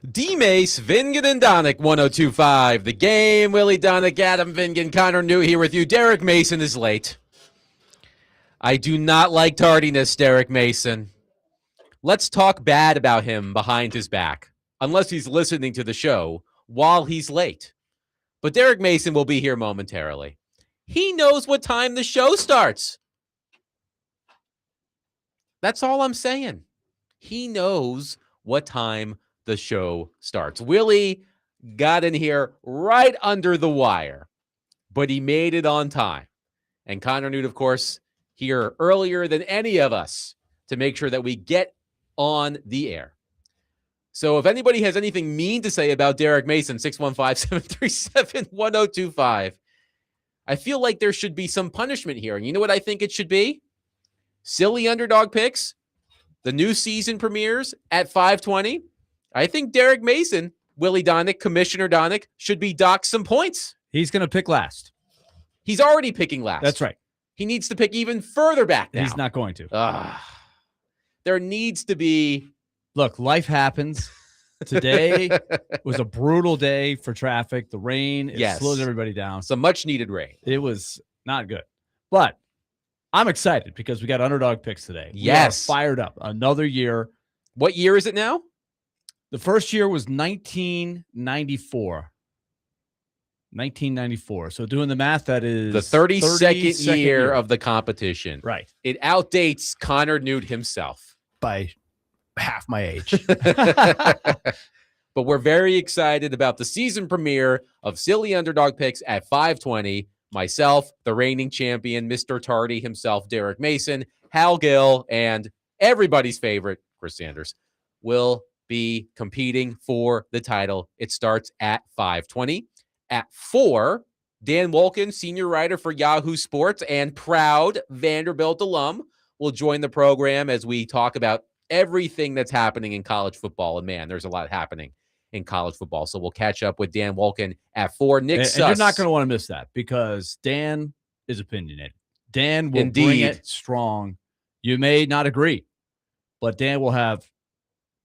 DMase, Vingan, and Donick, 1025. The game, Willy, Donick, Adam, Vingan, Connor New here with you. Derek Mason is late. I do not like tardiness, Derek Mason. Let's talk bad about him behind his back, unless he's listening to the show while he's late. But Derek Mason will be here momentarily. He knows what time the show starts. That's all I'm saying. He knows what time the show starts. Willy got in here right under the wire, but he made it on time. And Connor Newt, of course, here earlier than any of us to make sure that we get on the air. So if anybody has anything mean to say about Derek Mason, 615-737-1025, I feel like there should be some punishment here. And you know what I think it should be? Silly underdog picks. The new season premieres at 5:20. I think Derek Mason, Willy Donick, Commissioner Donick, should be docked some points. He's going to pick last. He's already picking last. That's right. He needs to pick even further back now. He's not going to. There needs to be... Look, life happens. Today was a brutal day for traffic. The rain slows everybody down. Some much-needed rain. It was not good. But I'm excited because we got underdog picks today. Yes. We are fired up. Another year. What year is it now? The first year was 1994. 1994. So doing the math, that is the 32nd year of the competition. Right. It outdates Connor Newt himself. By half my age. But we're very excited about the season premiere of Silly Underdog Picks at 5:20. Myself, the reigning champion, Mr. Tardy himself, Derek Mason, Hal Gill, and everybody's favorite, Chris Sanders, will be competing for the title. It starts at 5:20. At 4, Dan Wolken, senior writer for Yahoo Sports and proud Vanderbilt alum, will join the program as we talk about everything that's happening in college football. And man, there's a lot happening in college football. So we'll catch up with Dan Wolken at 4. Nick Suss. And you're not going to want to miss that because Dan is opinionated. Dan will bring it strong. You may not agree, but Dan will have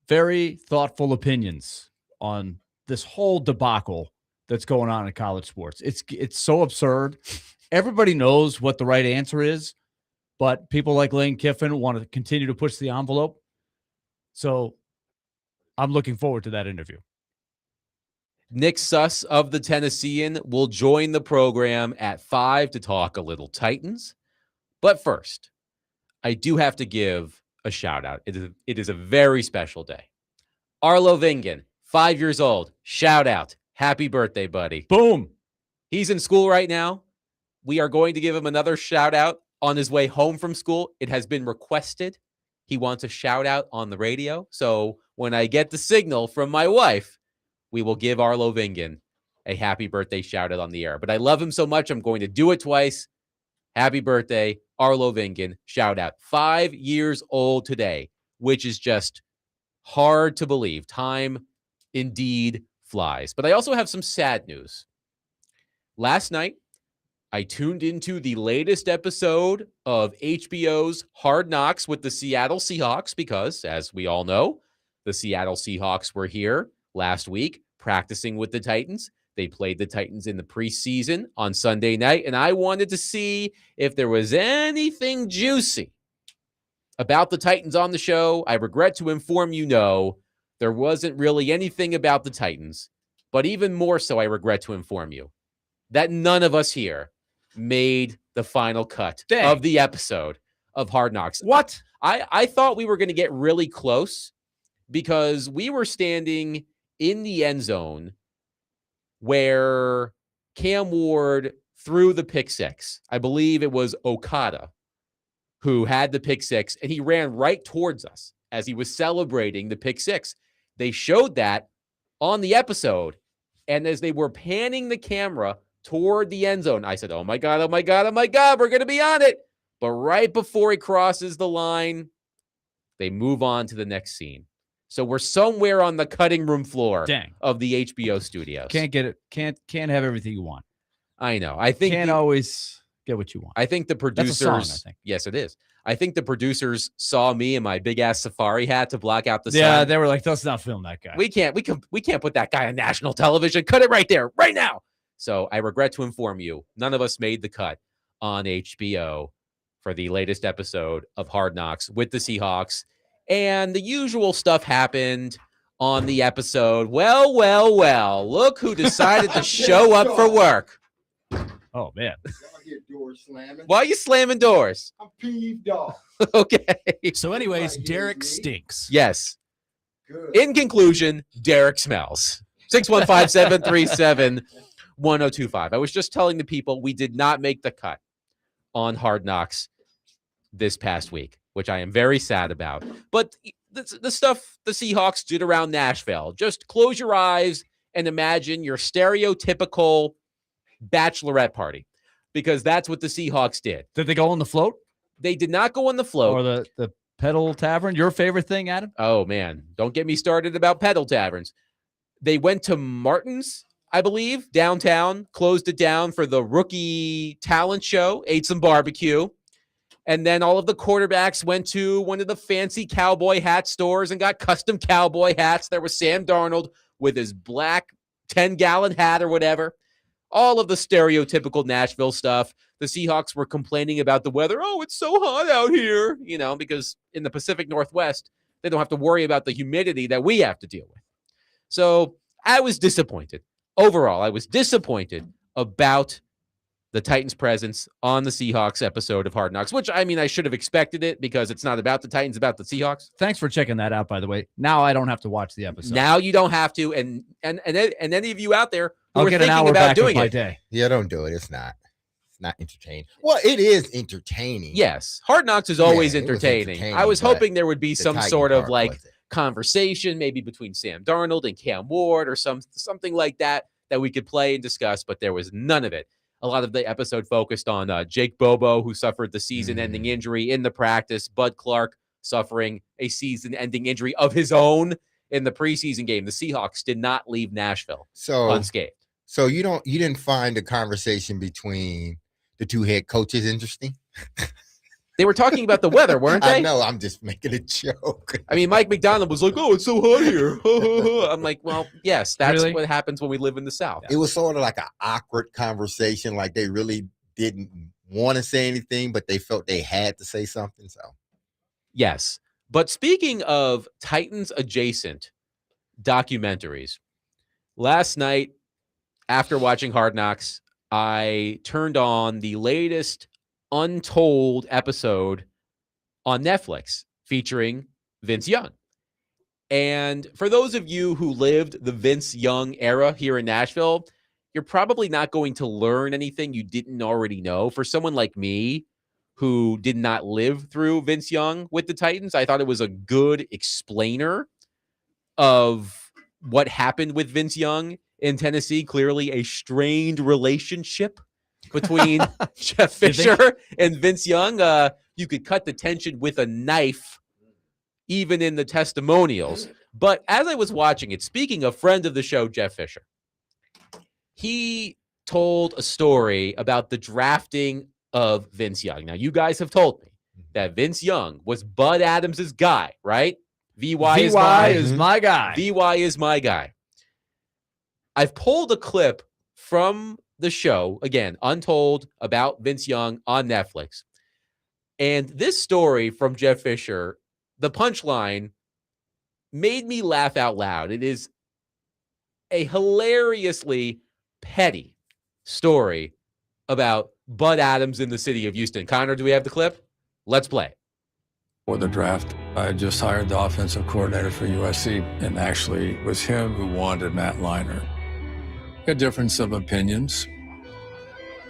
very thoughtful opinions on this whole debacle that's going on in college sports. It's so absurd. Everybody knows what the right answer is, but people like Lane Kiffin want to continue to push the envelope. So I'm looking forward to that interview. Nick Suss of the Tennessean will join the program at 5 to talk a little Titans. But first, I do have to give a shout out. It is a very special day. Arlo Vingan, 5 years old. Shout out. Happy birthday, buddy. Boom. He's in school right now. We are going to give him another shout out on his way home from school. It has been requested. He wants a shout out on the radio. So when I get the signal from my wife, we will give Arlo Vingan a happy birthday shout out on the air. But I love him so much, I'm going to do it twice. Happy birthday, Arlo Vingan. Shout out. 5 years old today, which is just hard to believe. Time indeed flies. But I also have some sad news. Last night, I tuned into the latest episode of HBO's Hard Knocks with the Seattle Seahawks because, as we all know, the Seattle Seahawks were here last week practicing with the Titans. They played the Titans in the preseason on Sunday night, and I wanted to see if there was anything juicy about the Titans on the show. I regret to inform you, no, there wasn't really anything about the Titans, but even more so, I regret to inform you that none of us here made the final cut of the episode of Hard Knocks. What? I thought we were going to get really close because we were standing in the end zone where Cam Ward threw the pick six. I believe it was Okada who had the pick six, and he ran right towards us as he was celebrating the pick six. They showed that on the episode, and as they were panning the camera toward the end zone, I said, oh my God, we're going to be on it. But right before he crosses the line, they move on to the next scene. So we're somewhere on the cutting room floor of the HBO studios. Can't get it. Can't have everything you want. I know. I think can't always get what you want. I think the producers. That's a song, I think. Yes, it is. I think the producers saw me in my big ass safari hat to block out the sun. Yeah, they were like, let's not film that guy. We can't put that guy on national television. Cut it right there, right now. So I regret to inform you, none of us made the cut on HBO for the latest episode of Hard Knocks with the Seahawks. And the usual stuff happened on the episode. Well, look who decided to show up for work. Oh, man. Doors slamming. Why are you slamming doors? I'm peeved off. Okay. So anyways, Derek stinks. Yes. Good. In conclusion, Derek smells. 615-737-1025. I was just telling the people we did not make the cut on Hard Knocks this past week, which I am very sad about. But the stuff the Seahawks did around Nashville, just close your eyes and imagine your stereotypical bachelorette party, because that's what the Seahawks did. Did they go on the float? They did not go on the float. Or the Pedal Tavern? Your favorite thing, Adam? Oh, man. Don't get me started about pedal taverns. They went to Martin's, I believe, downtown, closed it down for the rookie talent show, ate some barbecue. And then all of the quarterbacks went to one of the fancy cowboy hat stores and got custom cowboy hats. There was Sam Darnold with his black 10-gallon hat or whatever. All of the stereotypical Nashville stuff. The Seahawks were complaining about the weather. Oh, it's so hot out here, because in the Pacific Northwest, they don't have to worry about the humidity that we have to deal with. So I was disappointed. Overall, I was disappointed about the Titans' presence on the Seahawks episode of Hard Knocks, which, I should have expected it because it's not about the Titans, about the Seahawks. Thanks for checking that out, by the way. Now I don't have to watch the episode. Now you don't have to. And any of you out there who I'll are get an thinking hour about back doing of my it. day. Yeah, don't do it. It's not entertaining. Well, it is entertaining. Yes. Hard Knocks is always Yeah, it was entertaining. entertaining, I was but hoping there would be The some Titan sort of part like wasn't. conversation, maybe between Sam Darnold and Cam Ward or something like that we could play and discuss, but there was none of it. A lot of the episode focused on Jake Bobo, who suffered the season-ending injury in the practice. Bud Clark suffering a season-ending injury of his own in the preseason game. The Seahawks did not leave Nashville unscathed. So you didn't find the conversation between the two head coaches interesting? They were talking about the weather, weren't they? I know. I'm just making a joke. Mike McDonald was like, "Oh, it's so hot here." I'm like, "Well, yes, that's Really? What happens when we live in the South." It was sort of like an awkward conversation. Like they really didn't want to say anything, but they felt they had to say something. So, yes. But speaking of Titans adjacent documentaries, last night after watching Hard Knocks, I turned on the latest Untold episode on Netflix featuring Vince Young. And for those of you who lived the Vince Young era here in Nashville, you're probably not going to learn anything you didn't already know. For someone like me who did not live through Vince Young with the Titans, I thought it was a good explainer of what happened with Vince Young in Tennessee. Clearly a strained relationship between Jeff Fisher and Vince Young. You could cut the tension with a knife, even in the testimonials. But as I was watching it, speaking of friend of the show, Jeff Fisher, he told a story about the drafting of Vince Young. Now, you guys have told me that Vince Young was Bud Adams' guy, right? VY is my guy. VY is my guy. I've pulled a clip from the show, again, Untold, about Vince Young on Netflix. And this story from Jeff Fisher, the punchline, made me laugh out loud. It is a hilariously petty story about Bud Adams in the city of Houston. Connor, do we have the clip? Let's play it. For the draft, I just hired the offensive coordinator for USC, and actually it was him who wanted Matt Leinart. A difference of opinions.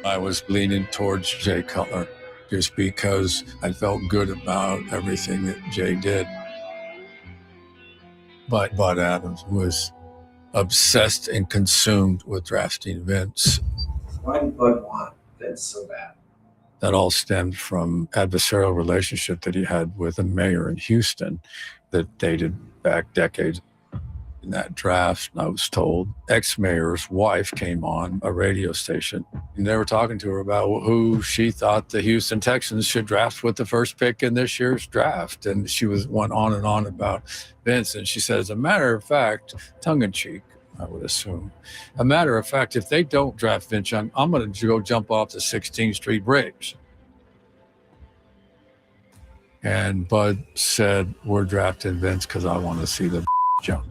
I was leaning towards Jay Cutler just because I felt good about everything that Jay did. But Bud Adams was obsessed and consumed with drafting Vince. Why did Bud want Vince so bad? That all stemmed from adversarial relationship that he had with a mayor in Houston that dated back decades. In that draft, I was told, ex-mayor's wife came on a radio station, and they were talking to her about who she thought the Houston Texans should draft with the first pick in this year's draft. And she went on and on about Vince. And she said, as a matter of fact, tongue-in-cheek, I would assume, a matter of fact, if they don't draft Vince Young, I'm going to go jump off the 16th Street Bridge. And Bud said, we're drafting Vince because I want to see the jump.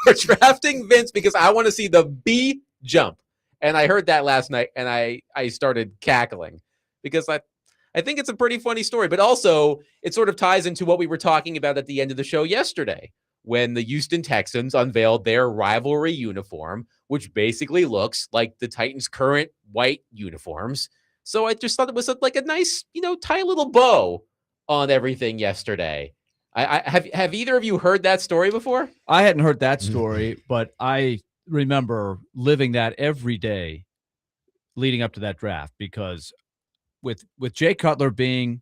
We're drafting Vince because I want to see the B jump. And I heard that last night, and I started cackling because I think it's a pretty funny story. But also, it sort of ties into what we were talking about at the end of the show yesterday, when the Houston Texans unveiled their rivalry uniform, which basically looks like the Titans' current white uniforms. So I just thought it was like a nice, tight little bow on everything yesterday. Have either of you heard that story before? I hadn't heard that story, but I remember living that every day leading up to that draft, because with Jay Cutler being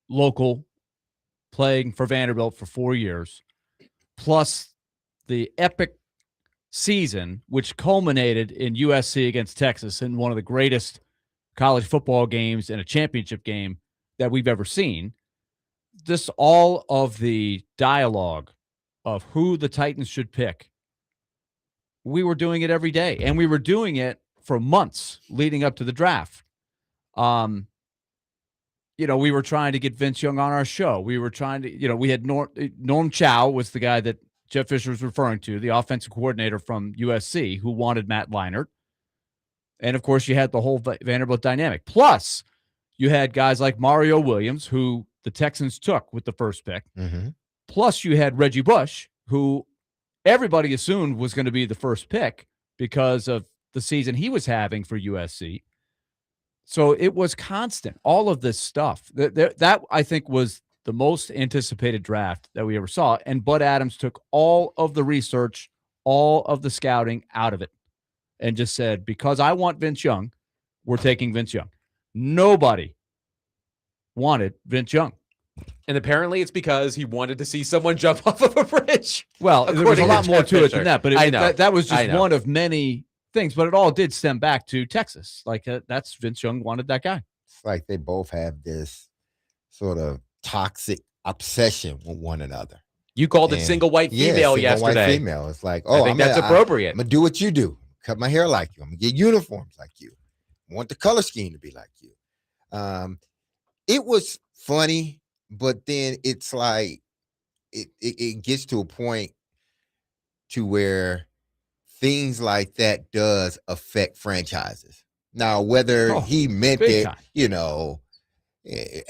local, playing for Vanderbilt for 4 years, plus the epic season, which culminated in USC against Texas in one of the greatest college football games and a championship game that we've ever seen. This, all of the dialogue of who the Titans should pick, we were doing it every day, and we were doing it for months leading up to the draft. We were trying to get Vince Young on our show. We were trying to, we had Norm Chow was the guy that Jeff Fisher was referring to, the offensive coordinator from USC, who wanted Matt Leinart. And, of course, you had the whole Vanderbilt dynamic. Plus, you had guys like Mario Williams, who the Texans took with the first pick. Mm-hmm. Plus, you had Reggie Bush, who everybody assumed was going to be the first pick because of the season he was having for USC. So it was constant, all of this stuff. That I think, was the most anticipated draft that we ever saw. And Bud Adams took all of the research, all of the scouting out of it, and just said, because I want Vince Young, we're taking Vince Young. Nobody wanted Vince Young. And apparently it's because he wanted to see someone jump off of a bridge. Well, there was a lot more to it than that, but that was just one of many things. But it all did stem back to Texas. Like, that's Vince Young wanted that guy. It's like they both have this sort of toxic obsession with one another. You called it single white female yesterday. White female. It's like, I think that's appropriate. I'm going to do what you do. Cut my hair like you. I'm going to get uniforms like you. I want the color scheme to be like you. It was funny, but then it's like it gets to a point to where things like that does affect franchises. Now, whether he meant it,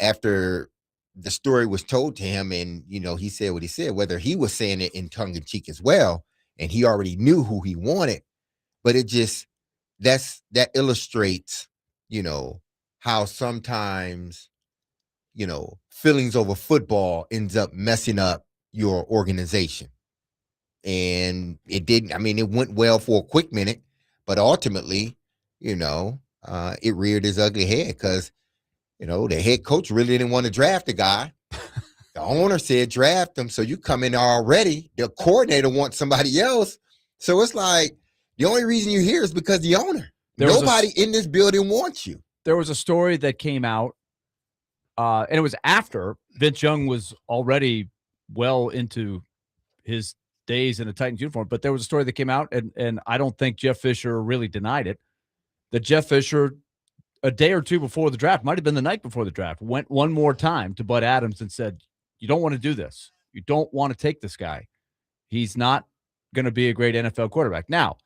after the story was told to him and, he said what he said, whether he was saying it in tongue in cheek as well, and he already knew who he wanted, but it just, that illustrates, how sometimes, feelings over football ends up messing up your organization. And it didn't, it went well for a quick minute, but ultimately, it reared its ugly head because, the head coach really didn't want to draft the guy. The owner said draft him, so you come in already. The coordinator wants somebody else. So it's like, the only reason you're here is because the owner. Nobody in this building wants you. There was a story that came out, and it was after Vince Young was already well into his days in a Titans uniform, but there was a story that came out, and I don't think Jeff Fisher really denied it, that Jeff Fisher, a day or two before the draft, might have been the night before the draft, went one more time to Bud Adams and said, you don't want to do this. You don't want to take this guy. He's not going to be a great NFL quarterback. Now,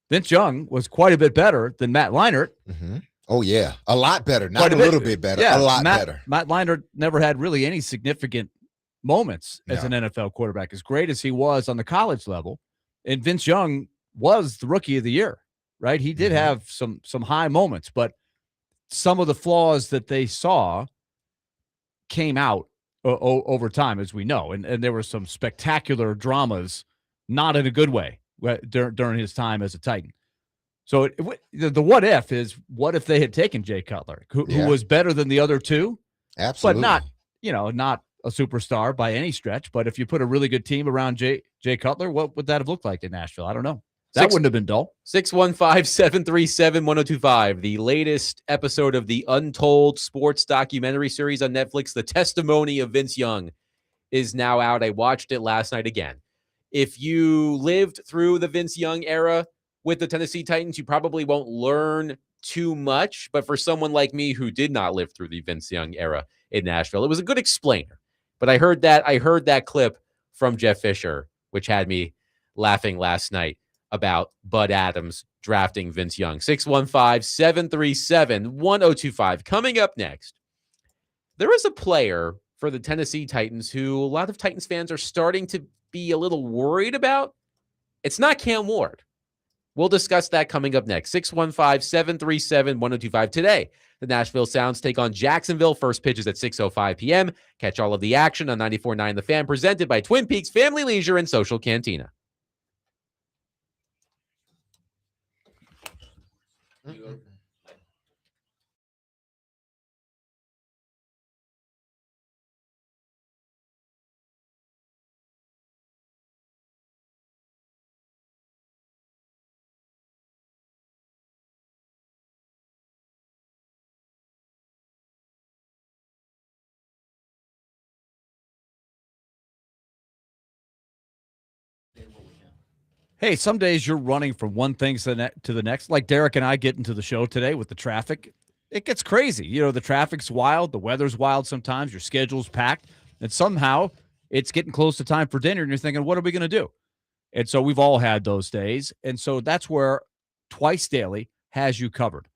Vince Young was quite a bit better than Matt Leinart. Mm-hmm. Oh, yeah. A lot better. Not a little bit better. Yeah, a lot better. Matt Leinart never had really any significant moments as an NFL quarterback, as great as he was on the college level. And Vince Young was the rookie of the year, right? He did have some high moments, but some of the flaws that they saw came out over time, as we know. And there were some spectacular dramas, not in a good way, during his time as a Titan. So the what if is, what if they had taken Jay Cutler, who was better than the other two? Absolutely. But not a superstar by any stretch, but if you put a really good team around Jay Cutler, what would that have looked like in Nashville? I don't know. That wouldn't have been dull. 615-737-1025. The latest episode of the Untold Sports documentary series on Netflix, The Testimony of Vince Young, is now out. I watched it last night again. If you lived through the Vince Young era with the Tennessee Titans, you probably won't learn too much. But for someone like me who did not live through the Vince Young era in Nashville, it was a good explainer. But I heard that clip from Jeff Fisher, which had me laughing last night about Bud Adams drafting Vince Young. 615-737-1025. Coming up next, there is a player for the Tennessee Titans who a lot of Titans fans are starting to be a little worried about. It's not Cam Ward. We'll discuss that coming up next. 615-737-1025. Today, the Nashville Sounds take on Jacksonville. First pitch is at 6:05 p.m. Catch all of the action on 94.9 The Fan, presented by Twin Peaks Family Leisure and Social Cantina. Hey, some days you're running from one thing to the next. Like Derek and I get into the show today with the traffic. It gets crazy. You know, the traffic's wild. The weather's wild sometimes. Your schedule's packed. And somehow it's getting close to time for dinner, and you're thinking, what are we going to do? And so we've all had those days. And so that's where Twice Daily has you covered.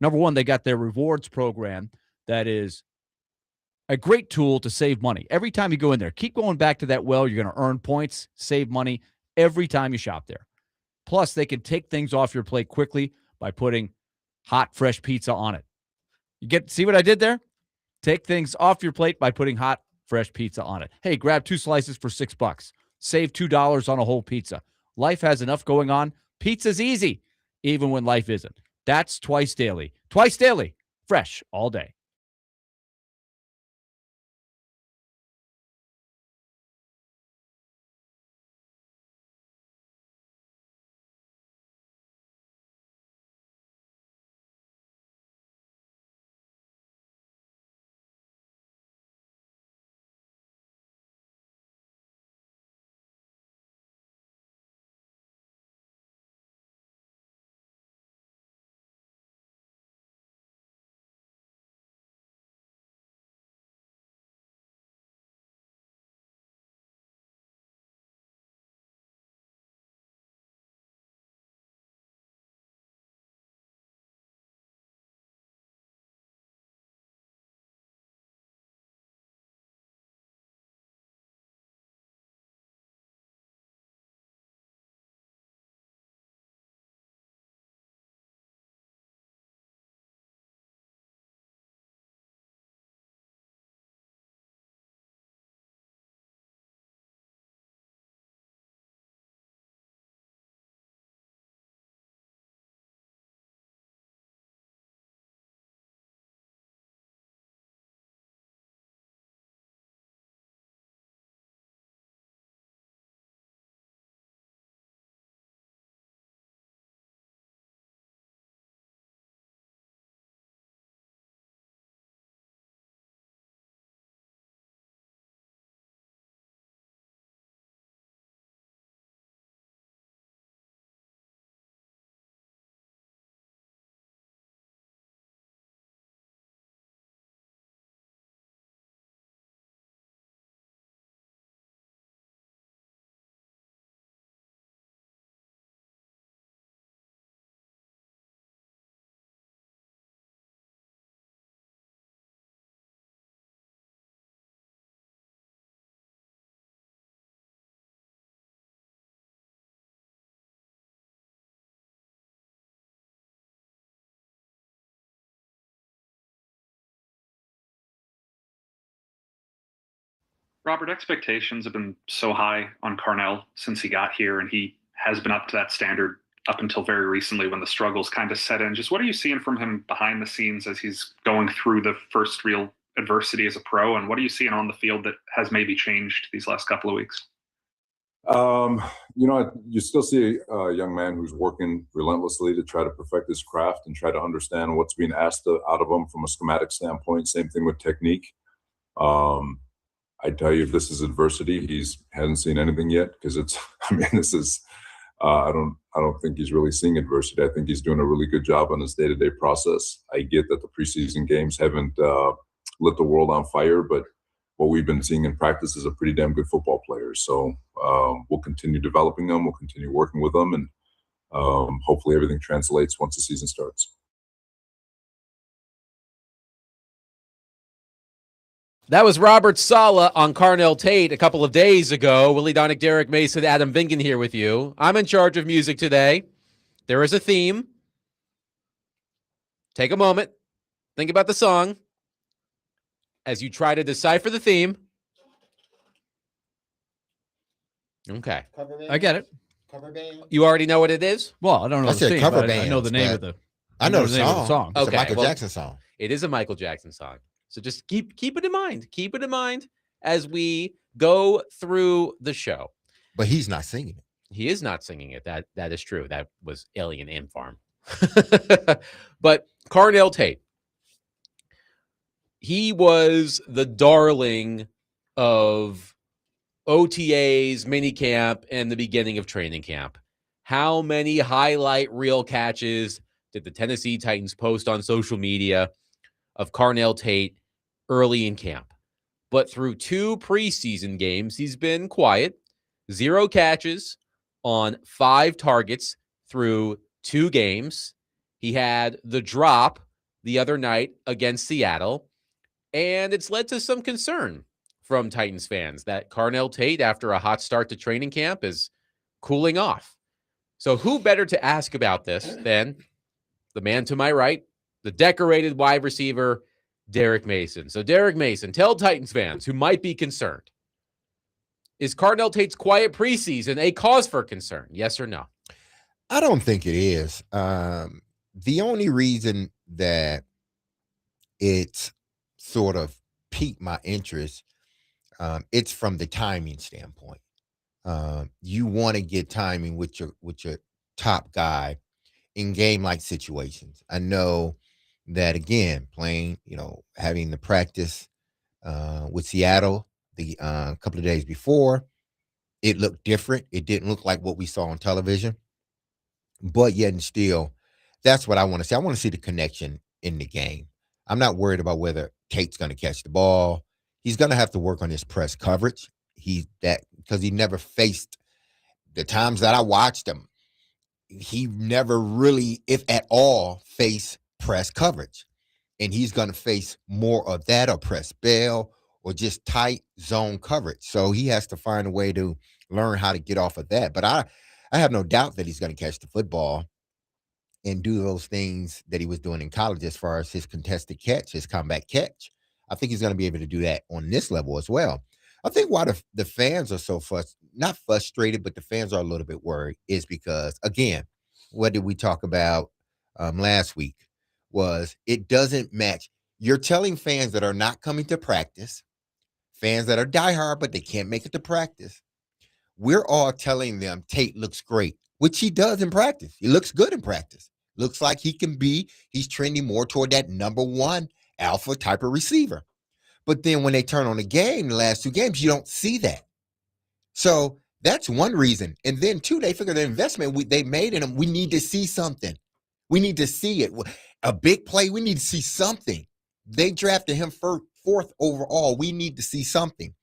Number one, they got their rewards program that is a great tool to save money. Every time you go in there, keep going back to that well. You're going to earn points, save money every time you shop there. Plus, they can take things off your plate quickly by putting hot, fresh pizza on it. See what I did there? Take things off your plate by putting hot, fresh pizza on it. Hey, grab 2 slices for $6. Save $2 on a whole pizza. Life has enough going on. Pizza's easy, even when life isn't. That's Twice Daily. Twice Daily. Fresh all day. Robert, expectations have been so high on Carnell since he got here, and he has been up to that standard up until very recently when the struggles kind of set in. Just what are you seeing from him behind the scenes as he's going through the first real adversity as a pro? And what are you seeing on the field that has maybe changed these last couple of weeks? You still see a young man who's working relentlessly to try to perfect his craft and try to understand what's being asked out of him from a schematic standpoint. Same thing with technique. I tell you, if this is adversity, he hasn't seen anything yet, because this is, I don't think he's really seeing adversity. I think he's doing a really good job on his day-to-day process. I get that the preseason games haven't lit the world on fire, but what we've been seeing in practice is a pretty damn good football player. So we'll continue developing them. We'll continue working with them, and hopefully everything translates once the season starts. That was Robert Saleh on Carnell Tate a couple of days ago. Willie Donick, Derek Mason, Adam Vingan here with you. I'm in charge of music today. There is a theme. Take a moment. Think about the song as you try to decipher the theme. Okay. I get it. Cover band. You already know what it is? Well, I don't know I the said theme, cover but I know the name of the. I know the name of the song. song. It's Okay, a Michael well, Jackson song. It is a Michael Jackson song. So just keep it in mind. Keep it in mind as we go through the show. But he's not singing it. He is not singing it. That is true. That was Alien Ant Farm. But Carnell Tate, he was the darling of OTAs, minicamp, and the beginning of training camp. How many highlight reel catches did the Tennessee Titans post on social media of Carnell Tate early in camp? But through 2 preseason games, he's been quiet. 0 catches on 5 targets through 2 games. He had the drop the other night against Seattle, and it's led to some concern from Titans fans that Carnell Tate, after a hot start to training camp, is cooling off. So who better to ask about this than the man to my right, the decorated wide receiver, Derek Mason. So Derek Mason, tell Titans fans who might be concerned, is Carnell Tate's quiet preseason a cause for concern? Yes or no? I don't think it is. The only reason that it's sort of piqued my interest, it's from the timing standpoint. You want to get timing with your top guy in game-like situations. I know that, again, playing, having the practice with Seattle the couple of days before, it looked different. It didn't look like what we saw on television. But yet and still, that's what I want to see. I want to see the connection in the game. I'm not worried about whether Tate's going to catch the ball. He's going to have to work on his press coverage. Because he never faced, the times that I watched him, he never really, if at all, faced press coverage. And he's going to face more of that, or press bail, or just tight zone coverage. So he has to find a way to learn how to get off of that. But I have no doubt that he's going to catch the football and do those things that he was doing in college as far as his contested catch, his comeback catch. I think he's going to be able to do that on this level as well. I think why the fans are so not frustrated, but the fans are a little bit worried is because, again, what did we talk about last week? Was it doesn't match. You're telling fans that are not coming to practice, fans that are diehard, but they can't make it to practice. We're all telling them Tate looks great, which he does in practice. He looks good in practice. Looks like he's trending more toward that number 1 alpha type of receiver. But then when they turn on the game, the last 2 games, you don't see that. So that's one reason. And then 2, they figure the investment they made in him, we need to see something. We need to see it. A big play, we need to see something. They drafted him 4th overall. We need to see something.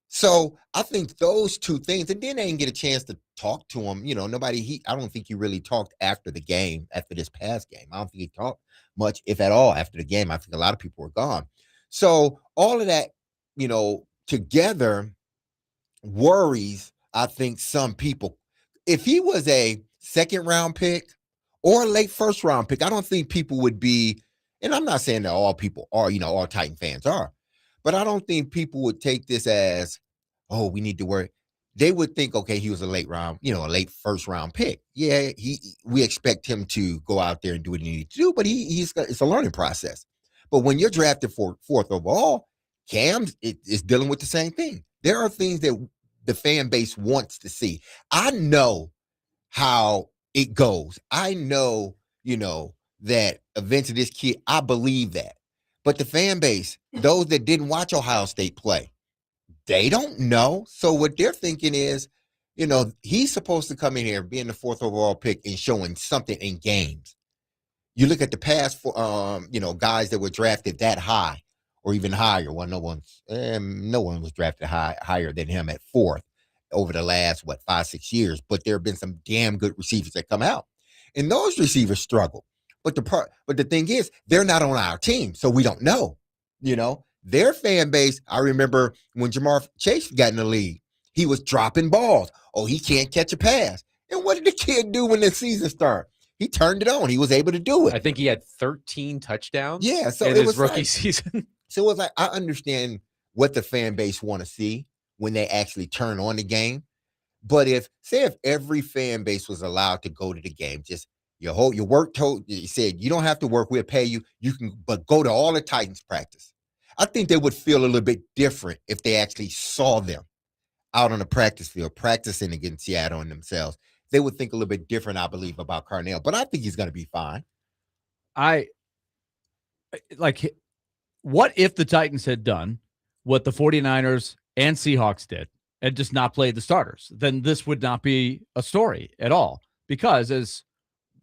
So I think those 2 things, and then they didn't get a chance to talk to him. I don't think he really talked after the game, after this past game. I don't think he talked much, if at all, after the game. I think a lot of people were gone. So all of that, together worries, I think, some people. If he was a 2nd round pick or a late 1st round pick, I don't think people would be, and I'm not saying that all people are, all Titan fans are, but I don't think people would take this as, oh, we need to worry. They would think, okay, he was a late 1st round pick. Yeah, we expect him to go out there and do what he needs to do, but it's a learning process. But when you're drafted for 4th overall, Cam is dealing with the same thing. There are things that the fan base wants to see. I know how it goes. I know, that eventually this kid, I believe that. But the fan base, those that didn't watch Ohio State play, they don't know. So what they're thinking is, he's supposed to come in here being the 4th overall pick and showing something in games. You look at the past for, guys that were drafted that high or even higher. Well, no one was drafted higher than him at 4th over the last 5-6 years. But there have been some damn good receivers that come out, and those receivers struggle. But the thing is, they're not on our team, so we don't know. Their fan base. I remember when Jamar Chase got in the league, he was dropping balls. Oh, he can't catch a pass. And what did the kid do when the season started? He turned it on. He was able to do it. I think he had 13 touchdowns. Yeah, so in it his was rookie season. So it was like, I understand what the fan base want to see when they actually turn on the game. But if every fan base was allowed to go to the game, just your work told you said you don't have to work, we'll pay you. You can, but go to all the Titans practice. I think they would feel a little bit different if they actually saw them out on the practice field, practicing against Seattle and themselves. They would think a little bit different, I believe, about Carnell. But I think he's going to be fine. What if the Titans had done what the 49ers and Seahawks did and just not played the starters? Then this would not be a story at all. Because as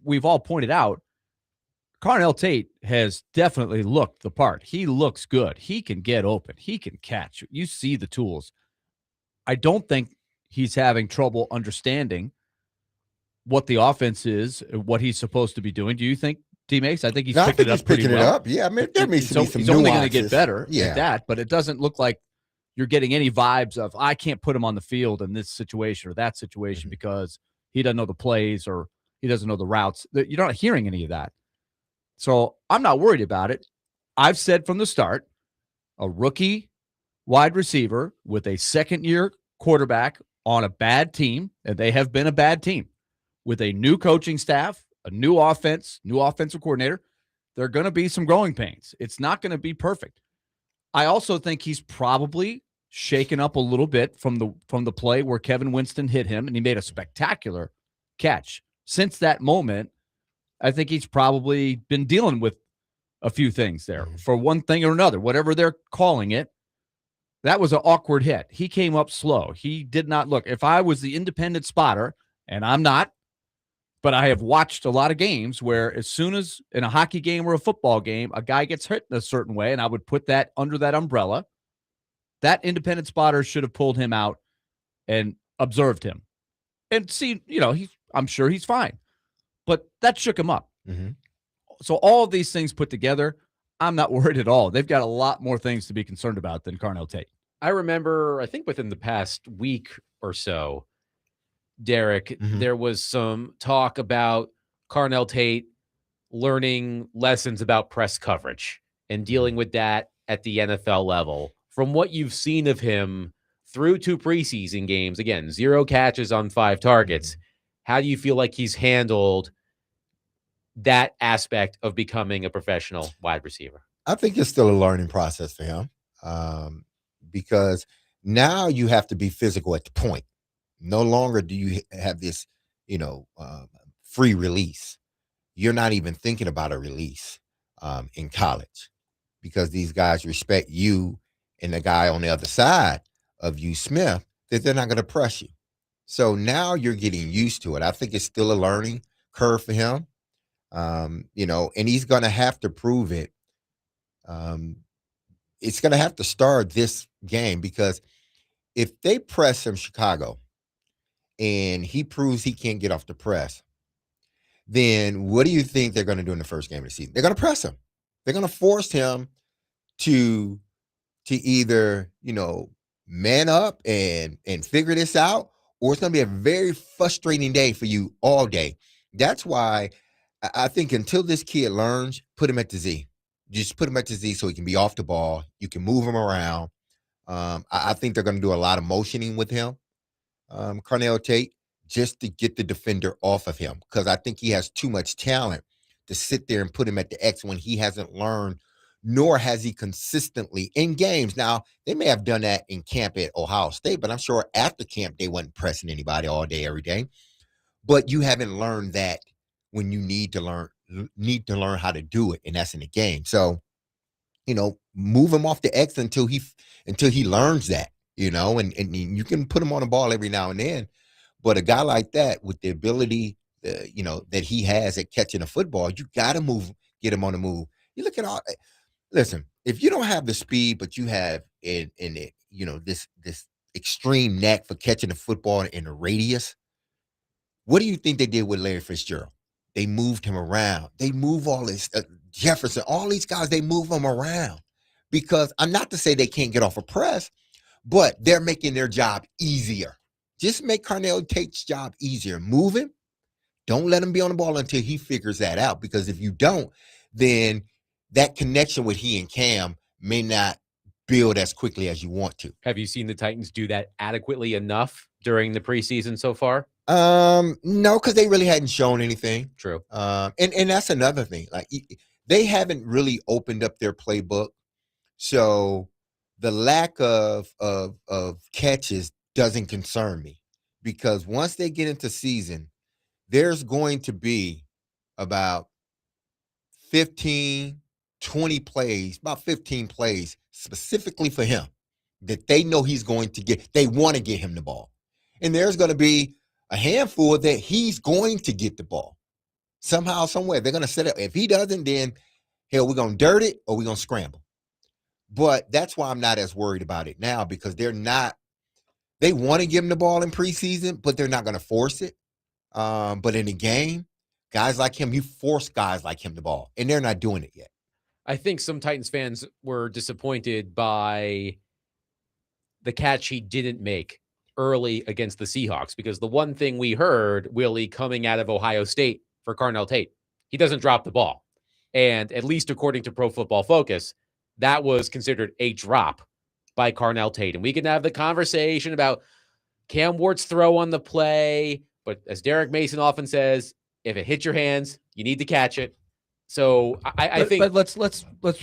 we've all pointed out, Carnell Tate has definitely looked the part. He looks good. He can get open. He can catch. You see the tools. I don't think he's having trouble understanding what the offense is, what he's supposed to be doing. Do you think, DMase? I think he's picking it up pretty well. Yeah, I mean, there may be some He's only going to get better at that, but it doesn't look like you're getting any vibes of, I can't put him on the field in this situation or that situation because he doesn't know the plays or he doesn't know the routes. You're not hearing any of that. So I'm not worried about it. I've said from the start, a rookie wide receiver with a second-year quarterback on a bad team, and they have been a bad team, with a new coaching staff, a new offense, new offensive coordinator, there are going to be some growing pains. It's not going to be perfect. I also think he's probably shaken up a little bit from the play where Kevin Winston hit him, and he made a spectacular catch. Since that moment, I think he's probably been dealing with a few things there for one thing or another, whatever they're calling it. That was an awkward hit. He came up slow. He did not look. If I was the independent spotter, and I'm not, but I have watched a lot of games where as soon as in a hockey game or a football game, a guy gets hit in a certain way, and I would put that under that umbrella, that independent spotter should have pulled him out and observed him and see, I'm sure he's fine. But that shook him up. Mm-hmm. So all of these things put together, I'm not worried at all. They've got a lot more things to be concerned about than Carnell Tate. I remember, I think within the past week or so, Derek, there was some talk about Carnell Tate learning lessons about press coverage and dealing with that at the NFL level. From what you've seen of him through 2 preseason games, again, 0 catches on 5 targets, how do you feel like he's handled that aspect of becoming a professional wide receiver? I think it's still a learning process for him because now you have to be physical at the point. No longer do you have this, free release. You're not even thinking about a release in college because these guys respect you and the guy on the other side of you, Smith, that they're not going to press you. So now you're getting used to it. I think it's still a learning curve for him, and he's going to have to prove it. It's going to have to start this game because if they press him Chicago and he proves he can't get off the press, then what do you think they're going to do in the first game of the season? They're going to press him. They're going to force him to either, man up and figure this out, or it's going to be a very frustrating day for you all day. That's why I think until this kid learns, put him at the Z. Just put him at the Z so he can be off the ball. You can move him around. I think they're going to do a lot of motioning with him, Carnell Tate, just to get the defender off of him, because I think he has too much talent to sit there and put him at the X when he hasn't learned nor has he consistently in games. Now, they may have done that in camp at Ohio State, but I'm sure after camp, they wasn't pressing anybody all day, every day. But you haven't learned that when you need to learn how to do it, and that's in the game. So, move him off the X until he learns that, and you can put him on the ball every now and then. But a guy like that with the ability, that he has at catching a football, you got to get him on the move. You look at listen, if you don't have the speed, but you have this extreme knack for catching the football in the radius, what do you think they did with Larry Fitzgerald? They moved him around. They move all this Jefferson, all these guys, they move them around because I'm not to say they can't get off a press, but they're making their job easier. Just make Carnell Tate's job easier. Move him. Don't let him be on the ball until he figures that out, because if you don't, then that connection with he and Cam may not build as quickly as you want to. Have you seen the Titans do that adequately enough during the preseason so far? No, because they really hadn't shown anything. True. And that's another thing. Like, they haven't really opened up their playbook. So the lack of catches doesn't concern me, because once they get into season, there's going to be about 15, 20 plays, about 15 plays specifically for him that they know he's going to get. They want to get him the ball. And there's going to be a handful that he's going to get the ball. Somehow, somewhere, they're going to set up. If he doesn't, then, hell, we're going to dirt it or we're going to scramble. But that's why I'm not as worried about it now, because they want to give him the ball in preseason, but they're not going to force it. But in the game, guys like him, you force guys like him the ball, and they're not doing it yet. I think some Titans fans were disappointed by the catch he didn't make early against the Seahawks, because the one thing we heard, Willy, coming out of Ohio State for Carnell Tate, he doesn't drop the ball. And at least according to Pro Football Focus, that was considered a drop by Carnell Tate. And we can have the conversation about Cam Ward's throw on the play, but as Derek Mason often says, if it hits your hands, you need to catch it. So I think. But let's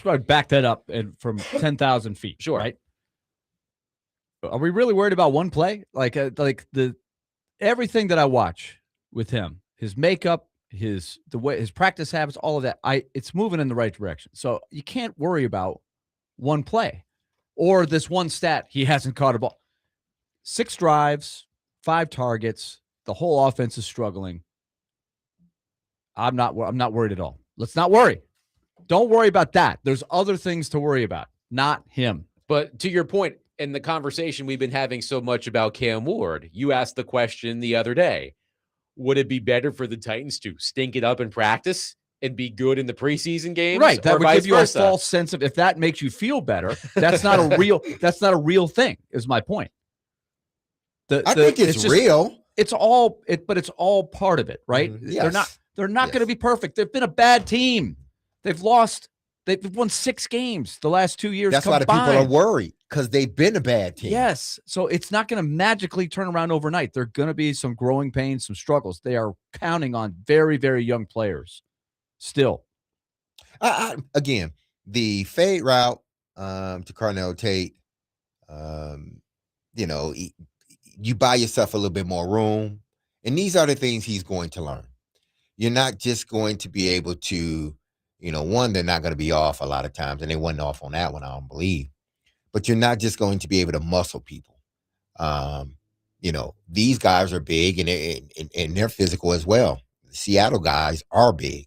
try to back that up from 10,000 feet. Sure. Right. Are we really worried about one play? Like everything that I watch with him, his makeup, his practice habits, all of that, it's moving in the right direction. So you can't worry about one play or this one stat. He hasn't caught a ball. 6 drives, 5 targets. The whole offense is struggling. I'm not worried at all. Let's not worry. Don't worry about that. There's other things to worry about, not him. But to your point, in the conversation we've been having so much about Cam Ward, you asked the question the other day, would it be better for the Titans to stink it up in practice and be good in the preseason games? Right. That would give you versa? A false sense of, if that makes you feel better, that's not a real thing, is my point. I think it's real. But it's all part of it, right? Yes. They're not going to be perfect. They've been a bad team. They've won 6 games the last 2 years. That's why the people are worried, because they've been a bad team. Yes. So it's not going to magically turn around overnight. There are going to be some growing pains, some struggles. They are counting on very, very young players still. Again, the fade route to Carnell Tate, you buy yourself a little bit more room. And these are the things he's going to learn. You're not just going to be able to, one, they're not going to be off a lot of times, and they wasn't off on that one, I don't believe. But you're not just going to be able to muscle people. These guys are big, and they're physical as well. The Seattle guys are big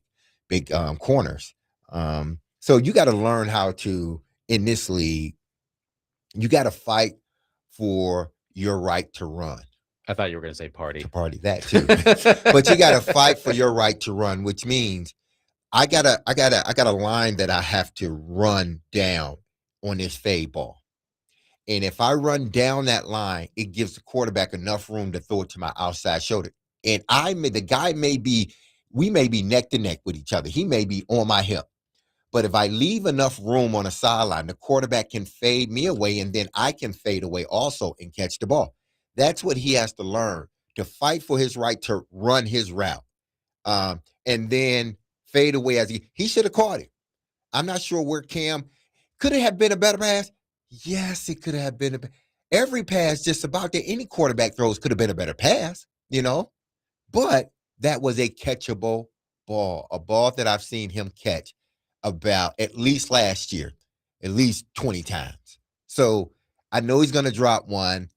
corners. So you got to learn how to, in this league, you got to fight for your right to run. I thought you were going to say party. That too. But you got to fight for your right to run, which means I got a line that I have to run down on this fade ball. And if I run down that line, it gives the quarterback enough room to throw it to my outside shoulder. And we may be neck to neck with each other. He may be on my hip. But if I leave enough room on the sideline, the quarterback can fade me away, and then I can fade away also and catch the ball. That's what he has to learn, to fight for his right to run his route, and then fade away as he should have caught it. I'm not sure where Cam could it have been a better pass. Yes, it could have been every pass. Just about that any quarterback throws could have been a better pass, But that was a catchable ball, a ball that I've seen him catch about at least last year, at least 20 times. So I know he's going to drop one,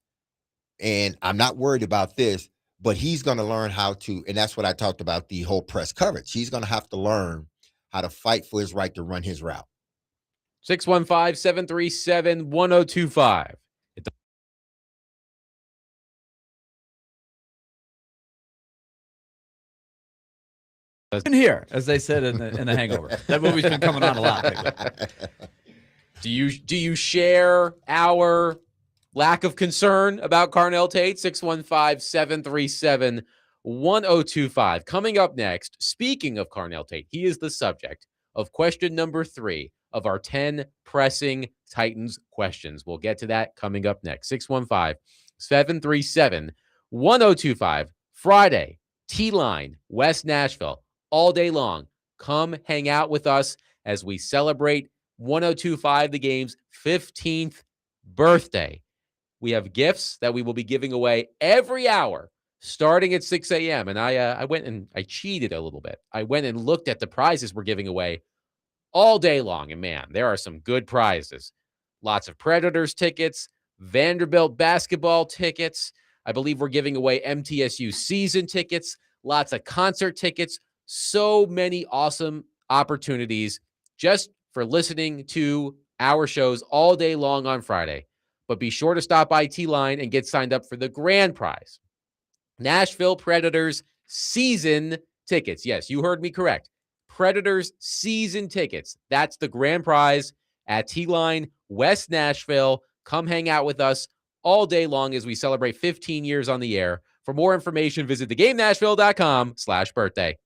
and I'm not worried about this, but he's going to learn how to, and that's what I talked about, the whole press coverage. He's going to have to learn how to fight for his right to run his route. 615-737-1025. In here, as they said in the Hangover. That movie's been coming on a lot lately. Do you share our lack of concern about Carnell Tate? 615-737-1025. Coming up next, speaking of Carnell Tate, he is the subject of question number 3 of our 10 pressing Titans questions. We'll get to that coming up next. 615-737-1025. Friday, T-Line, West Nashville, all day long. Come hang out with us as we celebrate 1025, the game's 15th birthday. We have gifts that we will be giving away every hour starting at 6 a.m. And I went and I cheated a little bit. I went and looked at the prizes we're giving away all day long. And man, there are some good prizes. Lots of Predators tickets, Vanderbilt basketball tickets. I believe we're giving away MTSU season tickets, lots of concert tickets. So many awesome opportunities just for listening to our shows all day long on Friday. But be sure to stop by T-Line and get signed up for the grand prize. Nashville Predators season tickets. Yes, you heard me correct. Predators season tickets. That's the grand prize at T-Line, West Nashville. Come hang out with us all day long as we celebrate 15 years on the air. For more information, visit thegamenashville.com/birthday.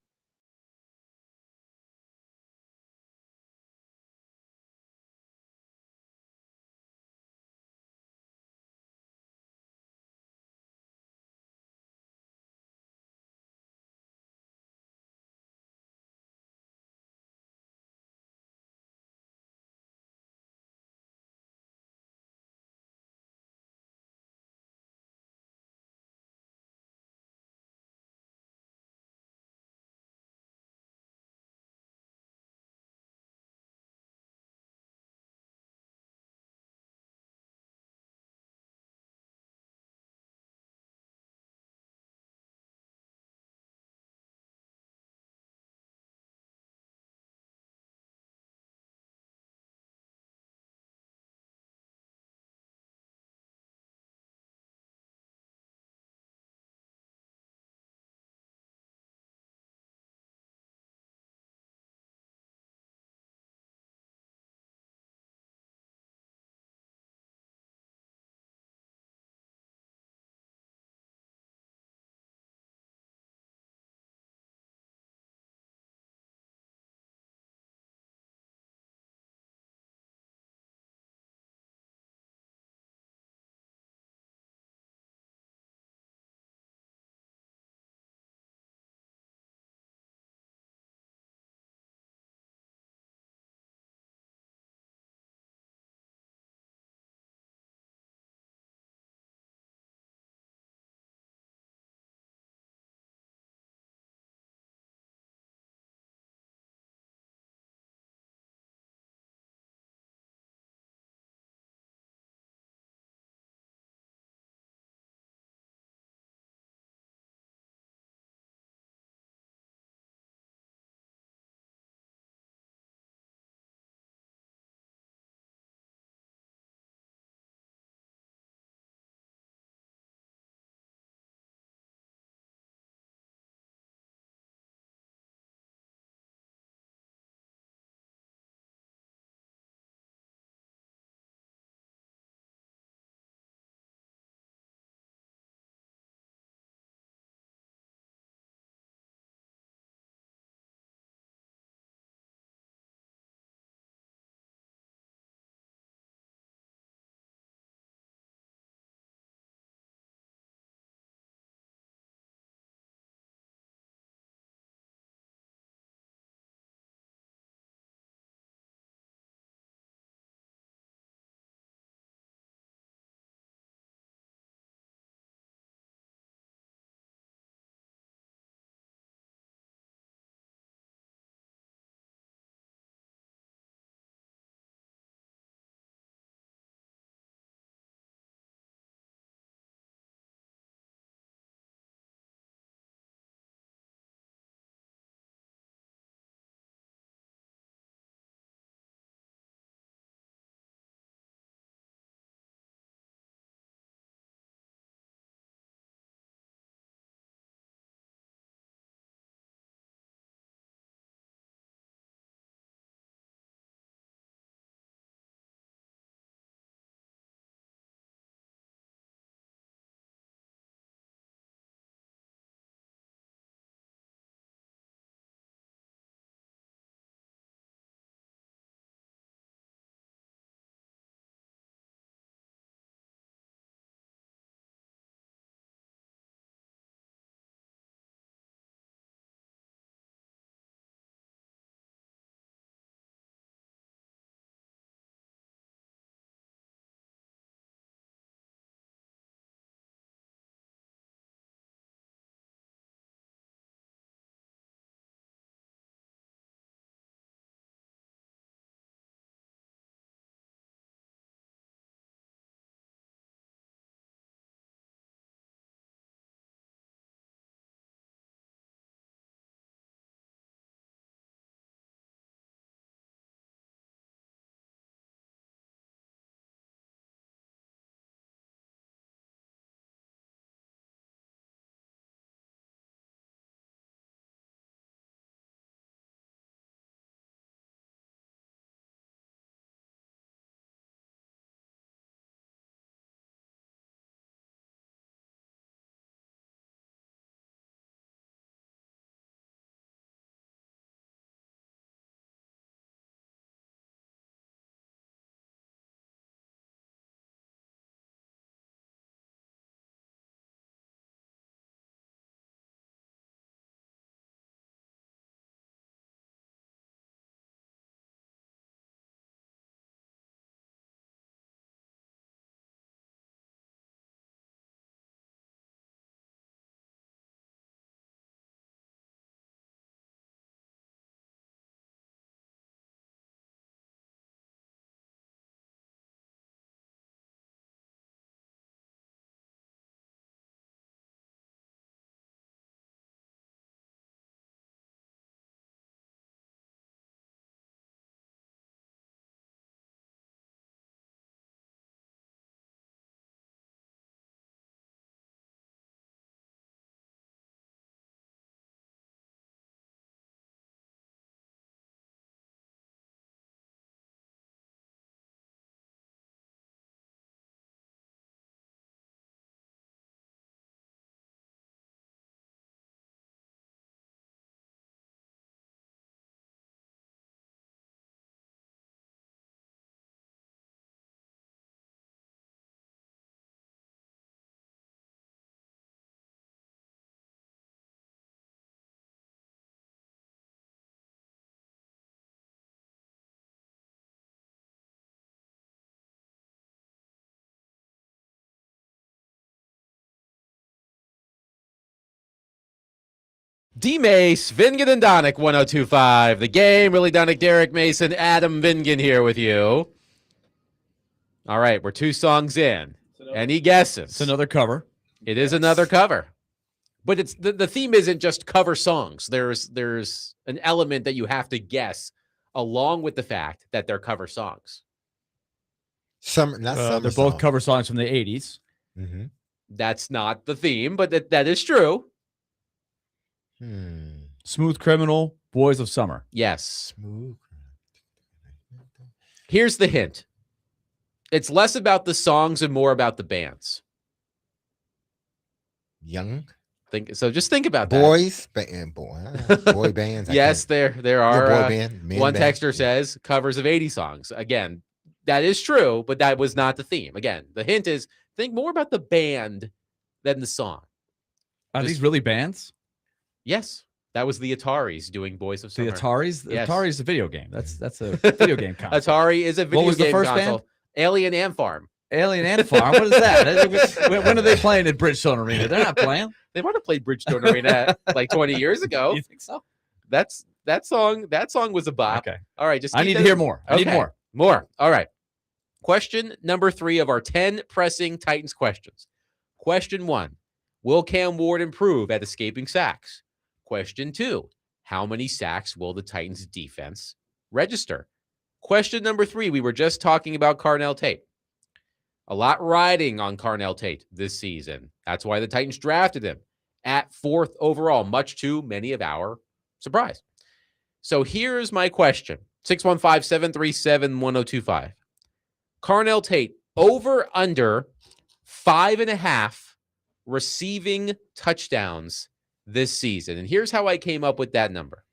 DMase, Vingan and Donick, 1025. The game, Willy Donick, Derek Mason, Adam Vingan here with you. All right, we're 2 songs in. Any guesses? It's another cover. It is another cover. But it's the theme isn't just cover songs. There's an element that you have to guess along with the fact that they're cover songs. Summer, not summer. They're both cover songs from the 80s. Mm-hmm. That's not the theme, but that is true. Smooth Criminal, Boys of Summer. Yes. Smooth. Here's the hint. It's less about the songs and more about the bands. Young. Just think about that. Boys, boy bands. Yes, there are. Boy band, One band. texter says covers of 80 songs. Again, that is true, but that was not the theme. Again, the hint is think more about the band than the song. Are these really bands? Yes, that was the Ataris doing Boys of Summer. The Ataris? Yes. Atari is a video game. That's a video game console. Atari is a video game What was the first console. band? Alien Ant Farm. Alien Ant Farm. What is that? When are they playing at Bridgestone Arena? They're not playing. They might have played Bridgestone Arena like 20 years ago. You think so? That song was a bop. Okay. All right, just I need to hear more. I need more. More. All right. Question number 3 of our 10 pressing Titans questions. Question 1. Will Cam Ward improve at escaping sacks? Question 2. How many sacks will the Titans defense register? Question number 3. We were just talking about Carnell Tate. A lot riding on Carnell Tate this season. That's why the Titans drafted him at 4th overall, much to many of our surprise. So here's my question. 615-737-1025. Carnell Tate, over under 5.5 receiving touchdowns this season. And here's how I came up with that number.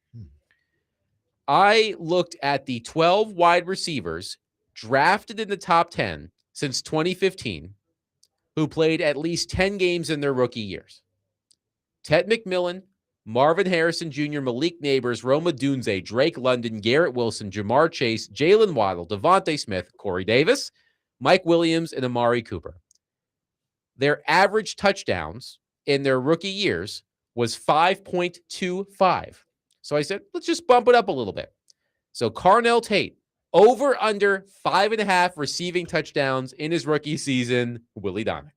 I looked at the 12 wide receivers drafted in the top 10 since 2015 who played at least 10 games in their rookie years. Ted McMillan, Marvin Harrison Jr., Malik Neighbors, Roma Dunze, Drake London, Garrett Wilson, Jamar Chase, Jalen Waddle, Devontae Smith, Corey Davis, Mike Williams, and Amari Cooper. Their average touchdowns in their rookie years was 5.25. So I said, let's just bump it up a little bit. So Carnell Tate, over under 5.5 receiving touchdowns in his rookie season. Willy Donick.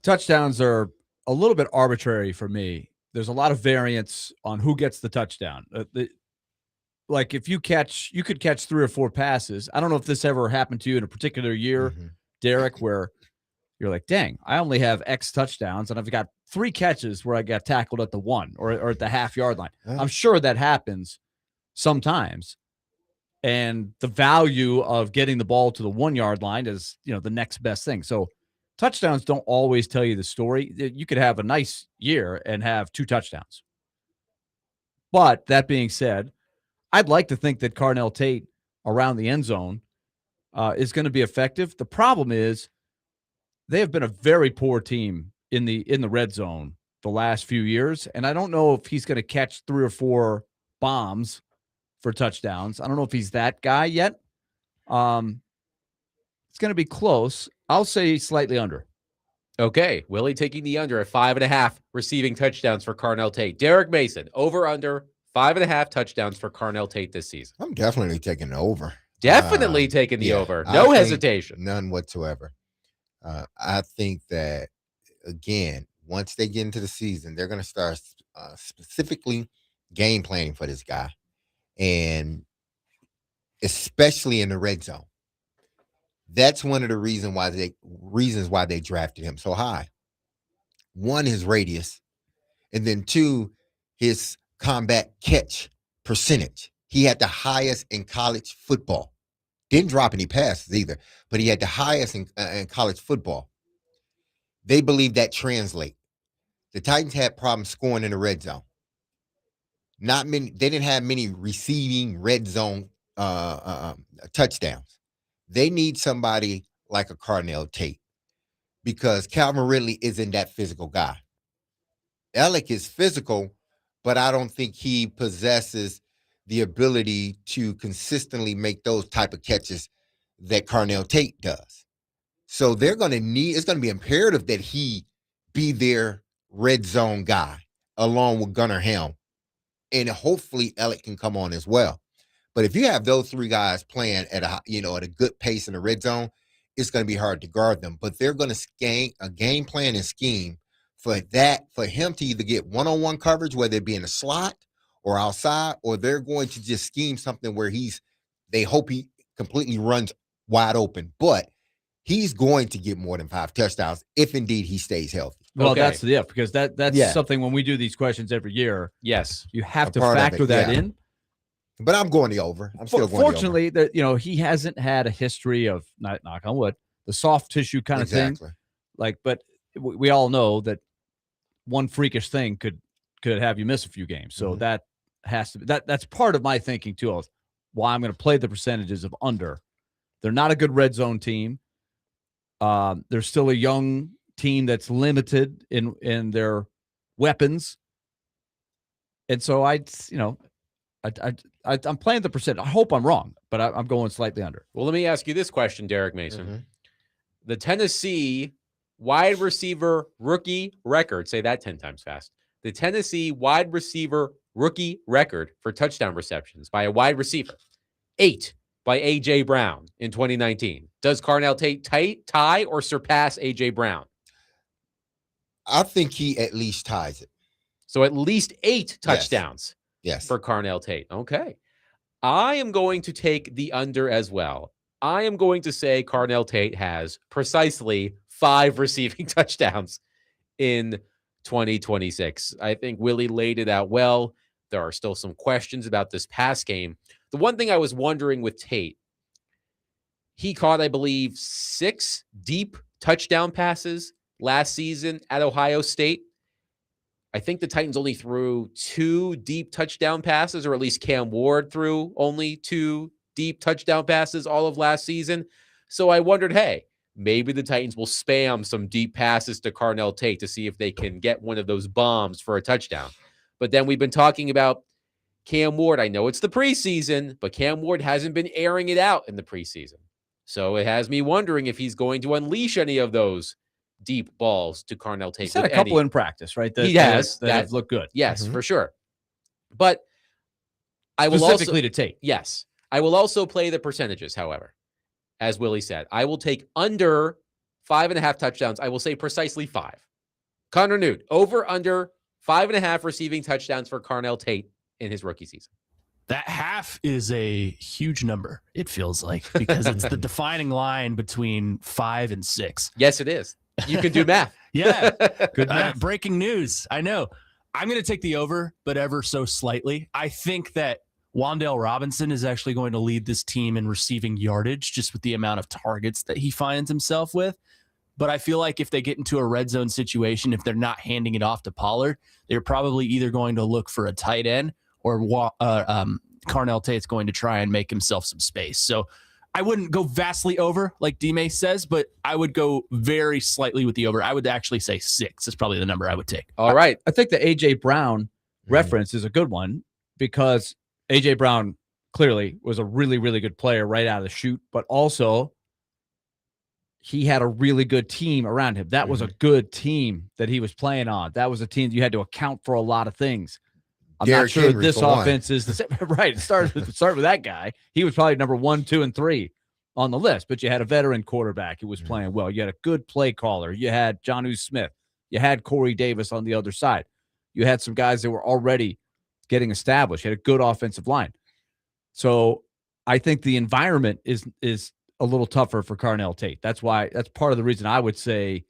Touchdowns are a little bit arbitrary for me. There's a lot of variance on who gets the touchdown. Like if you could catch 3 or 4 passes. I don't know if this ever happened to you in a particular year, Derek, where you're like, dang, I only have X touchdowns and I've got 3 catches where I got tackled at the 1 or at the half-yard line. I'm sure that happens sometimes. And the value of getting the ball to the 1-yard line is, the next best thing. So touchdowns don't always tell you the story. You could have a nice year and have 2 touchdowns. But that being said, I'd like to think that Carnell Tate around the end zone is going to be effective. The problem is they have been a very poor team in the red zone the last few years, and I don't know if he's going to catch 3 or 4 bombs for touchdowns. I don't know if he's that guy yet. It's going to be close. I'll say slightly under. Okay, Willie taking the under at 5.5 receiving touchdowns for Carnell Tate. Derek Mason, over under 5.5 touchdowns for Carnell Tate this season. I'm definitely taking the over. Definitely taking the over. No hesitation. None whatsoever. I think that, again, once they get into the season, they're going to start specifically game planning for this guy. And especially in the red zone. That's one of the reasons why they drafted him so high. 1, his radius, and then 2, his combat catch percentage. He had the highest in college football. Didn't drop any passes either, but he had the highest in college football. They believe that translate. The Titans had problems scoring in the red zone. Not many. They didn't have many receiving red zone touchdowns. They need somebody like a Carnell Tate because Calvin Ridley isn't that physical guy. Alec is physical, but I don't think he possesses the ability to consistently make those type of catches that Carnell Tate does. So it's going to be imperative that he be their red zone guy. along with Gunnar Helm. And hopefully Elliott can come on as well. But if you have those three guys playing at a good pace in the red zone, it's going to be hard to guard them. But they're going to scheme a game plan and scheme for him to either get one-on-one coverage, whether it be in the slot or outside, or they're going to just scheme something where they hope he completely runs wide open. But he's going to get more than 5 touchdowns if indeed he stays healthy. Well, Okay. that's the if, because that's something when we do these questions every year. Yes. You have to part of factor it, that yeah. in. But I'm going the over. I'm still going Fortunately, that he hasn't had a history of, knock on wood, the soft tissue kind of thing. Like, but we all know that one freakish thing could have you miss a few games. So that has to be that's part of my thinking too. Of why I'm going to play the percentages of under. They're not a good red zone team. They're still a young team that's limited in their weapons, and so I'm playing the percent. I hope I'm wrong, but I'm going slightly under. Well, let me ask you this question, Derek Mason. The Tennessee wide receiver rookie record, say that 10 times fast. The Tennessee wide receiver rookie record for touchdown receptions by a wide receiver, 8 by A.J. Brown in 2019. Does Carnell Tate tie or surpass A.J. Brown? I think he at least ties it. So at least 8 touchdowns Yes. for Carnell Tate. Okay. I am going to take the under as well. I am going to say Carnell Tate has precisely 5 receiving touchdowns in 2026. I think Willy laid it out well. There are still some questions about this pass game. The one thing I was wondering with Tate, he caught, I believe, 6 deep touchdown passes last season at Ohio State. I think the Titans only threw 2 deep touchdown passes, or at least Cam Ward threw only 2 deep touchdown passes all of last season. So I wondered, hey, maybe the Titans will spam some deep passes to Carnell Tate to see if they can get one of those bombs for a touchdown. But then we've been talking about Cam Ward. I know it's the preseason, but Cam Ward hasn't been airing it out in the preseason. So it has me wondering if he's going to unleash any of those deep balls to Carnell Tate. He's had a couple in practice, right? He has. That have looked good. Yes, for sure. But I will specifically to Tate. Yes. I will also play the percentages, however, as Willy said. I will take under 5.5 touchdowns. I will say precisely 5. Connor Newt, over under 5.5 receiving touchdowns for Carnell Tate in his rookie season. That half is a huge number, it feels like, because it's the defining line between 5 and 6. Yes, it is. You can do math. Yeah. Good math. Breaking news. I know. I'm going to take the over, but ever so slightly. I think that Wan'Dale Robinson is actually going to lead this team in receiving yardage just with the amount of targets that he finds himself with. But I feel like if they get into a red zone situation, if they're not handing it off to Pollard, they're probably either going to look for a tight end or Carnell Tate's going to try and make himself some space. So I wouldn't go vastly over like DMase says, but I would go very slightly with the over. I would actually say 6 is probably the number I would take. All right. I think the A.J. Brown reference is a good one because A.J. Brown clearly was a really, really good player right out of the chute, but also he had a really good team around him. That was a good team that he was playing on. That was a team that you had to account for a lot of things. I'm not sure this offense is the same. Right. Start with that guy. He was probably number 1, 2, and 3 on the list, but you had a veteran quarterback who was playing well. You had a good play caller. You had Jonnu Smith. You had Corey Davis on the other side. You had some guys that were already getting established. You had a good offensive line. So I think the environment is a little tougher for Carnell Tate. That's part of the reason I would say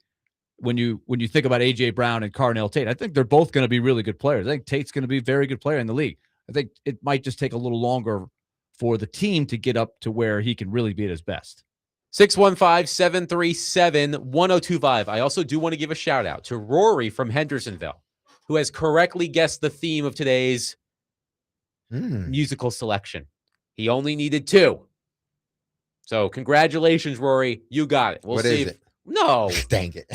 when you think about A.J. Brown and Carnell Tate, I think they're both going to be really good players. I think Tate's going to be a very good player in the league. I think it might just take a little longer for the team to get up to where he can really be at his best. 615-737-1025. I also do want to give a shout out to Rory from Hendersonville, who has correctly guessed the theme of today's musical selection. He only needed 2. So congratulations, Rory. You got it. What is it? No. Dang it.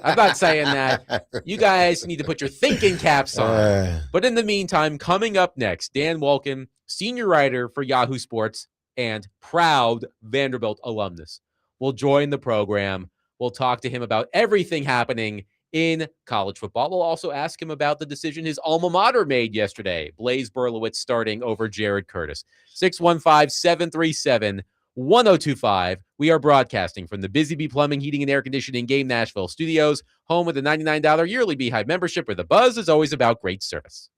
I'm not saying that. You guys need to put your thinking caps on. But in the meantime, coming up next, Dan Wolken, senior writer for Yahoo Sports and proud Vanderbilt alumnus, will join the program. We'll talk to him about everything happening in college football. We'll also ask him about the decision his alma mater made yesterday. Blaze Berlowitz starting over Jared Curtis. 615-737-1025. We are broadcasting from the Busy Bee Plumbing, Heating, and Air Conditioning Game Nashville studios, home with a $99 yearly Beehive membership where the buzz is always about great service.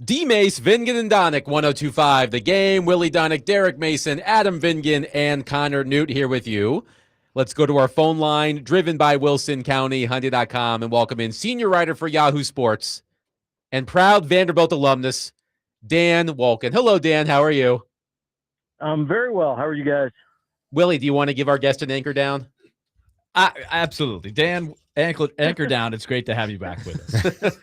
DMase, Vingan, and Donick, 102.5 The Game. Willy Donick, Derek Mason, Adam Vingan, and Connor Newt here with you. Let's go to our phone line, driven by Wilson County, Hyundai.com, and welcome in senior writer for Yahoo Sports and proud Vanderbilt alumnus, Dan Wolken. Hello, Dan. How are you? I'm very well. How are you guys? Willie, do you want to give our guest an anchor down? Absolutely. Dan, anchor down. It's great to have you back with us.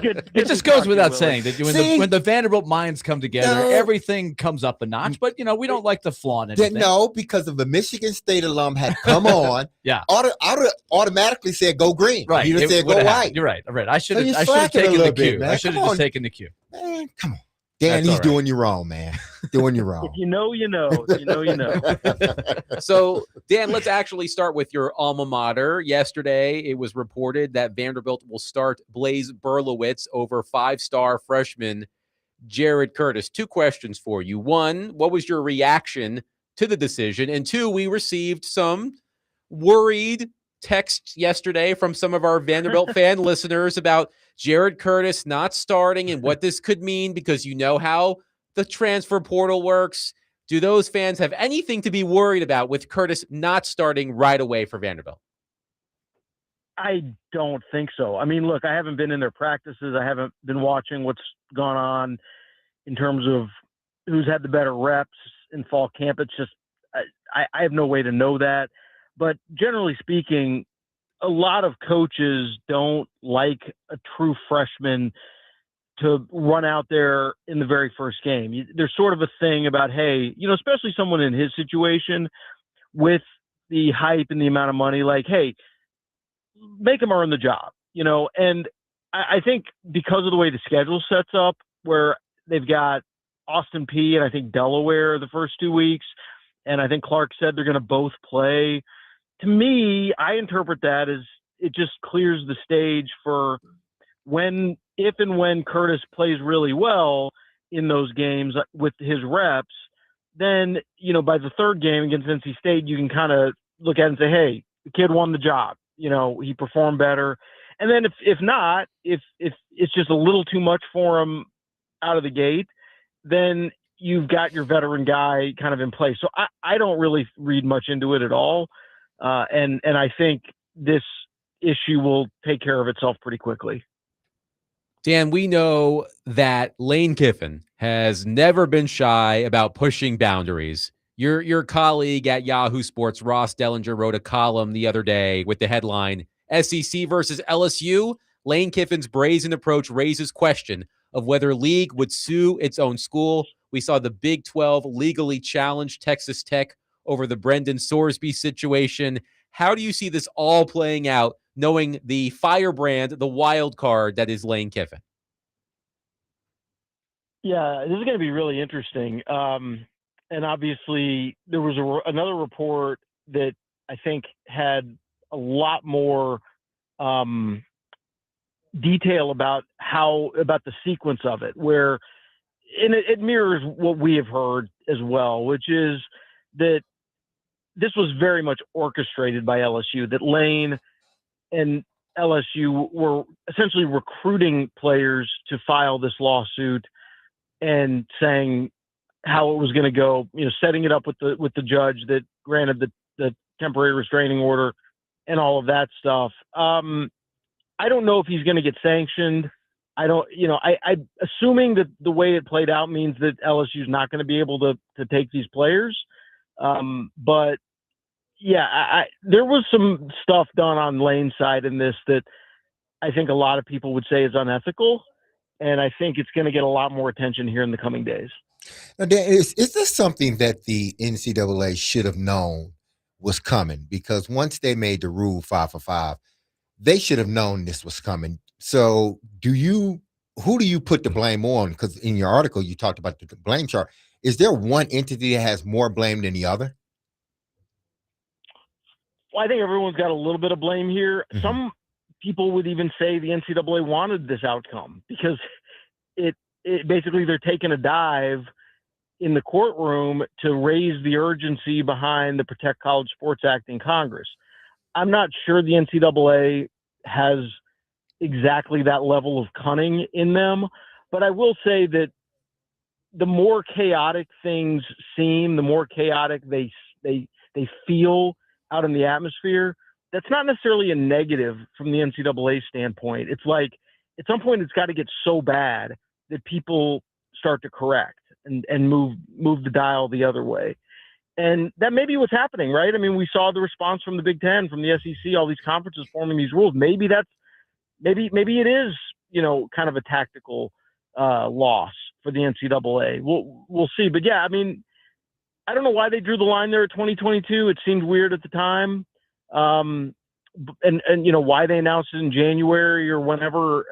Good It just goes without saying that when the Vanderbilt minds come together, No. everything comes up a notch. But, we don't like to flaunt anything. No, because if a Michigan State alum had come on, Yeah. I would automatically said go green. Right. You'd have It said would've go happened. white. You're right. Right. I should So you have slacking a taken the little bit, cue. man. I should Come have on. just taken the cue. Man, come on. Dan, That's he's all right. doing you wrong, man. Doing you wrong. If you know, you know. You know, you know. So, Dan, let's actually start with your alma mater. Yesterday, it was reported that Vanderbilt will start Blaze Berlowitz over five-star freshman Jared Curtis. Two questions for you. One, what was your reaction to the decision? And two, we received some worried texts yesterday from some of our Vanderbilt fan listeners about Jared Curtis not starting and what this could mean, because you know how the transfer portal works. Do those fans have anything to be worried about with Curtis not starting right away for Vanderbilt? I don't think so. I mean, look, I haven't been in their practices. I haven't been watching what's gone on in terms of who's had the better reps in fall camp. It's just, I have no way to know that. But generally speaking, a lot of coaches don't like a true freshman to run out there in the very first game. There's sort of a thing about, hey, especially someone in his situation with the hype and the amount of money, like, hey, make him earn the job, and I think because of the way the schedule sets up, where they've got Austin P and I think Delaware the first 2 weeks, and I think Clark said they're going to both play. To me, I interpret that as it just clears the stage for if and when Curtis plays really well in those games with his reps, then, by the third game against NC State, you can kind of look at it and say, hey, the kid won the job. He performed better. And then if not, if it's just a little too much for him out of the gate, then you've got your veteran guy kind of in place. So I don't really read much into it at all. And I think this issue will take care of itself pretty quickly. Dan, we know that Lane Kiffin has never been shy about pushing boundaries. Your colleague at Yahoo Sports, Ross Dellinger, wrote a column the other day with the headline, SEC versus LSU, Lane Kiffin's brazen approach raises question of whether league would sue its own school. We saw the Big 12 legally challenge Texas Tech over the Brendan Sorsby situation. How do you see this all playing out, knowing the firebrand, the wild card that is Lane Kiffin? Yeah, this is going to be really interesting. And obviously, there was another report that I think had a lot more detail about the sequence of it, where and it mirrors what we have heard as well, which is that this was very much orchestrated by LSU, that Lane and LSU were essentially recruiting players to file this lawsuit and saying how it was going to go, setting it up with the judge that granted the temporary restraining order and all of that stuff. I don't know if he's going to get sanctioned. I don't, I assuming that the way it played out means that LSU is not going to be able to take these players. But yeah, there was some stuff done on Lane's side in this that I think a lot of people would say is unethical. And I think it's going to get a lot more attention here in the coming days. Now, Dan, is this something that the NCAA should have known was coming? Because once they made the rule 5 for 5, they should have known this was coming. So who do you put the blame on? Because in your article, you talked about the blame chart. Is there one entity that has more blame than the other? Well, I think everyone's got a little bit of blame here. Mm-hmm. Some people would even say the NCAA wanted this outcome because it basically they're taking a dive in the courtroom to raise the urgency behind the Protect College Sports Act in Congress. I'm not sure the NCAA has exactly that level of cunning in them, But I will say that the more chaotic things seem, the more chaotic they feel out in the atmosphere. That's not necessarily a negative from the NCAA standpoint. It's like at some point it's got to get so bad that people start to correct and move the dial the other way. And that may be what's happening, right? I mean, we saw the response from the Big Ten, from the SEC, all these conferences forming these rules. Maybe it is, kind of a tactical loss for the NCAA. We'll see. But yeah, I mean, I don't know why they drew the line there at 2022. It seemed weird at the time. And why they announced it in January or whenever,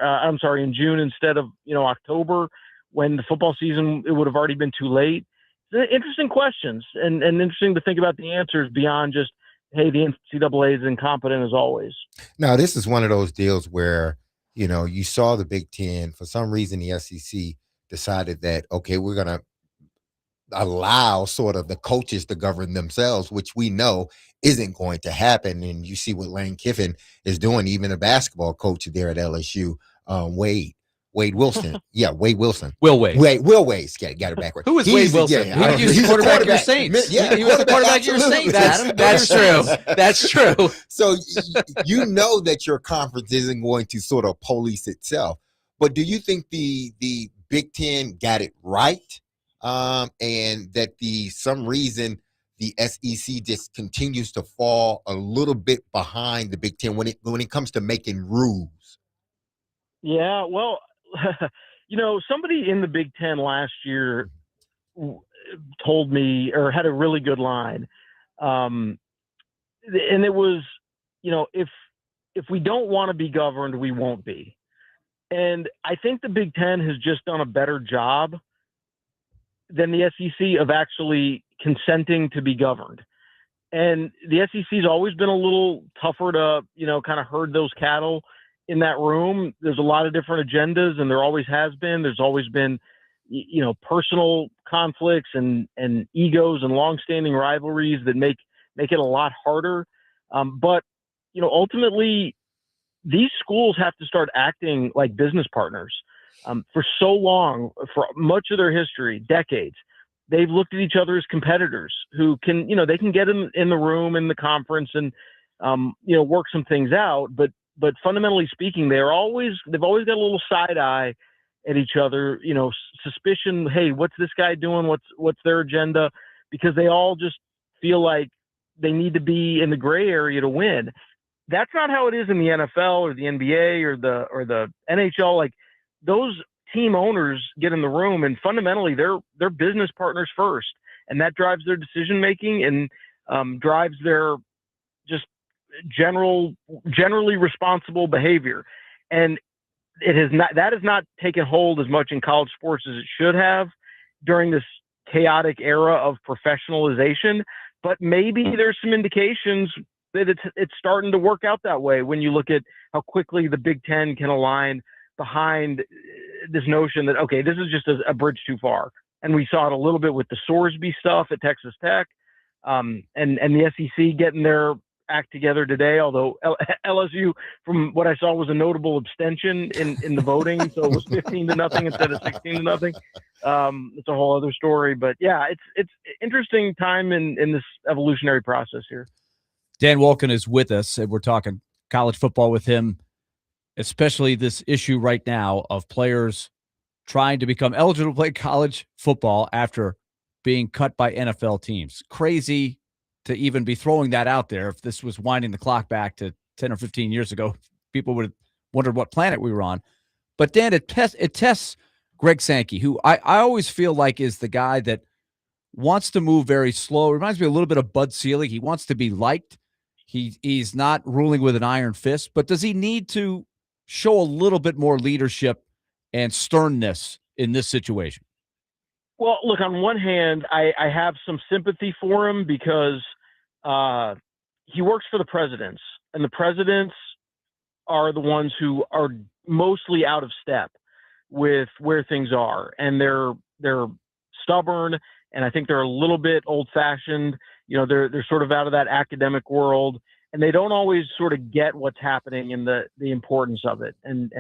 in June instead of, October, when the football season, it would have already been too late. Interesting questions and interesting to think about the answers beyond just, hey, the NCAA is incompetent as always. Now, this is one of those deals where, you saw the Big Ten. For some reason, the SEC decided that, okay, we're going to allow sort of the coaches to govern themselves, which we know isn't going to happen. And you see what Lane Kiffin is doing, even a basketball coach there at LSU, Wade Wilson. Yeah, Wade Wilson. Will Wade. Will Wade. Got it backwards. Who is Wade Wilson? Yeah, He was the quarterback of your Saints. Yeah, he was the quarterback of your Saints, Adam. That's true. That's true. So you know that your conference isn't going to sort of police itself. But do you think the Big Ten got it right? And that some reason the SEC just continues to fall a little bit behind the Big Ten when it comes to making rules? Yeah, well, somebody in the Big Ten last year told me, or had a really good line. And it was, if we don't want to be governed, we won't be. And I think the Big Ten has just done a better job than the SEC of actually consenting to be governed. And the SEC has always been a little tougher to, kind of herd those cattle in that room. There's a lot of different agendas, and there always has been. There's always been, personal conflicts and egos and longstanding rivalries that make it a lot harder. But ultimately, these schools have to start acting like business partners. For so long, for much of their history, decades, they've looked at each other as competitors who can, they can get in the room in the conference and, work some things out. But fundamentally speaking, they've always got a little side eye at each other, suspicion. Hey, what's this guy doing? What's their agenda? Because they all just feel like they need to be in the gray area to win. That's not how it is in the NFL or the NBA or the NHL. Like, those team owners get in the room, and fundamentally they're business partners first, and that drives their decision making and drives their just generally responsible behavior. And that has not taken hold as much in college sports as it should have during this chaotic era of professionalization. But maybe there's some indications that it's starting to work out that way when you look at how quickly the Big Ten can align behind this notion that, okay, this is just a bridge too far. And we saw it a little bit with the Sorsby stuff at Texas Tech, and the SEC getting their act together today, although LSU, from what I saw, was a notable abstention in the voting. So it was 15-0 instead of 16-0. It's a whole other story. But yeah, it's interesting time in this evolutionary process here. Dan Wolken is with us, and we're talking college football with him, especially this issue right now of players trying to become eligible to play college football after being cut by NFL teams. Crazy to even be throwing that out there. If this was winding the clock back to 10 or 15 years ago, people would have wondered what planet we were on. But Dan, it tests Greg Sankey, who I always feel like is the guy that wants to move very slow. Reminds me a little bit of Bud Selig. He wants to be liked. He's not ruling with an iron fist, but does he need to show a little bit more leadership and sternness in this situation? Well, look, on one hand, I have some sympathy for him because he works for the presidents, and the presidents are the ones who are mostly out of step with where things are. And they're stubborn, and I think they're a little bit old-fashioned. They're sort of out of that academic world, and they don't always sort of get what's happening and the importance of it and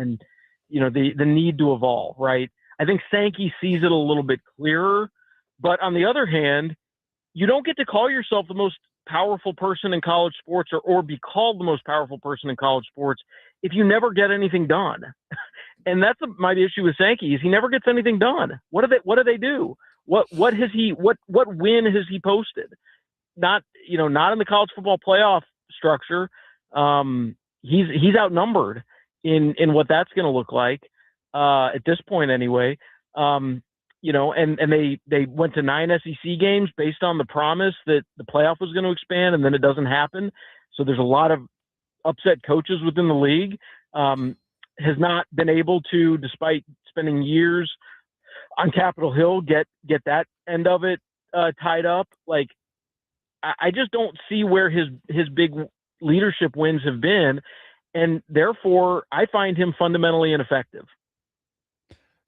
the need to evolve, right? I think Sankey sees it a little bit clearer. But on the other hand, you don't get to call yourself the most powerful person in college sports or be called the most powerful person in college sports if you never get anything done. And that's my issue with Sankey is he never gets anything done. What do they do? What win has he posted? Not in the college football playoff structure. He's outnumbered in what that's going to look like at this point anyway. And they went to 9 SEC games based on the promise that the playoff was going to expand, and then it doesn't happen. So there's a lot of upset coaches within the league. Has not been able to, despite spending years on Capitol Hill, get that end of it tied up. Like, I just don't see where his big leadership wins have been, and therefore I find him fundamentally ineffective.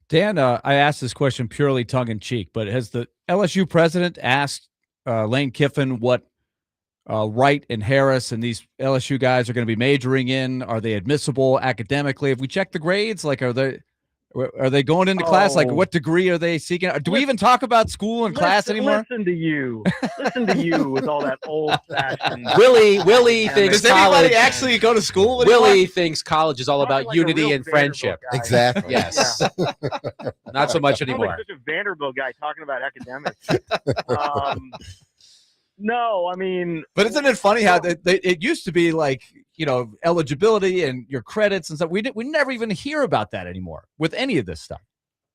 Dan, I asked this question purely tongue-in-cheek, but has the LSU president asked Lane Kiffin what Wright and Harris and these LSU guys are going to be majoring in? Are they admissible academically? Have we checked the grades? Like, are they going into class? Like, what degree are they seeking? Do we even talk about school and class anymore? Listen to you with all that old-fashioned. Willy thinks Does anybody actually go to school anymore? Willy thinks college is all about like unity and friendship. Exactly. Yes. Not so much anymore. Like such a Vanderbilt guy talking about academics. No, I mean, but isn't it funny how it used to be like, eligibility and your credits and stuff. We never even hear about that anymore with any of this stuff.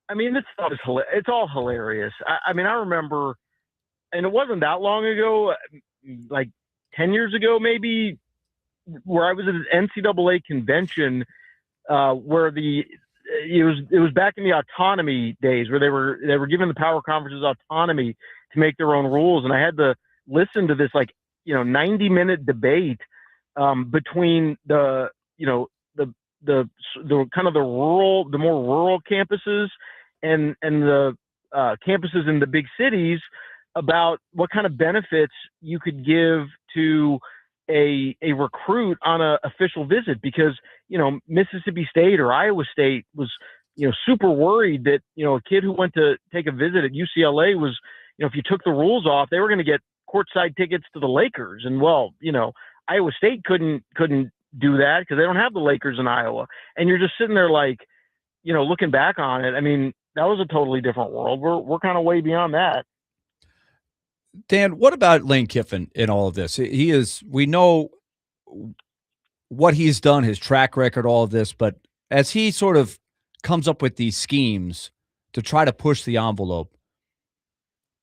I mean, this stuff is it's all hilarious. I mean, I remember, and it wasn't that long ago, like 10 years ago, maybe, where I was at an NCAA convention where it was back in the autonomy days where they were giving the power conferences autonomy to make their own rules, and I had to listen to this 90-minute debate between the kind of the more rural campuses and the campuses in the big cities about what kind of benefits you could give to a recruit on a official visit, because Mississippi State or Iowa State was super worried that a kid who went to take a visit at UCLA was, if you took the rules off, they were going to get courtside tickets to the Lakers. And Iowa State couldn't do that because they don't have the Lakers in Iowa. And you're just sitting there looking back on it. I mean, that was a totally different world. We're kind of way beyond that. Dan, what about Lane Kiffin in all of this? We know what he's done, his track record, all of this, but as he sort of comes up with these schemes to try to push the envelope,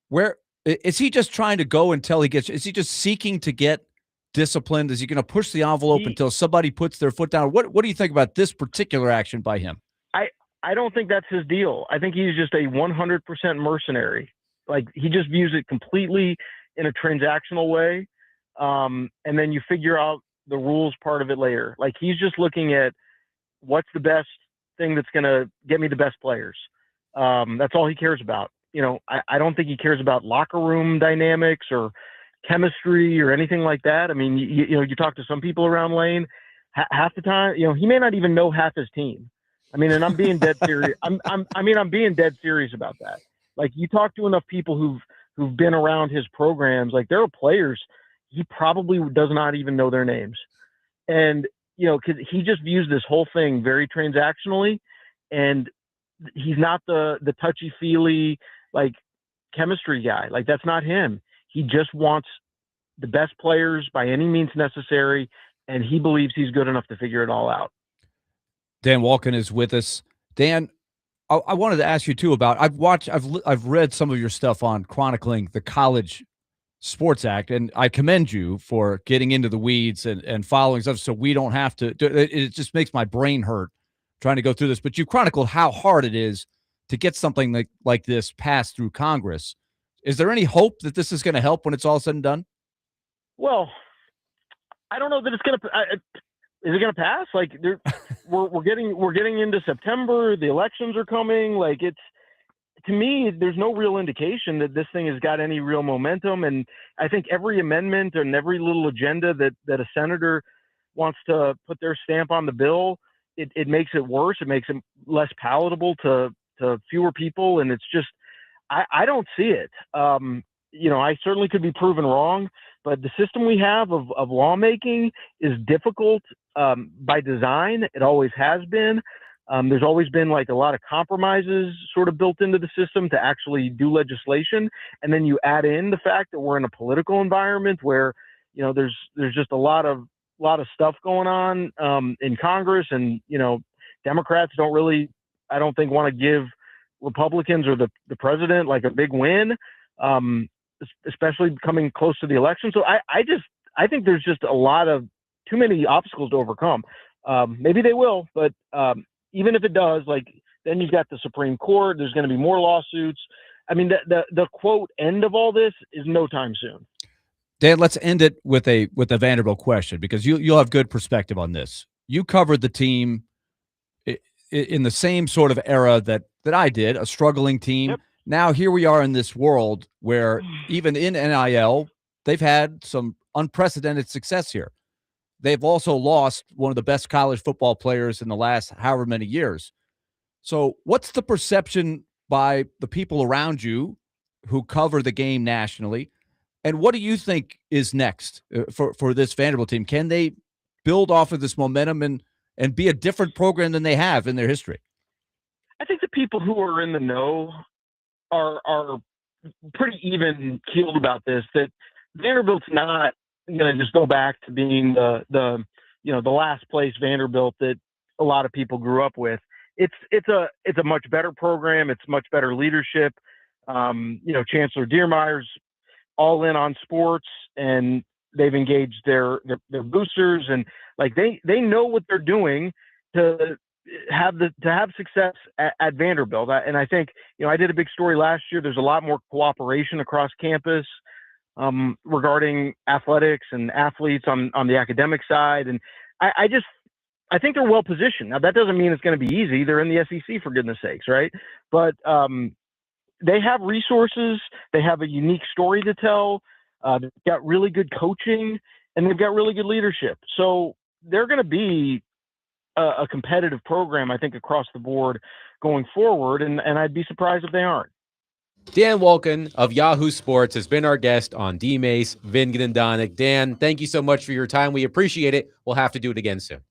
where is he just trying to go until he gets? Is he just seeking to get disciplined? Is he going to push the envelope until somebody puts their foot down? What do you think about this particular action by him? I don't think that's his deal. I think he's just a 100% mercenary. Like, he just views it completely in a transactional way, and then you figure out the rules part of it later. Like, he's just looking at what's the best thing that's going to get me the best players. That's all he cares about. I don't think he cares about locker room dynamics or chemistry or anything like that. I mean, you talk to some people around Lane, half the time, he may not even know half his team. I mean, and I'm being dead serious. I'm being dead serious about that. Like, you talk to enough people who've been around his programs, like, there are players he probably does not even know their names. And, because he just views this whole thing very transactionally, and he's not the touchy-feely, chemistry guy. Like, that's not him. He just wants the best players by any means necessary, and he believes he's good enough to figure it all out. Dan Wolken is with us. Dan, I wanted to ask you too about, I've read some of your stuff on chronicling the College Sports Act, and I commend you for getting into the weeds and following stuff so we don't have to. It just makes my brain hurt trying to go through this. But you chronicled how hard it is to get something like this passed through Congress. Is there any hope that this is going to help when it's all said and done? Well, I don't know that it's going to. Is it going to pass? Like, we're getting into September. The elections are coming. Like, to me, there's no real indication that this thing has got any real momentum. And I think every amendment and every little agenda that a senator wants to put their stamp on the bill, it makes it worse. It makes it less palatable to to fewer people, and it's just I don't see it. I certainly could be proven wrong, but the system we have of lawmaking is difficult by design. It always has been. There's always been like a lot of compromises sort of built into the system to actually do legislation. And then you add in the fact that we're in a political environment where, there's just a lot of stuff going on in Congress, and, Democrats don't really, I don't think, want to give Republicans or the president like a big win, especially coming close to the election. So I think there's just too many obstacles to overcome. Maybe they will, but even if it does, then you've got the Supreme Court. There's going to be more lawsuits. I mean, the quote end of all this is no time soon. Dan, let's end it with a Vanderbilt question, because you'll have good perspective on this. You covered the team in the same sort of era that I did, a struggling team. Yep. Now here we are in this world where even in NIL, they've had some unprecedented success here. They've also lost one of the best college football players in the last however many years. So what's the perception by the people around you who cover the game nationally? And what do you think is next for this Vanderbilt team? Can they build off of this momentum and be a different program than they have in their history? I think the people who are in the know are pretty even keeled about this, that Vanderbilt's not going to just go back to being the last place Vanderbilt that a lot of people grew up with. It's a much better program. It's much better leadership. Chancellor Dearmeyer's all in on sports, and they've engaged their boosters, and they know what they're doing to have success at Vanderbilt. And I think, I did a big story last year. There's a lot more cooperation across campus regarding athletics and athletes on the academic side. And I think they're well positioned. Now, that doesn't mean it's going to be easy. They're in the SEC, for goodness sakes, right? But they have resources. They have a unique story to tell. They've got really good coaching, and they've got really good leadership. So they're going to be a competitive program, I think, across the board going forward. And I'd be surprised if they aren't. Dan Wolken of Yahoo Sports has been our guest on DMase, Vingan, and Donick. Dan, thank you so much for your time. We appreciate it. We'll have to do it again soon.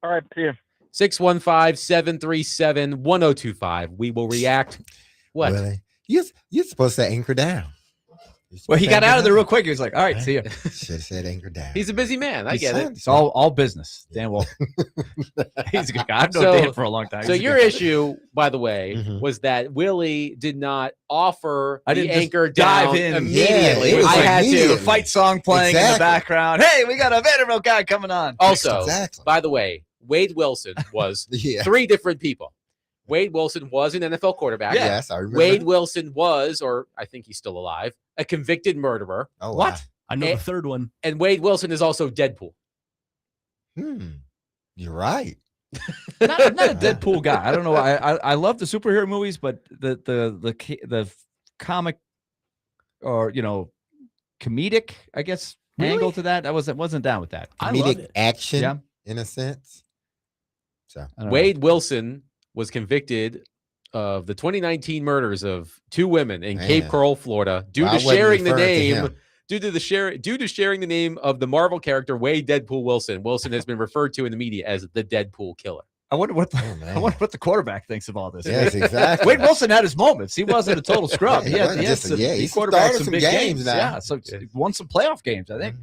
All right, see you. 615-737-1025. We will react. What? Willy, you're supposed to anchor down. Well, he got out of there real quick. He was like, all right, see you. Should have said anchor down. He's a busy man. I get it. It's all business. Dan Wolken. He's a good guy. I've known Dan for a long time. So your issue, by the way, was that Willy did not offer the anchor dive down in immediately. Yeah, I had The to. fight song playing in the background. Hey, we got a Vanderbilt guy coming on. Also, Exactly. by the way, Wade Wilson was Yeah. three different people. Wade Wilson was an NFL quarterback. Yeah. Yes, I remember. Wade Wilson was, or I think he's still alive, a convicted murderer. Oh, What? wow. I know the third one. And Wade Wilson is also Deadpool. You're right. Not a Deadpool guy. I don't know. I love the superhero movies, but the comic or comedic, I guess, angle to that, I wasn't down with that. I love Comedic it. action, in a sense. So Wade Wilson was convicted of the 2019 murders of two women in Cape Coral, Florida, due to sharing the name of the Marvel character Wade Deadpool Wilson. Wilson has been referred to in the media as the Deadpool killer. I wonder what the quarterback thinks of all this. Yes, exactly. Wade Wilson had his moments. He wasn't a total scrub. He He's quarterbacked some some big games now. Yeah, so won some playoff games, I think.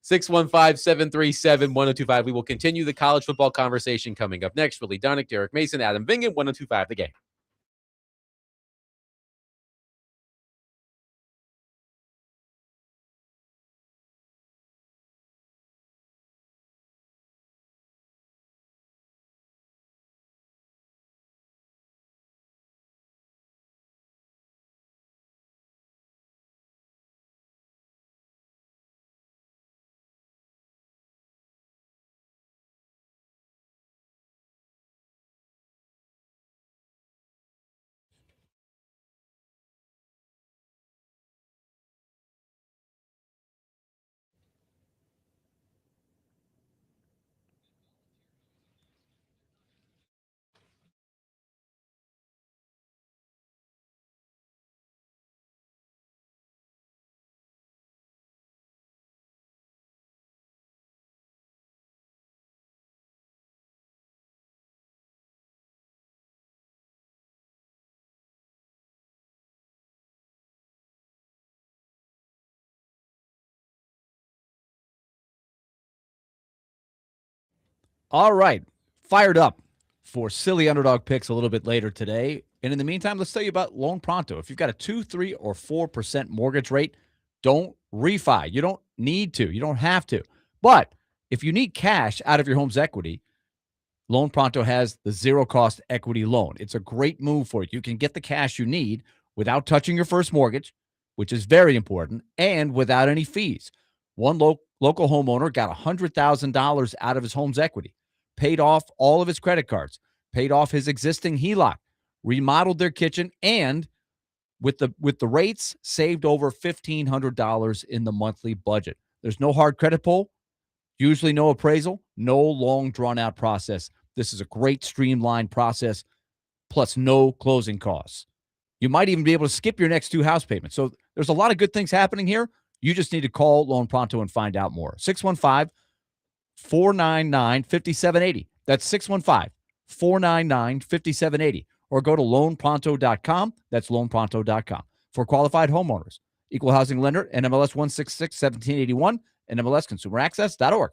615-737-1025. We will continue the college football conversation coming up next. Willy, Donick, Derek Mason, Adam Vingan, 1025 The Game. All right. Fired up for silly underdog picks a little bit later today. And in the meantime, let's tell you about Loan Pronto. If you've got a 2, 3, or 4% mortgage rate, don't refi. You don't need to. You don't have to. But if you need cash out of your home's equity, Loan Pronto has the zero-cost equity loan. It's a great move for you. You can get the cash you need without touching your first mortgage, which is very important, and without any fees. One local homeowner got $100,000 out of his home's equity, paid off all of his credit cards, paid off his existing HELOC, remodeled their kitchen, and with the rates, saved over $1,500 in the monthly budget. There's no hard credit pull, usually no appraisal, no long drawn-out process. This is a great streamlined process, plus no closing costs. You might even be able to skip your next 2 house payments. So there's a lot of good things happening here. You just need to call Loan Pronto and find out more. 615-499-5780. That's 615-499-5780. Or go to loanpronto.com. That's loanpronto.com. For qualified homeowners. Equal housing lender, NMLS 166-1781, NMLSconsumeraccess.org.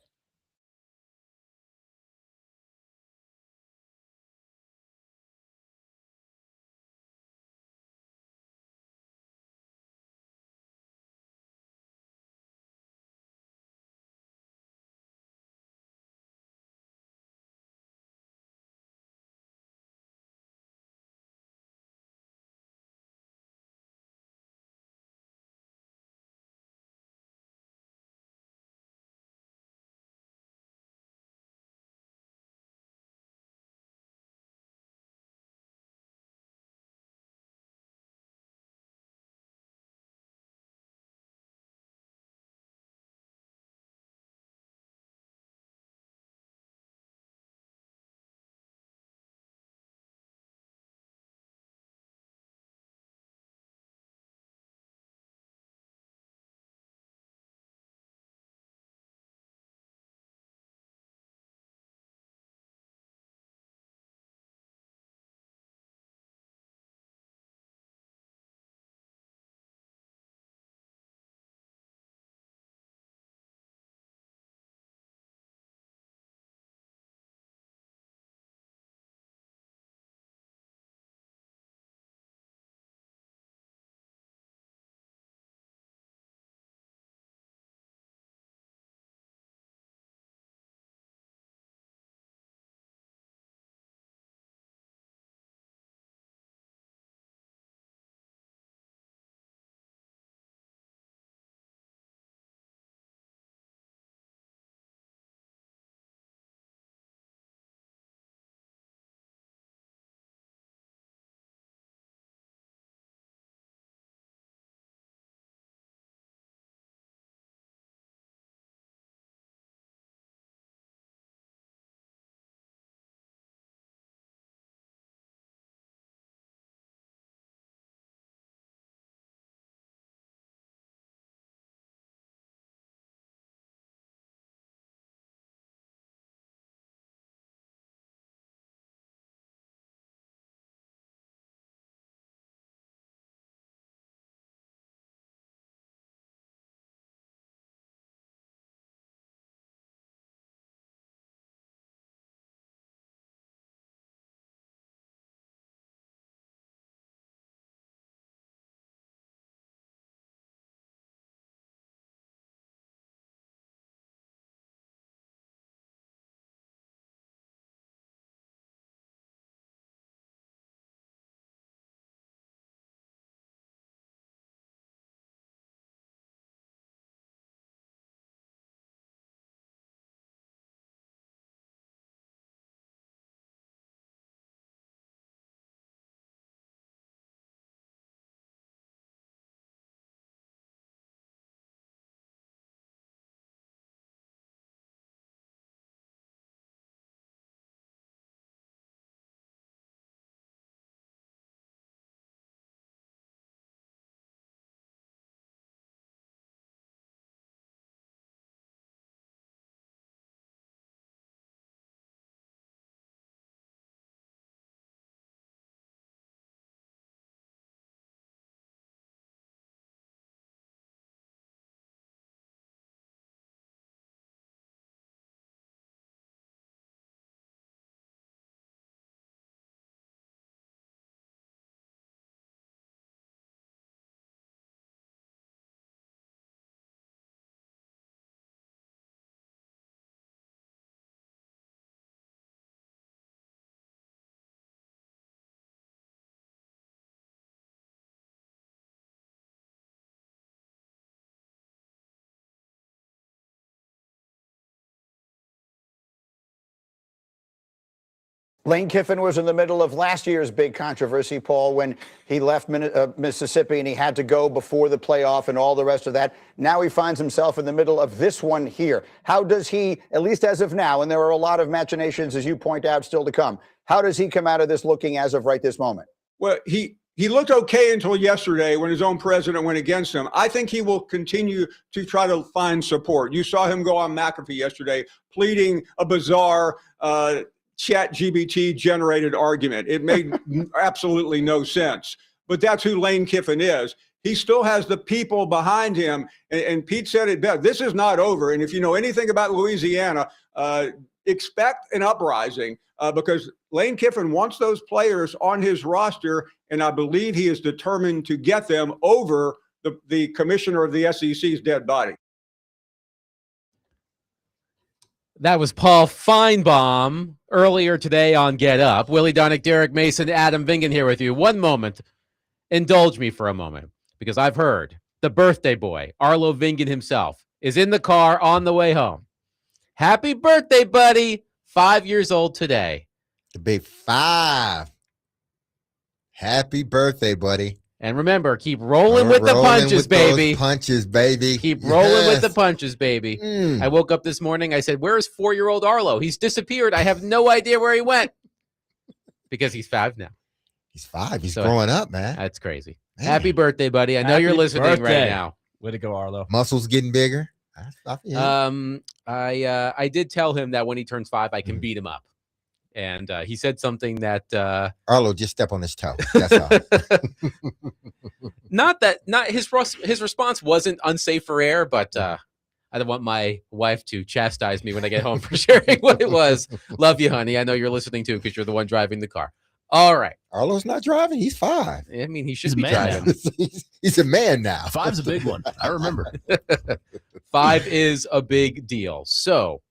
Lane Kiffin was in the middle of last year's big controversy, Paul, when he left Mississippi and he had to go before the playoff and all the rest of that. Now he finds himself in the middle of this one here. How does he, at least as of now, and there are a lot of machinations, as you point out, still to come, how does he come out of this looking as of right this moment? Well, he looked okay until yesterday when his own president went against him. I think he will continue to try to find support. You saw him go on McAfee yesterday pleading a bizarre ChatGPT generated argument. It made absolutely no sense. But that's who Lane Kiffin is. He still has the people behind him. And Pete said it best. This is not over. And if you know anything about Louisiana, expect an uprising because Lane Kiffin wants those players on his roster. And I believe he is determined to get them over the commissioner of the SEC's dead body. That was Paul Feinbaum earlier today on Get Up. Willie Donick, Derek Mason, Adam Vingan here with you. One moment. Indulge me for a moment because I've heard the birthday boy, Arlo Vingan himself, is in the car on the way home. Happy birthday, buddy. 5 years old today. The big 5. Happy birthday, buddy. And remember, keep rolling with the punches, baby. Punches, baby. Keep rolling with the punches, baby. I woke up this morning. I said, where is 4-year-old Arlo? He's disappeared. I have no idea where he went. Because he's 5 now. He's 5. He's growing up, man. That's crazy. Man. Happy birthday, buddy. I know you're listening right now. Way to go, Arlo. Muscles getting bigger. I did tell him that when he turns 5, I can beat him up. And he said something that Arlo, just step on his toe. That's all. not his response wasn't unsafe for air, but I don't want my wife to chastise me when I get home for sharing what it was. Love you, honey. I know you're listening too because you're the one driving the car. All right. Arlo's not driving. He's 5. I mean, he should be driving. He's a man now. 5's a big one. I remember. 5 is a big deal. So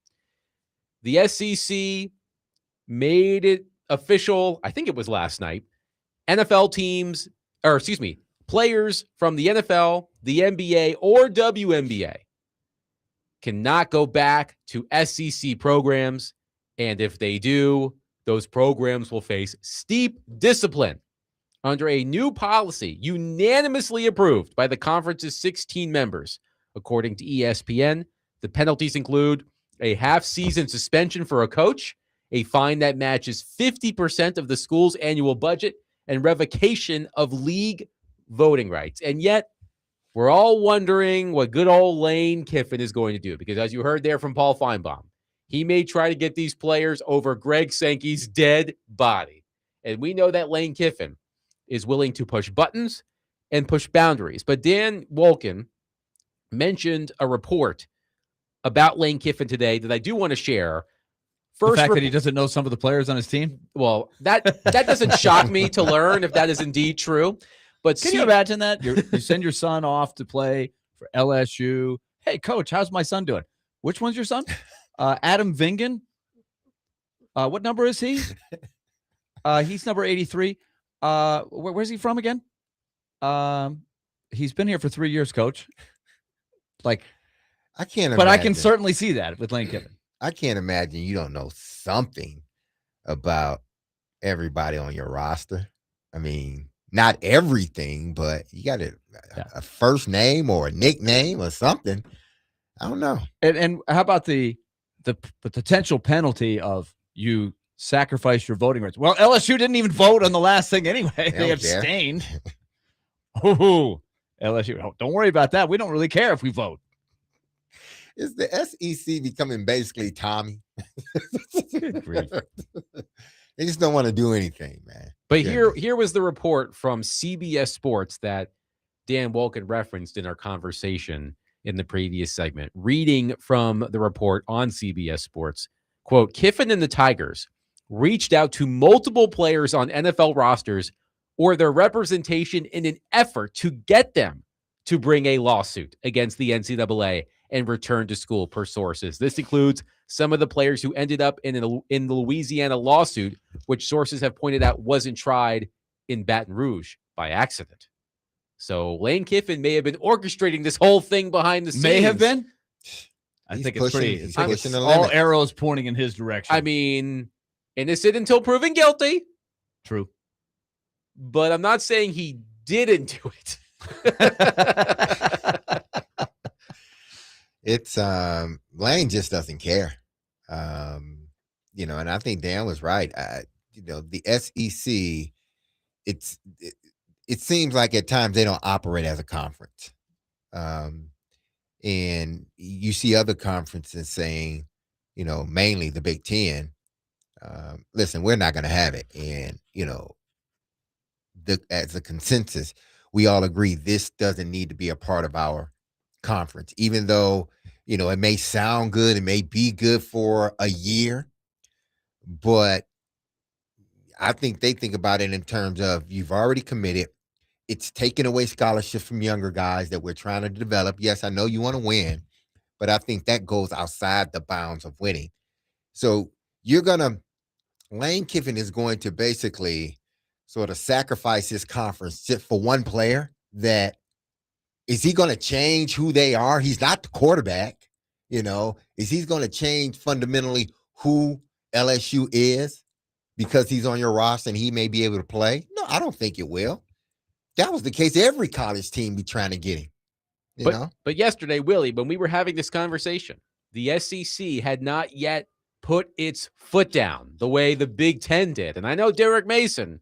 the SEC made it official. I think it was last night. Players from the NFL, the NBA, or WNBA cannot go back to SEC programs. And if they do, those programs will face steep discipline under a new policy unanimously approved by the conference's 16 members. According to ESPN, the penalties include a half-season suspension for a coach, a fine that matches 50% of the school's annual budget, and revocation of league voting rights. And yet, we're all wondering what good old Lane Kiffin is going to do, because as you heard there from Paul Feinbaum, he may try to get these players over Greg Sankey's dead body. And we know that Lane Kiffin is willing to push buttons and push boundaries. But Dan Wolken mentioned a report about Lane Kiffin today that I do want to share. First, the fact that he doesn't know some of the players on his team? Well, that doesn't shock me to learn if that is indeed true. But can you imagine that? You send your son off to play for LSU. Hey, coach, how's my son doing? Which one's your son? Adam Vingan. What number is he? He's number 83. Where's he from again? He's been here for 3 years, coach. Like, I can't but imagine. I can certainly see that with Lane Kiffin. I can't imagine you don't know something about everybody on your roster. I mean, not everything, but you got a first name or a nickname or something. I don't know. And how about the potential penalty of you sacrifice your voting rights? Well, LSU didn't even vote on the last thing anyway. They abstained. Oh, LSU. Oh, don't worry about that. We don't really care if we vote. Is the SEC becoming basically Tommy? Good grief. They just don't want to do anything, man. But here was the report from CBS Sports that Dan Wolken referenced in our conversation in the previous segment. Reading from the report on CBS Sports, quote, Kiffin and the Tigers reached out to multiple players on NFL rosters or their representation in an effort to get them to bring a lawsuit against the NCAA and return to school, per sources. This includes some of the players who ended up in the Louisiana lawsuit, which sources have pointed out wasn't tried in Baton Rouge by accident. So Lane Kiffin may have been orchestrating this whole thing behind the scenes. May have been. I He's think pushing, it's pretty. he's pushing the all limit. arrows pointing in his direction. I mean, innocent until proven guilty. True. But I'm not saying he didn't do it. It's Lane just doesn't care. And I think Dan was right. The SEC, it seems like at times they don't operate as a conference. And you see other conferences saying, mainly the Big Ten, listen, we're not going to have it. And, as a consensus, we all agree this doesn't need to be a part of our conference, even though, it may sound good, it may be good for a year, but I think they think about it in terms of you've already committed. It's taking away scholarships from younger guys that we're trying to develop. Yes, I know you want to win, but I think that goes outside the bounds of winning. So Lane Kiffin is going to basically sort of sacrifice his conference just for one player. That is he going to change who they are? He's not the quarterback, is he going to change fundamentally who LSU is because he's on your roster and he may be able to play? No, I don't think it will. That was the case. Every college team be trying to get him, But yesterday, Willie, when we were having this conversation, the SEC had not yet put its foot down the way the Big Ten did. And I know Derek Mason,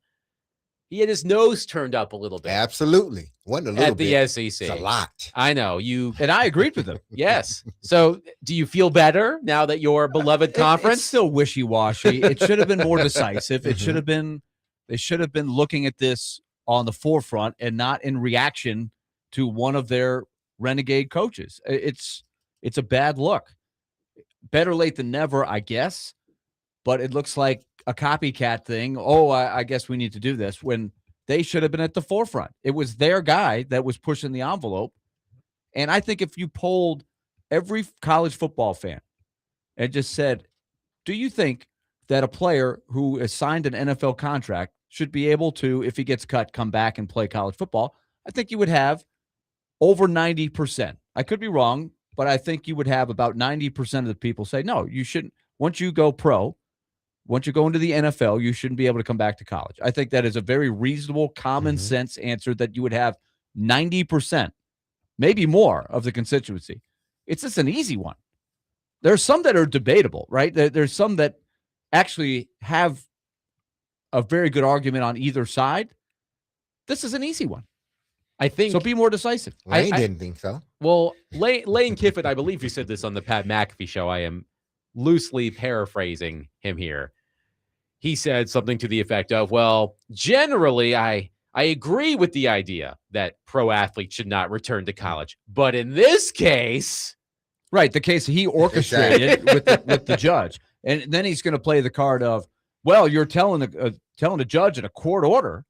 he had his nose turned up a little bit. Absolutely. Wasn't a little at bit. the SEC. It's a lot. I know. And I agreed with him. Yes. So do you feel better now that your beloved conference? It's still wishy-washy. It should have been more decisive. It should have been, they should have been looking at this on the forefront and not in reaction to one of their renegade coaches. It's a bad look. Better late than never, I guess. But it looks like a copycat thing. Oh, I guess we need to do this, when they should have been at the forefront. It was their guy that was pushing the envelope. And I think if you polled every college football fan and just said, do you think that a player who has signed an NFL contract should be able to, if he gets cut, come back and play college football? I think you would have over 90%. I could be wrong, but I think you would have about 90% of the people say, no, you shouldn't. Once you go pro, once you go into the NFL, you shouldn't be able to come back to college. I think that is a very reasonable, common sense answer that you would have 90%, maybe more, of the constituency. It's just an easy one. There's some that are debatable, right? There's some that actually have a very good argument on either side. This is an easy one. I think so. Be more decisive. Lane didn't think so. Well, Lane Kiffin, I believe you said this on the Pat McAfee show. I am loosely paraphrasing him here. He said something to the effect of, well, generally, I agree with the idea that pro athletes should not return to college. But in this case, right, the case he orchestrated with the judge. And then he's going to play the card of, well, you're telling the judge in a court order,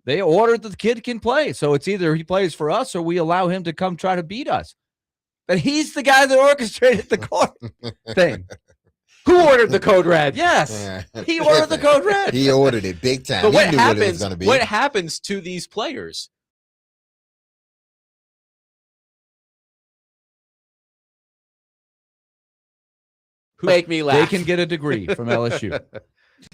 they ordered that the kid can play. So it's either he plays for us or we allow him to come try to beat us. But he's the guy that orchestrated the court thing. Who ordered the code red? Yes, he ordered the code red. He ordered it big time. But he knew what it was going to be. What happens to these players? Who make me laugh? They can get a degrry from LSU.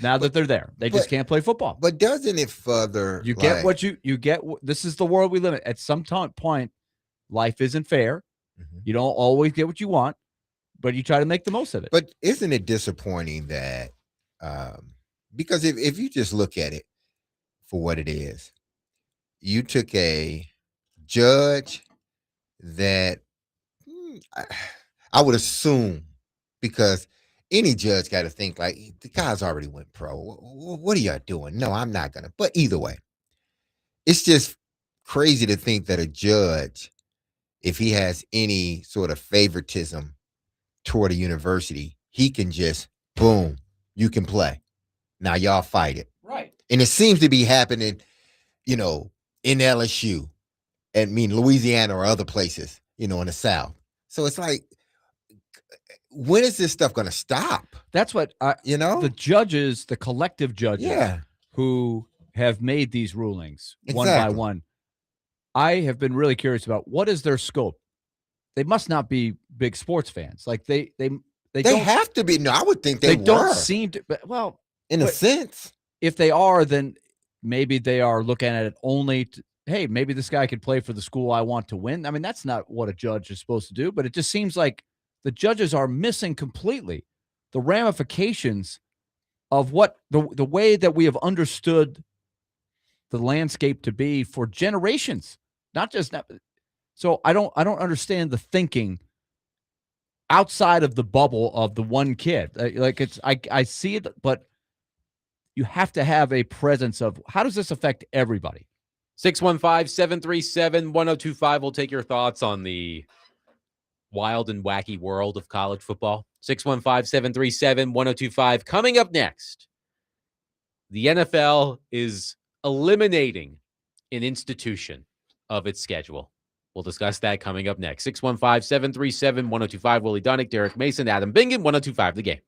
Now that they're there, they just can't play football. But doesn't it further? You get what you get. This is the world we live in. At some point, life isn't fair. You don't always get what you want, but you try to make the most of it. But isn't it disappointing that, because if you just look at it for what it is, you took a judge that I would assume, because any judge got to think like, the guy's already went pro. What are y'all doing? No, I'm not going to. But either way, it's just crazy to think that a judge, if he has any sort of favoritism toward a university, he can just, boom, you can play. Now y'all fight it. Right. And it seems to be happening, in LSU, and Louisiana or other places, in the South. So it's like, when is this stuff going to stop? That's what, the judges, the collective judges who have made these rulings one by one, I have been really curious about what is their scope. They must not be big sports fans. Like they don't have to be. No, I would think they don't seem to. Well, in a sense. If they are, then maybe they are looking at it only hey, maybe this guy could play for the school I want to win. I mean, that's not what a judge is supposed to do, but it just seems like the judges are missing completely the ramifications of what the way that we have understood the landscape to be for generations, not just now. So I don't understand the thinking outside of the bubble of the one kid. Like I see it, but you have to have a presence of how does this affect everybody? 615-737-1025. We'll take your thoughts on the wild and wacky world of college football. 615-737-1025. Coming up next, the NFL is eliminating an institution of its schedule. We'll discuss that coming up next. 615-737-1025. Willy Dunnick, Derek Mason, Adam Bingen, 1025 The Game.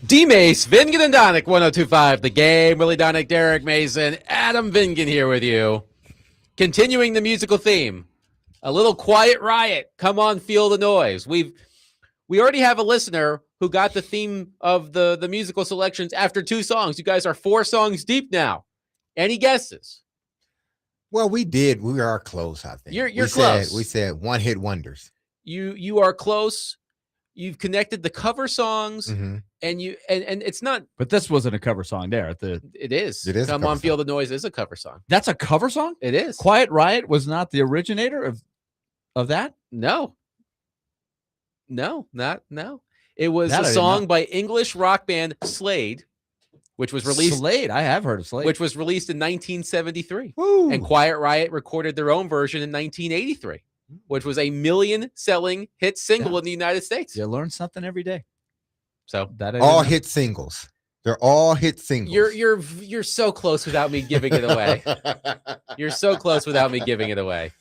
DMase, Vingan and Donick, 102.5 The Game. Willy Donick, Derek Mason, Adam Vingan here with you. Continuing the musical theme, a little Quiet Riot. Come on, feel the noise. We already have a listener who got the theme of the musical selections after 2 songs. You guys are 4 songs deep now. Any guesses? Well, we did. We are close, I think. You're close. We said one-hit wonders. You are close. You've connected the cover songs, Mm-hmm. and it's not. But this wasn't a cover song there. It is. It is a Come cover on, feel song. the noise is a cover song. That's a cover song? It is. Quiet Riot was not the originator of that? No. It was That I a didn't song know. by English rock band Slade, which was released. Slade. I have heard of Slade. Which was released in 1973. Woo. And Quiet Riot recorded their own version in 1983, which was a million-selling hit single in the United States. You learn something every day. So That I All didn't know. hit singles. They're all hit singles. you're so close without me giving it away. You're so close without me giving it away.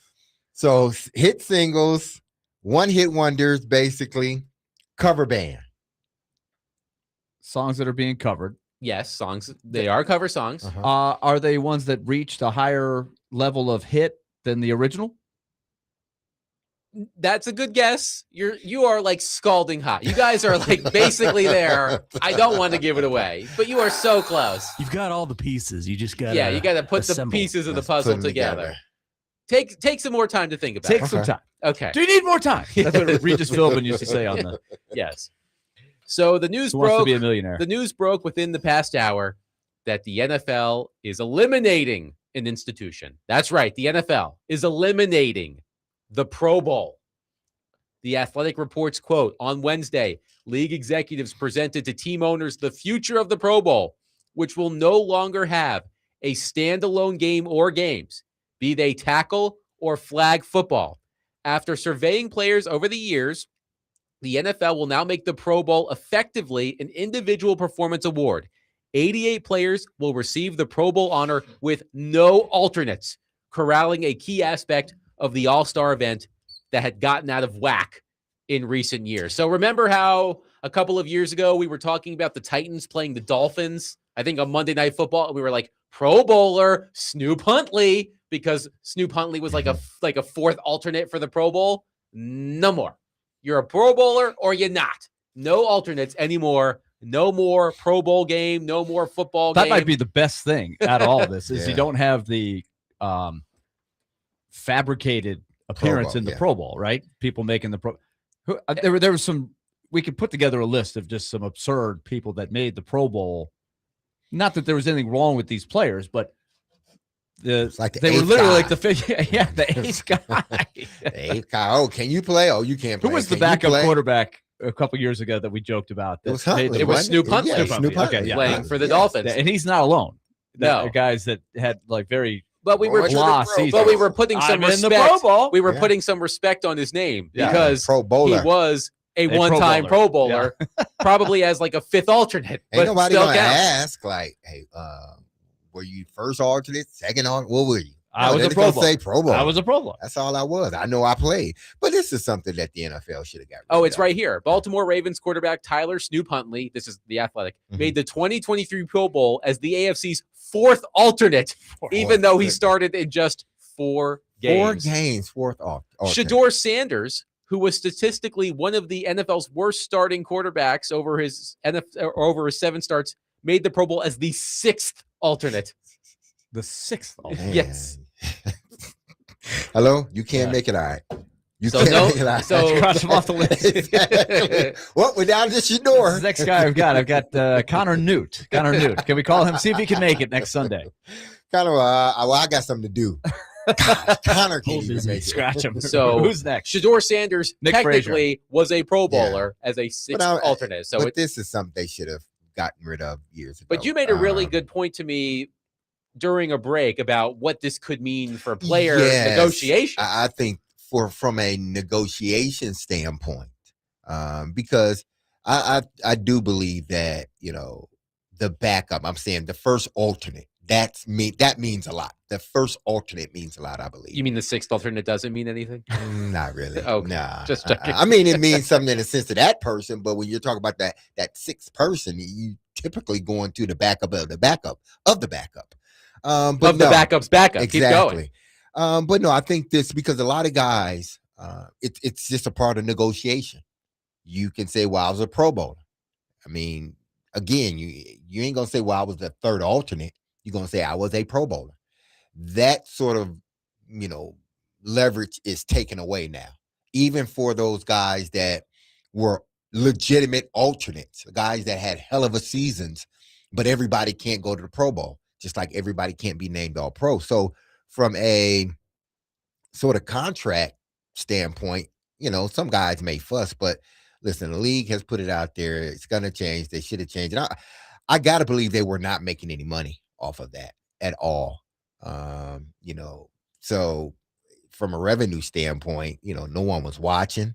So hit singles, one-hit wonders, basically. Cover band. Songs that are being covered. Yes, songs. They are cover songs. Uh-huh. Are they ones that reached a higher level of hit than the original? That's a good guess. You are like scalding hot. You guys are like basically there. I don't want to give it away, but you are so close. You've got all the pieces. You just got You got to put the assemble. pieces of the Let's put puzzle them together. Take some more time to think about Take it. some time. Okay. Do you need more time? That's what Regis Philbin used to say on the Yes. So the news Who Wants to broke. Be a Millionaire. The news broke within the past hour that the NFL is eliminating an institution. That's right. The NFL is eliminating the Pro Bowl. The Athletic reports, quote, on Wednesday, league executives presented to team owners the future of the Pro Bowl, which will no longer have a standalone game or games, be they tackle or flag football. After surveying players over the years, the NFL will now make the Pro Bowl effectively an individual performance award. 88 players will receive the Pro Bowl honor with no alternates, corralling a key aspect of the All-Star event that had gotten out of whack in recent years. So remember how a couple of years ago we were talking about the Titans playing the Dolphins, I think on Monday Night Football, and we were like, Pro Bowler Snoop Huntley, because Snoop Huntley was like a fourth alternate for the Pro Bowl. No more. You're a Pro Bowler or you're not. No alternates anymore. No more Pro Bowl game. No more football game. That might be the best thing out of all of this is Yeah. you don't have the fabricated appearance Bowl, in the yeah. Pro Bowl, right? People making the Pro. There was some. We could put together a list of just some absurd people that made the Pro Bowl. Not that there was anything wrong with these players, but they like the were eighth literally guy. like the eighth guy. Hey, Kyle, oh, can you play? Oh, you can't play. Who was the Can you backup play? quarterback a couple years ago that we joked about? It was that made Huntley. the- It was wasn't Snoop Huntley. Yeah, Snoop Snoop Huntley. Huntley. Okay, yeah. playing for the Yes. Dolphins. and he's not alone. No. There are guys that had like very But we were Roger blah the Pro seasons. but we were putting some I'm in the respect. Pro Bowl. We were Yeah. putting some respect on his name Yeah. because Pro Bowler. he was a Pro one-time Bowler. Pro Bowler, probably as like a fifth alternate. Ain't But nobody still gonna counts. ask like, hey, were you first alternate, second alternate? What were you? I was they're a just Pro gonna Bowl. say Pro Bowl. I was a Pro Bowl. That's all I was. I know I played, but this is something that the NFL should have got. Oh, rid it's of. right here. Baltimore Ravens quarterback Tyler Snoop Huntley, this is the Athletic, Mhm. made the 2023 Pro Bowl as the AFC's fourth alternate, even though he started in just 4 games. 4 games, fourth alternate. Shador Sanders, who was statistically one of the NFL's worst starting quarterbacks over his 7 starts, made the Pro Bowl as the 6th alternate. The 6th. Man. Yes. Hello, you can't Yeah. make it all right. You So can't no- make it all right. so- Cross him off the list. Exactly. Well, we're down to Shador. This next guy I've got Connor Newt. Connor Newt. Can we call him? See if he can make it next Sunday. Kind of. Well, I got something to do. Connor can't even make it. Scratch him. So- Who's next? Shador Sanders Nick technically was a Pro Yeah. Bowler as a 6th But alternate. So but this is something they should have gotten rid of years ago. But you made a really Um, good point to me during a break about what this could mean for player Yes. negotiation. I think from a negotiation standpoint, because I do believe that the backup. I'm saying the first alternate, That means a lot. The first alternate means a lot, I believe. You mean the sixth alternate doesn't mean anything? Not really. Okay, Nah. just checking. I mean, it means something in the sense of that person, but when you're talking about that sixth person, you typically going to the backup of the backup of the backup. But the backup's backup. Exactly. Keep going. But no, I think this because a lot of guys, it's just a part of negotiation. You can say, "Well, I was a Pro Bowler." I mean, again, you ain't gonna say, "Well, I was the third alternate." You're gonna say, "I was a Pro Bowler." That sort of, leverage is taken away now, even for those guys that were legitimate alternates, guys that had hell of a seasons, but everybody can't go to the Pro Bowl, just like everybody can't be named All Pro. So from a sort of contract standpoint, some guys may fuss, but listen, the league has put it out there. It's going to change. They should have changed it. I got to believe they were not making any money off of that at all. So from a revenue standpoint, no one was watching.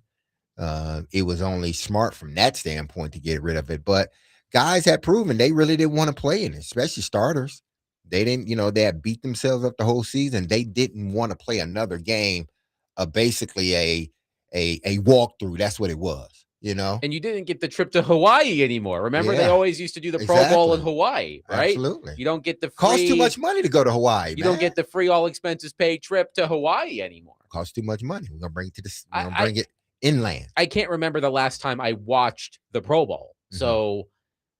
It was only smart from that standpoint to get rid of it. But guys had proven they really didn't want to play in it, especially starters. They didn't, they had beat themselves up the whole season. They didn't want to play another game, basically a walkthrough. That's what it was. And you didn't get the trip to Hawaii anymore. Remember, they always used to do the Pro Bowl in Hawaii, right? Absolutely. You don't get the free, costs too much money to go to Hawaii. You don't get the free all expenses paid trip to Hawaii anymore. Costs too much money. We're gonna bring it to this. We're gonna bring it inland. I can't remember the last time I watched the Pro Bowl, so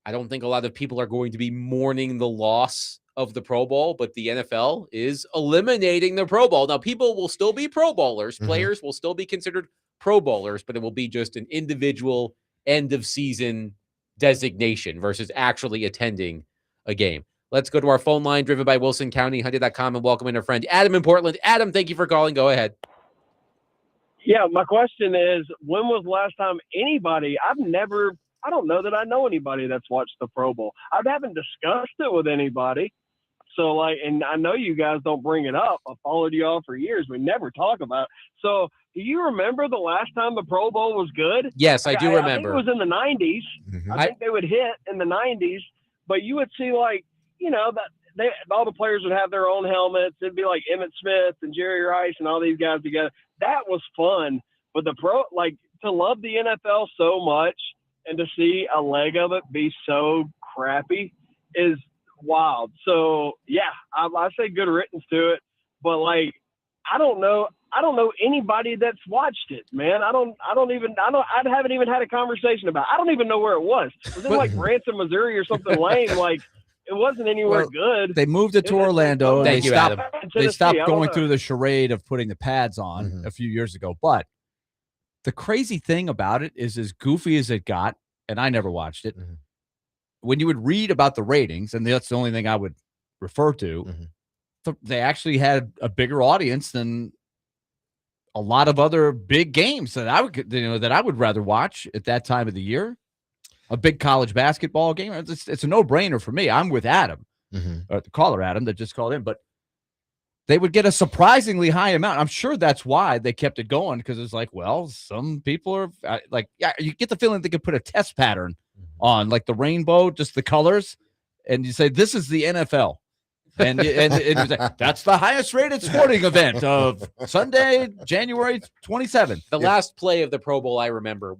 I don't think a lot of people are going to be mourning the loss of the Pro Bowl. But the NFL is eliminating the Pro Bowl. Now, people will still be Pro Bowlers. Players will still be considered Pro Bowlers, but it will be just an individual end of season designation versus actually attending a game. Let's go to our phone line driven by Wilson County, Hyundai.com, and welcome in our friend Adam in Portland. Adam, thank you for calling. Go ahead. Yeah, my question is, when was the last time anybody, I don't know that I know anybody that's watched the Pro Bowl. I haven't discussed it with anybody. So, and I know you guys don't bring it up. I've followed you all for years. We never talk about it. So, do you remember the last time the Pro Bowl was good? Yes, I do remember. I think it was in the 90s. I think they would hit in the 90s. But you would see, that all the players would have their own helmets. It'd be like Emmitt Smith and Jerry Rice and all these guys together. That was fun. But to love the NFL so much and to see a leg of it be so crappy is wild. So yeah, I say good riddance to it, but I don't know anybody that's watched it, man. I haven't even had a conversation about it. I don't even know where it was. Was it Branson, Missouri or something lame? It wasn't anywhere good. They moved it to Orlando. And Thank you, Adam. They stopped going through the charade of putting the pads on a few years ago. But the crazy thing about it is, as goofy as it got, and I never watched it, when you would read about the ratings, and that's the only thing I would refer to, they actually had a bigger audience than a lot of other big games that I would rather watch at that time of the year. A big college basketball game. It's a no-brainer for me. I'm with Adam, or the caller Adam that just called in, but they would get a surprisingly high amount. I'm sure that's why they kept it going, because it's some people are you get the feeling they could put a test pattern on, like the rainbow, just the colors, and you say, this is the NFL. And that's the highest rated sporting event of Sunday, January 27th. The last play of the Pro Bowl I remember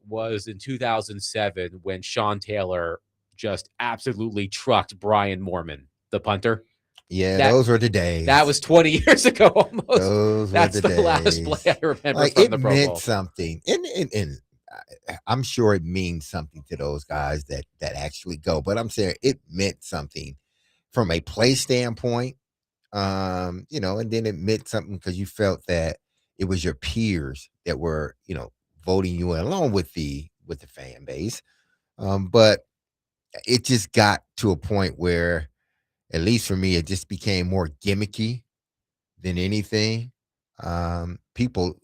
was in 2007 when Sean Taylor just absolutely trucked Brian Mormon, the punter. Yeah, those were the days. That was 20 years ago almost. That's the last play I remember from the Pro Bowl. It meant something. And I'm sure it means something to those guys that actually go. But I'm saying it meant something from a play standpoint, and then it meant something because you felt that it was your peers that were, voting you in, along with the fan base. But it just got to a point where, at least for me, it just became more gimmicky than anything. People,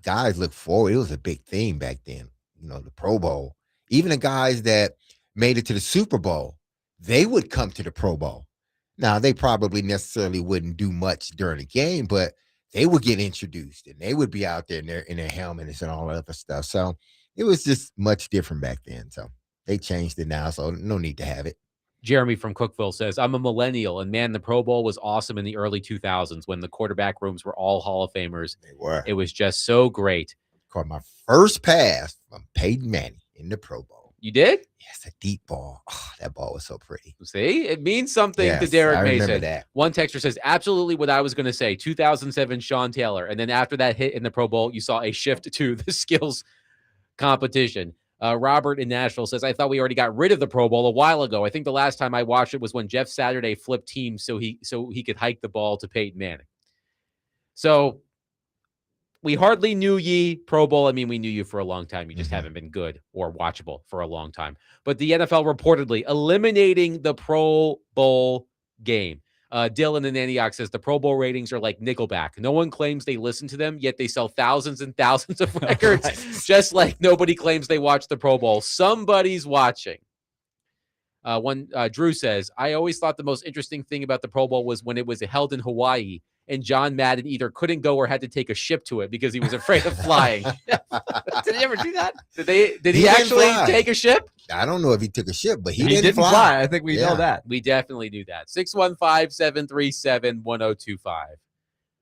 guys look forward. It was a big thing back then, the Pro Bowl. Even the guys that made it to the Super Bowl, they would come to the Pro Bowl. Now, they probably necessarily wouldn't do much during the game, but they would get introduced and they would be out there in their helmets and all that other stuff. So it was just much different back then. So they changed it now. So no need to have it. Jeremy from Cookville says, I'm a millennial, and man, the Pro Bowl was awesome in the early 2000s when the quarterback rooms were all Hall of Famers. They were. It was just so great. Caught my first pass from Peyton Manning in the Pro Bowl. You did? Yes, a deep ball. Oh, that ball was so pretty. See, it means something Yes, to Derek I remember Mason. that. One texter says, absolutely what I was going to say. 2007 Sean Taylor. And then after that hit in the Pro Bowl, you saw a shift to the skills competition. Robert in Nashville says, I thought we already got rid of the Pro Bowl a while ago. I think the last time I watched it was when Jeff Saturday flipped teams so he could hike the ball to Peyton Manning. So we hardly knew ye, Pro Bowl. I mean, we knew you for a long time. You just haven't been good or watchable for a long time. But the NFL reportedly eliminating the Pro Bowl game. Dylan in Antioch says the Pro Bowl ratings are like Nickelback. No one claims they listen to them, yet they sell thousands and thousands of records, just like nobody claims they watch the Pro Bowl. Somebody's watching. Drew says, I always thought the most interesting thing about the Pro Bowl was when it was held in Hawaii and John Madden either couldn't go or had to take a ship to it because he was afraid of flying. Did he ever do that? Did he actually take a ship? I don't know if he took a ship, but he didn't fly. I think we know that. We definitely knew that. 615-737-1025.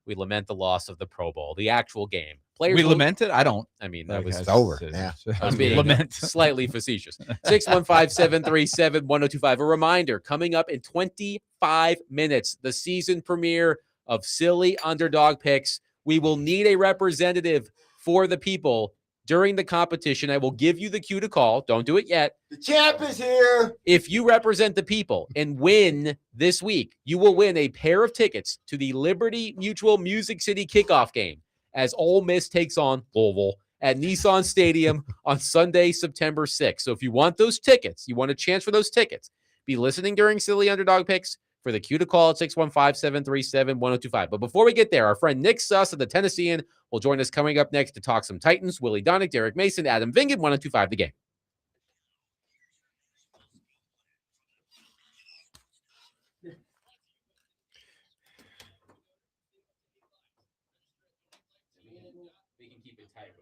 We lament the loss of the Pro Bowl, the actual game. We lament it? I don't. I mean, that was over. Yeah. I was being slightly facetious. 615-737-1025. A reminder, coming up in 25 minutes, the season premiere of Silly Underdog Picks. We will need a representative for the people during the competition. I will give you the cue to call. Don't do it yet. The champ is here. If you represent the people and win this week, you will win a pair of tickets to the Liberty Mutual Music City kickoff game as Ole Miss takes on Louisville at Nissan Stadium on Sunday, September 6th. So if you want those tickets, you want a chance for those tickets, be listening during Silly Underdog Picks for the cue to call at 615-737-1025. But before we get there, our friend Nick Suss of the Tennessean will join us coming up next to talk some Titans. Willy Donick, Derek Mason, Adam Vingan, 1025 The Game. We can keep it tight.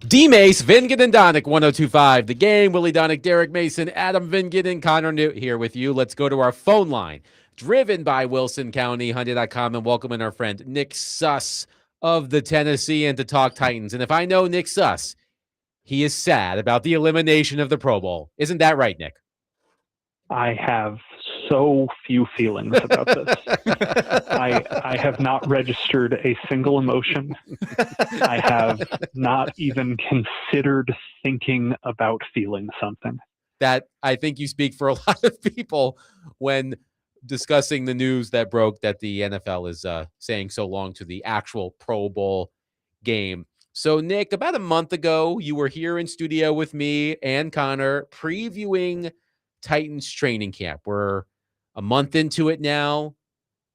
DMase, Vingen and Donick, 102.5. The Game, Willy Donick, Derek Mason, Adam Vingen, and Connor Newt here with you. Let's go to our phone line, driven by Wilson County, Hyundai.com, and welcome in our friend Nick Suss of the Tennessean to talk Titans. And if I know Nick Suss, he is sad about the elimination of the Pro Bowl. Isn't that right, Nick? I have so few feelings about this. I have not registered a single emotion. I have not even considered thinking about feeling something. That I think you speak for a lot of people when discussing the news that broke that the NFL is saying so long to the actual Pro Bowl game. So, Nick, about a month ago, you were here in studio with me and Connor previewing Titans training camp. We're a month into it now.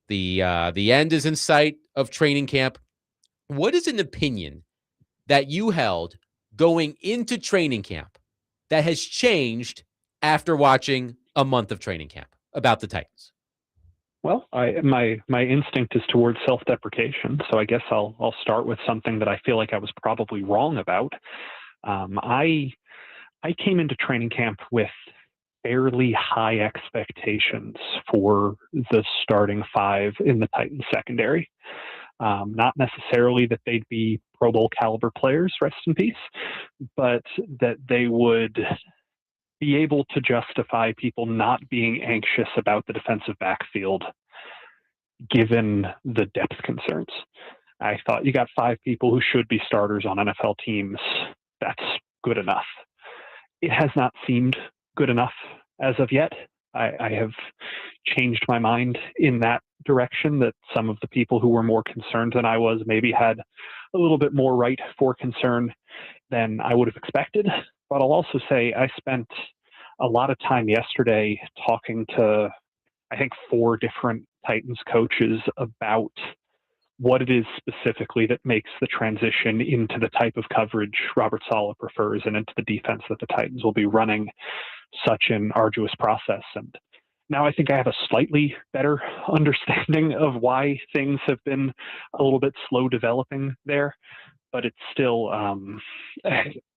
The end is in sight of training camp. What is an opinion that you held going into training camp that has changed after watching a month of training camp about the Titans? Well, my instinct is towards self-deprecation, so I guess I'll start with something that I feel like I was probably wrong about. I came into training camp with fairly high expectations for the starting five in the Titans secondary. Not necessarily that they'd be Pro Bowl caliber players, rest in peace, but that they would be able to justify people not being anxious about the defensive backfield given the depth concerns. I thought you got five people who should be starters on NFL teams. That's good enough. It has not seemed good enough as of yet. I have changed my mind in that direction, that some of the people who were more concerned than I was maybe had a little bit more right for concern than I would have expected. But I'll also say I spent a lot of time yesterday talking to, I think, 4 different Titans coaches about what it is specifically that makes the transition into the type of coverage Robert Saleh prefers and into the defense that the Titans will be running such an arduous process. And now I think I have a slightly better understanding of why things have been a little bit slow developing there. But it's still,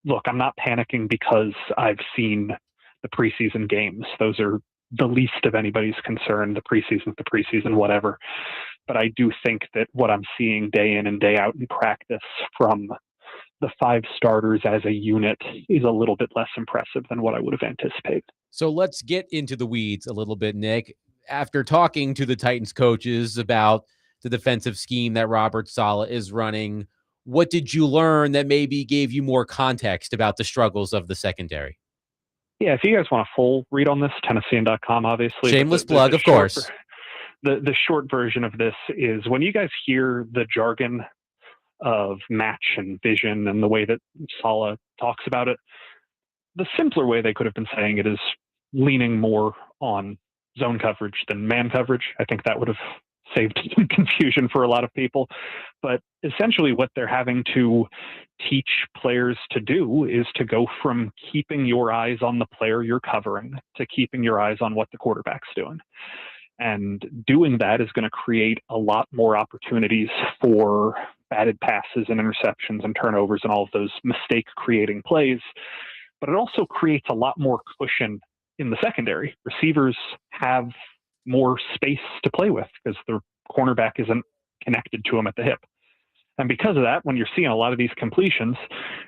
look, I'm not panicking because I've seen the preseason games. Those are the least of anybody's concern. The preseason, whatever. But I do think that what I'm seeing day in and day out in practice from the 5 starters as a unit is a little bit less impressive than what I would have anticipated. So let's get into the weeds a little bit, Nick. After talking to the Titans coaches about the defensive scheme that Robert Saleh is running, what did you learn that maybe gave you more context about the struggles of the secondary? Yeah, if you guys want a full read on this, Tennesseean.com, obviously. Shameless plug, of course. The short version of this is when you guys hear the jargon of match and vision and the way that Saleh talks about it, the simpler way they could have been saying it is leaning more on zone coverage than man coverage. I think that would have saved some confusion for a lot of people. But essentially what they're having to teach players to do is to go from keeping your eyes on the player you're covering to keeping your eyes on what the quarterback's doing. And doing that is going to create a lot more opportunities for batted passes and interceptions and turnovers and all of those mistake-creating plays. But it also creates a lot more cushion in the secondary. Receivers have more space to play with because the cornerback isn't connected to them at the hip. And because of that, when you're seeing a lot of these completions,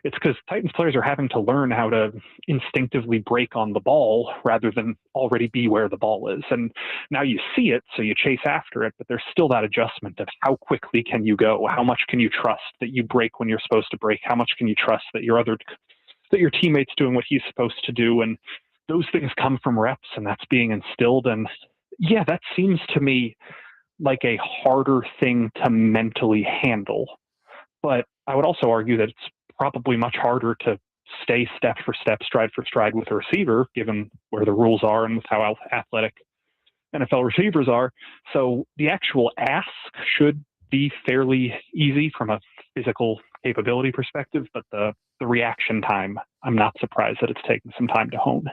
it's because Titans players are having to learn how to instinctively break on the ball rather than already be where the ball is. And now you see it, so you chase after it, but there's still that adjustment of how quickly can you go? How much can you trust that you break when you're supposed to break? How much can you trust that your teammate's doing what he's supposed to do? And those things come from reps, and that's being instilled. And yeah, that seems to me like a harder thing to mentally handle. But I would also argue that it's probably much harder to stay step for step, stride for stride with a receiver, given where the rules are and with how athletic NFL receivers are. So the actual ask should be fairly easy from a physical capability perspective, but the reaction time, I'm not surprised that it's taken some time to hone.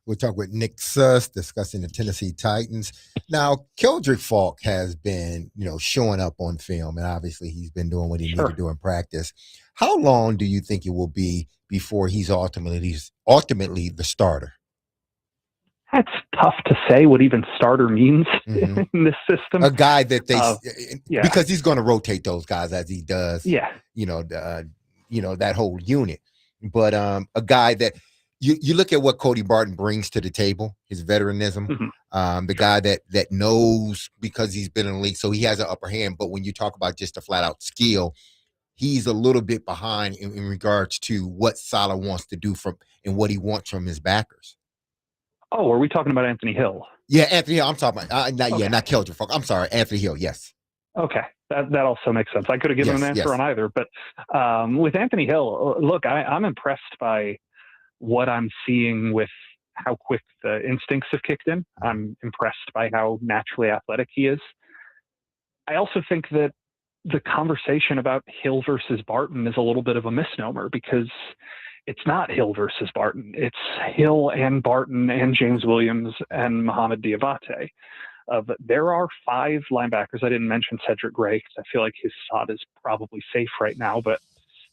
We'll talk with Nick Suss discussing the Tennessee Titans. Now, Keldrick Falk has been, showing up on film, and obviously he's been doing what he needed to do in practice. How long do you think it will be before he's ultimately the starter? That's tough to say what even starter means in this system. A guy that because he's going to rotate those guys as he does. Yeah. That whole unit. But a guy that you look at what Cody Barton brings to the table, his veteranism, the guy that knows because he's been in the league, so he has an upper hand. But when you talk about just a flat out skill, he's a little bit behind in regards to what Saleh wants to do and what he wants from his backers. Oh, are we talking about Anthony Hill? Yeah, Anthony Hill. I'm talking about not Keldrick. I'm sorry, Anthony Hill. Yes. Okay, that also makes sense. I could have given an answer on either, but with Anthony Hill, look, I'm impressed by what I'm seeing with how quick the instincts have kicked in. I'm impressed by how naturally athletic he is. I also think that the conversation about Hill versus Barton is a little bit of a misnomer because it's not Hill versus Barton. It's Hill and Barton and James Williams and Mohamed Diabate. There are 5 linebackers. I didn't mention Cedric Gray because I feel like his spot is probably safe right now, but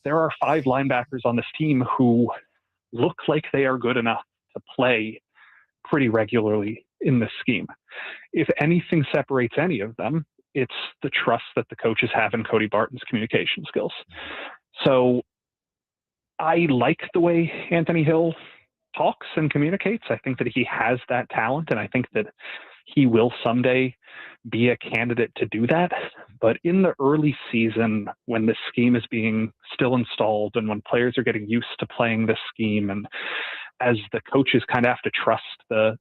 there are 5 linebackers on this team who look like they are good enough to play pretty regularly in this scheme. If anything separates any of them, it's the trust that the coaches have in Cody Barton's communication skills. So I like the way Anthony Hill talks and communicates. I think that he has that talent, and I think that he will someday be a candidate to do that. But in the early season, when this scheme is being still installed and when players are getting used to playing this scheme, and as the coaches kind of have to trust the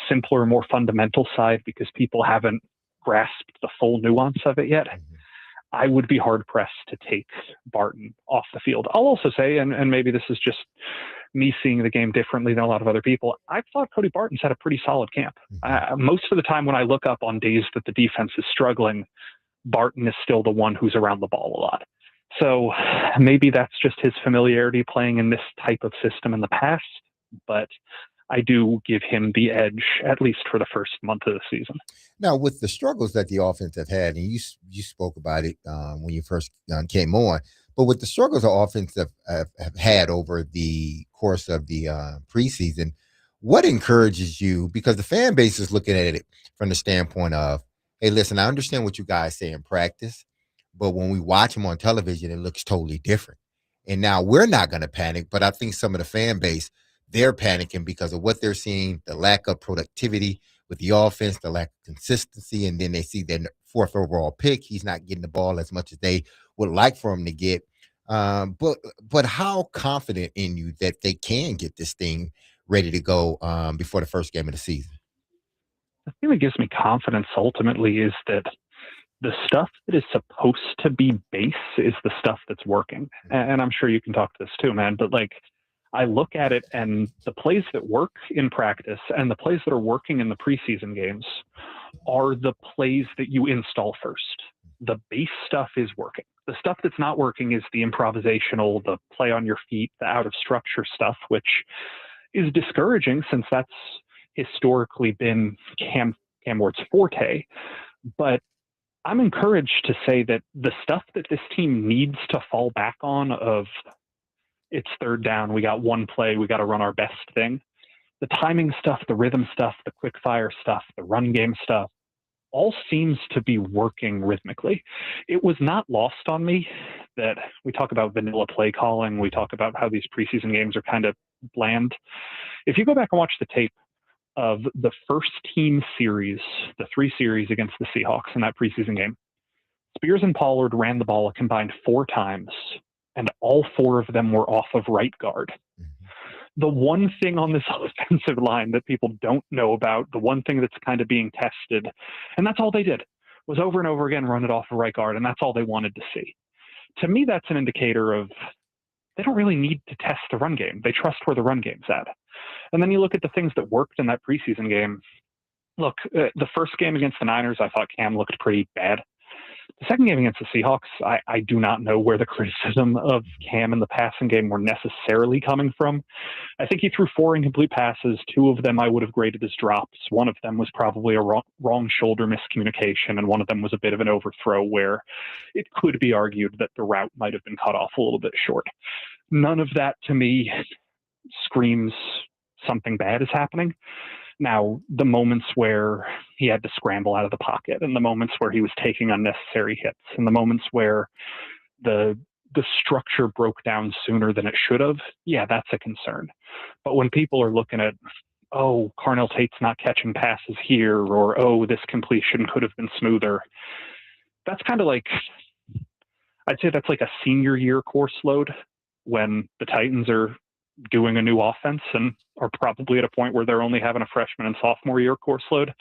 simpler, more fundamental side because people haven't grasped the full nuance of it yet, I would be hard-pressed to take Barton off the field. I'll also say, and maybe this is just me seeing the game differently than a lot of other people, I thought Cody Barton's had a pretty solid camp. Most of the time when I look up on days that the defense is struggling, Barton is still the one who's around the ball a lot. So maybe that's just his familiarity playing in this type of system in the past, but I do give him the edge, at least for the first month of the season. Now, with the struggles that the offense have had, and you spoke about it when you first came on, but with the struggles the offense have had over the course of the preseason, what encourages you? Because the fan base is looking at it from the standpoint of, hey, listen, I understand what you guys say in practice, but when we watch them on television, it looks totally different. And now we're not going to panic, but I think some of the fan base, they're panicking because of what they're seeing, the lack of productivity with the offense, the lack of consistency, and then they see their 4th overall pick. He's not getting the ball as much as they would like for him to get. But how confident in you that they can get this thing ready to go before the first game of the season? The thing that gives me confidence ultimately is that the stuff that is supposed to be base is the stuff that's working. And I'm sure you can talk to this too, man, but like, I look at it and the plays that work in practice and the plays that are working in the preseason games are the plays that you install first. The base stuff is working. The stuff that's not working is the improvisational, the play on your feet, the out of structure stuff, which is discouraging since that's historically been Cam Ward's forte. But I'm encouraged to say that the stuff that this team needs to fall back on of it's 3rd down, we got one play, we got to run our best thing. The timing stuff, the rhythm stuff, the quick fire stuff, the run game stuff, all seems to be working rhythmically. It was not lost on me that we talk about vanilla play calling. We talk about how these preseason games are kind of bland. If you go back and watch the tape of the first team series, the 3 series against the Seahawks in that preseason game, Spears and Pollard ran the ball a combined 4 times, and all 4 of them were off of right guard. The one thing on this offensive line that people don't know about, the one thing that's kind of being tested, and that's all they did, was over and over again run it off of right guard, and that's all they wanted to see. To me, that's an indicator of they don't really need to test the run game. They trust where the run game's at. And then you look at the things that worked in that preseason game. Look, the first game against the Niners, I thought Cam looked pretty bad. The second game against the Seahawks, I do not know where the criticism of Cam in the passing game were necessarily coming from. I think he threw 4 incomplete passes. 2 of them I would have graded as drops. One of them was probably a wrong shoulder miscommunication, and one of them was a bit of an overthrow where it could be argued that the route might have been cut off a little bit short. None of that, to me, screams something bad is happening. Now, the moments where he had to scramble out of the pocket, and the moments where he was taking unnecessary hits, and the moments where the structure broke down sooner than it should have, yeah, that's a concern. But when people are looking at, oh, Carnell Tate's not catching passes here, or, oh, this completion could have been smoother, that's kind of like, I'd say that's like a senior year course load when the Titans are doing a new offense and are probably at a point where they're only having a freshman and sophomore year course load.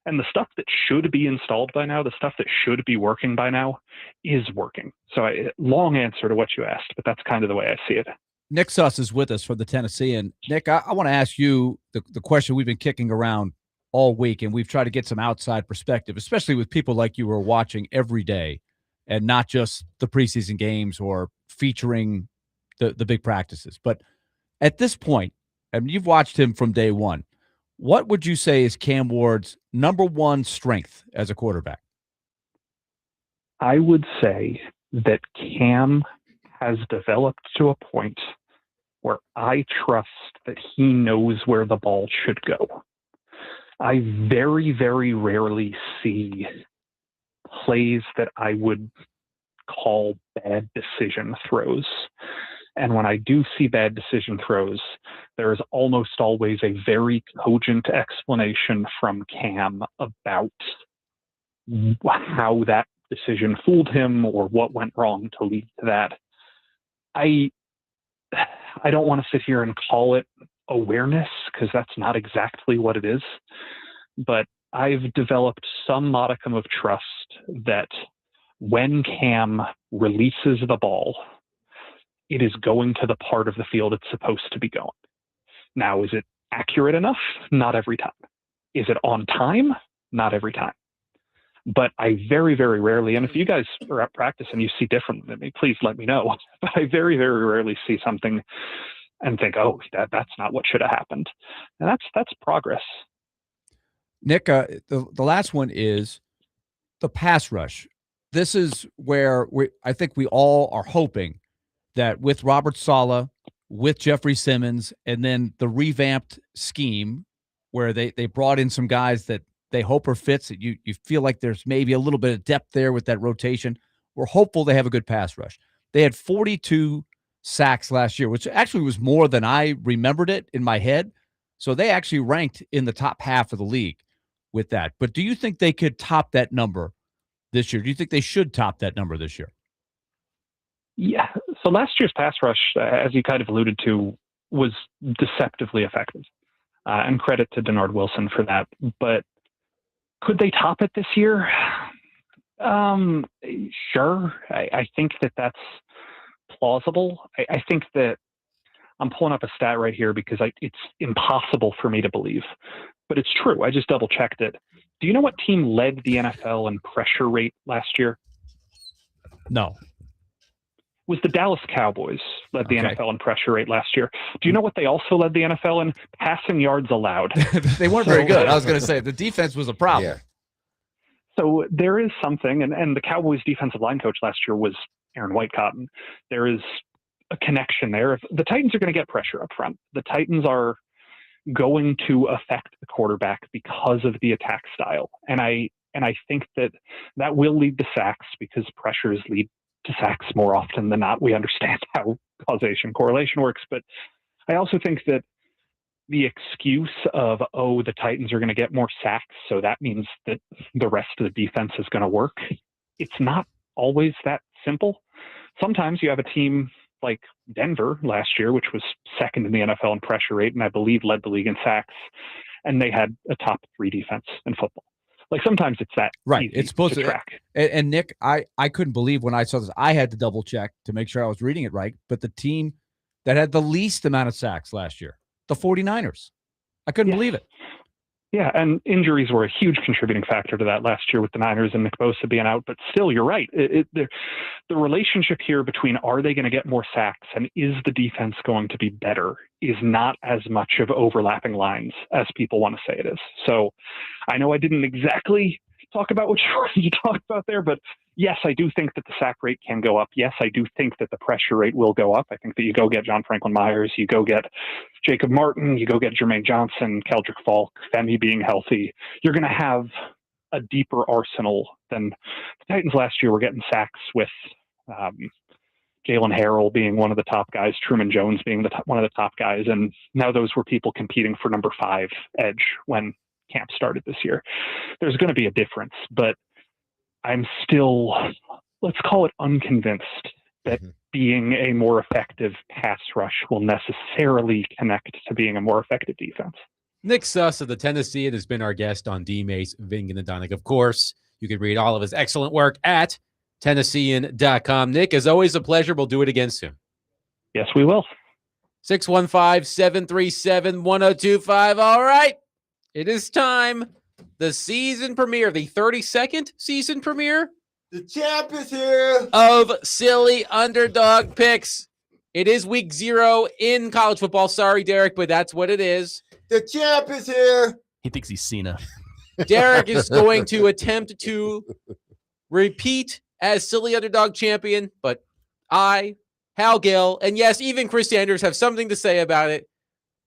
And the stuff that should be installed by now, the stuff that should be working by now, is working. So long answer to what you asked, but that's kind of the way I see it. Nick Suss is with us from the Tennessean. Nick, I want to ask you the question we've been kicking around all week, and we've tried to get some outside perspective, especially with people like you who are watching every day and not just the preseason games or featuring the big practices. But at this point, and you've watched him from day one, what would you say is Cam Ward's number one strength as a quarterback? I would say that Cam has developed to a point where I trust that he knows where the ball should go. I very, very rarely see plays that I would call bad decision throws. And when I do see bad decision throws, there is almost always a very cogent explanation from Cam about how that decision fooled him or what went wrong to lead to that. I don't want to sit here and call it awareness, because that's not exactly what it is. But I've developed some modicum of trust that when Cam releases the ball, it is going to the part of the field it's supposed to be going. Now, is it accurate enough? Not every time. Is it on time? Not every time. But I very, very rarely, and if you guys are at practice and you see different than me, please let me know. But I very, very rarely see something and think, oh, that's not what should have happened. And that's progress. Nick, the last one is the pass rush. This is where I think we all are hoping that with Robert Saleh, with Jeffrey Simmons, and then the revamped scheme where they brought in some guys that they hope are fits, that you feel like there's maybe a little bit of depth there with that rotation. We're hopeful they have a good pass rush. They had 42 sacks last year, which actually was more than I remembered it in my head. So they actually ranked in the top half of the league with that. But do you think they could top that number this year? Do you think they should top that number this year? Yeah. So last year's pass rush, as you kind of alluded to, was deceptively effective. And credit to Denard Wilson for that. But could they top it this year? Sure. I think that's plausible. I think that I'm pulling up a stat right here because it's impossible for me to believe. But it's true. I just double checked it. Do you know what team led the NFL in pressure rate last year? No. Was the Dallas Cowboys led the NFL in pressure rate last year. Do you know what they also led the NFL in? Passing yards allowed. They weren't very good. I was going to say the defense was a problem. Yeah. So there is something, and the Cowboys defensive line coach last year was Aaron Whitecotton. There is a connection there. If the Titans are going to get pressure up front, the Titans are going to affect the quarterback because of the attack style. And I think that will lead to sacks because pressures lead to sacks more often than not. We understand how causation correlation works, but I also think that the excuse of, oh, the Titans are going to get more sacks, so that means that the rest of the defense is going to work. It's not always that simple. Sometimes you have a team like Denver last year, which was second in the NFL in pressure rate, and I believe led the league in sacks, and they had a top 3 defense in football. Like sometimes it's that right. It's supposed to track. And Nick, I couldn't believe when I saw this. I had to double check to make sure I was reading it right. But the team that had the least amount of sacks last year, the 49ers. I couldn't believe it. Yeah, and injuries were a huge contributing factor to that last year with the Niners and Nick Bosa being out. But still, you're right. The relationship here between are they going to get more sacks and is the defense going to be better is not as much of overlapping lines as people want to say it is. So I know I didn't exactly talk about what you talked about there, but yes, I do think that the sack rate can go up. Yes, I do think that the pressure rate will go up. I think that you go get John Franklin Myers, you go get Jacob Martin, you go get Jermaine Johnson, Keldrick Falk, Femi being healthy. You're going to have a deeper arsenal than the Titans last year were getting sacks with Jalen Harrell being one of the top guys, Truman Jones being one of the top guys. And now those were people competing for number 5 edge when camp started this year. There's going to be a difference, but I'm still, let's call it unconvinced that being a more effective pass rush will necessarily connect to being a more effective defense. Nick Suss of the Tennessean has been our guest on DMase, Ving and Adonic. Of course, you can read all of his excellent work at Tennessean.com. Nick, as always, a pleasure. We'll do it again soon. Yes, we will. 615-737-1025. All right. It is time. The season premiere, the 32nd season premiere. The champ is here. Of Silly Underdog Picks. It is week 0 in college football. Sorry, Derek, but that's what it is. The champ is here. He thinks he's Cena. Derek is going to attempt to repeat as Silly Underdog champion, but I, Hal Gill, and yes, even Chris Sanders have something to say about it.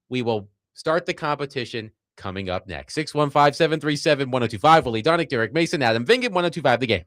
We will start the competition coming up next. 615-737-1025. Willy Donick, Derek Mason, Adam Vingan, 1025 The Game.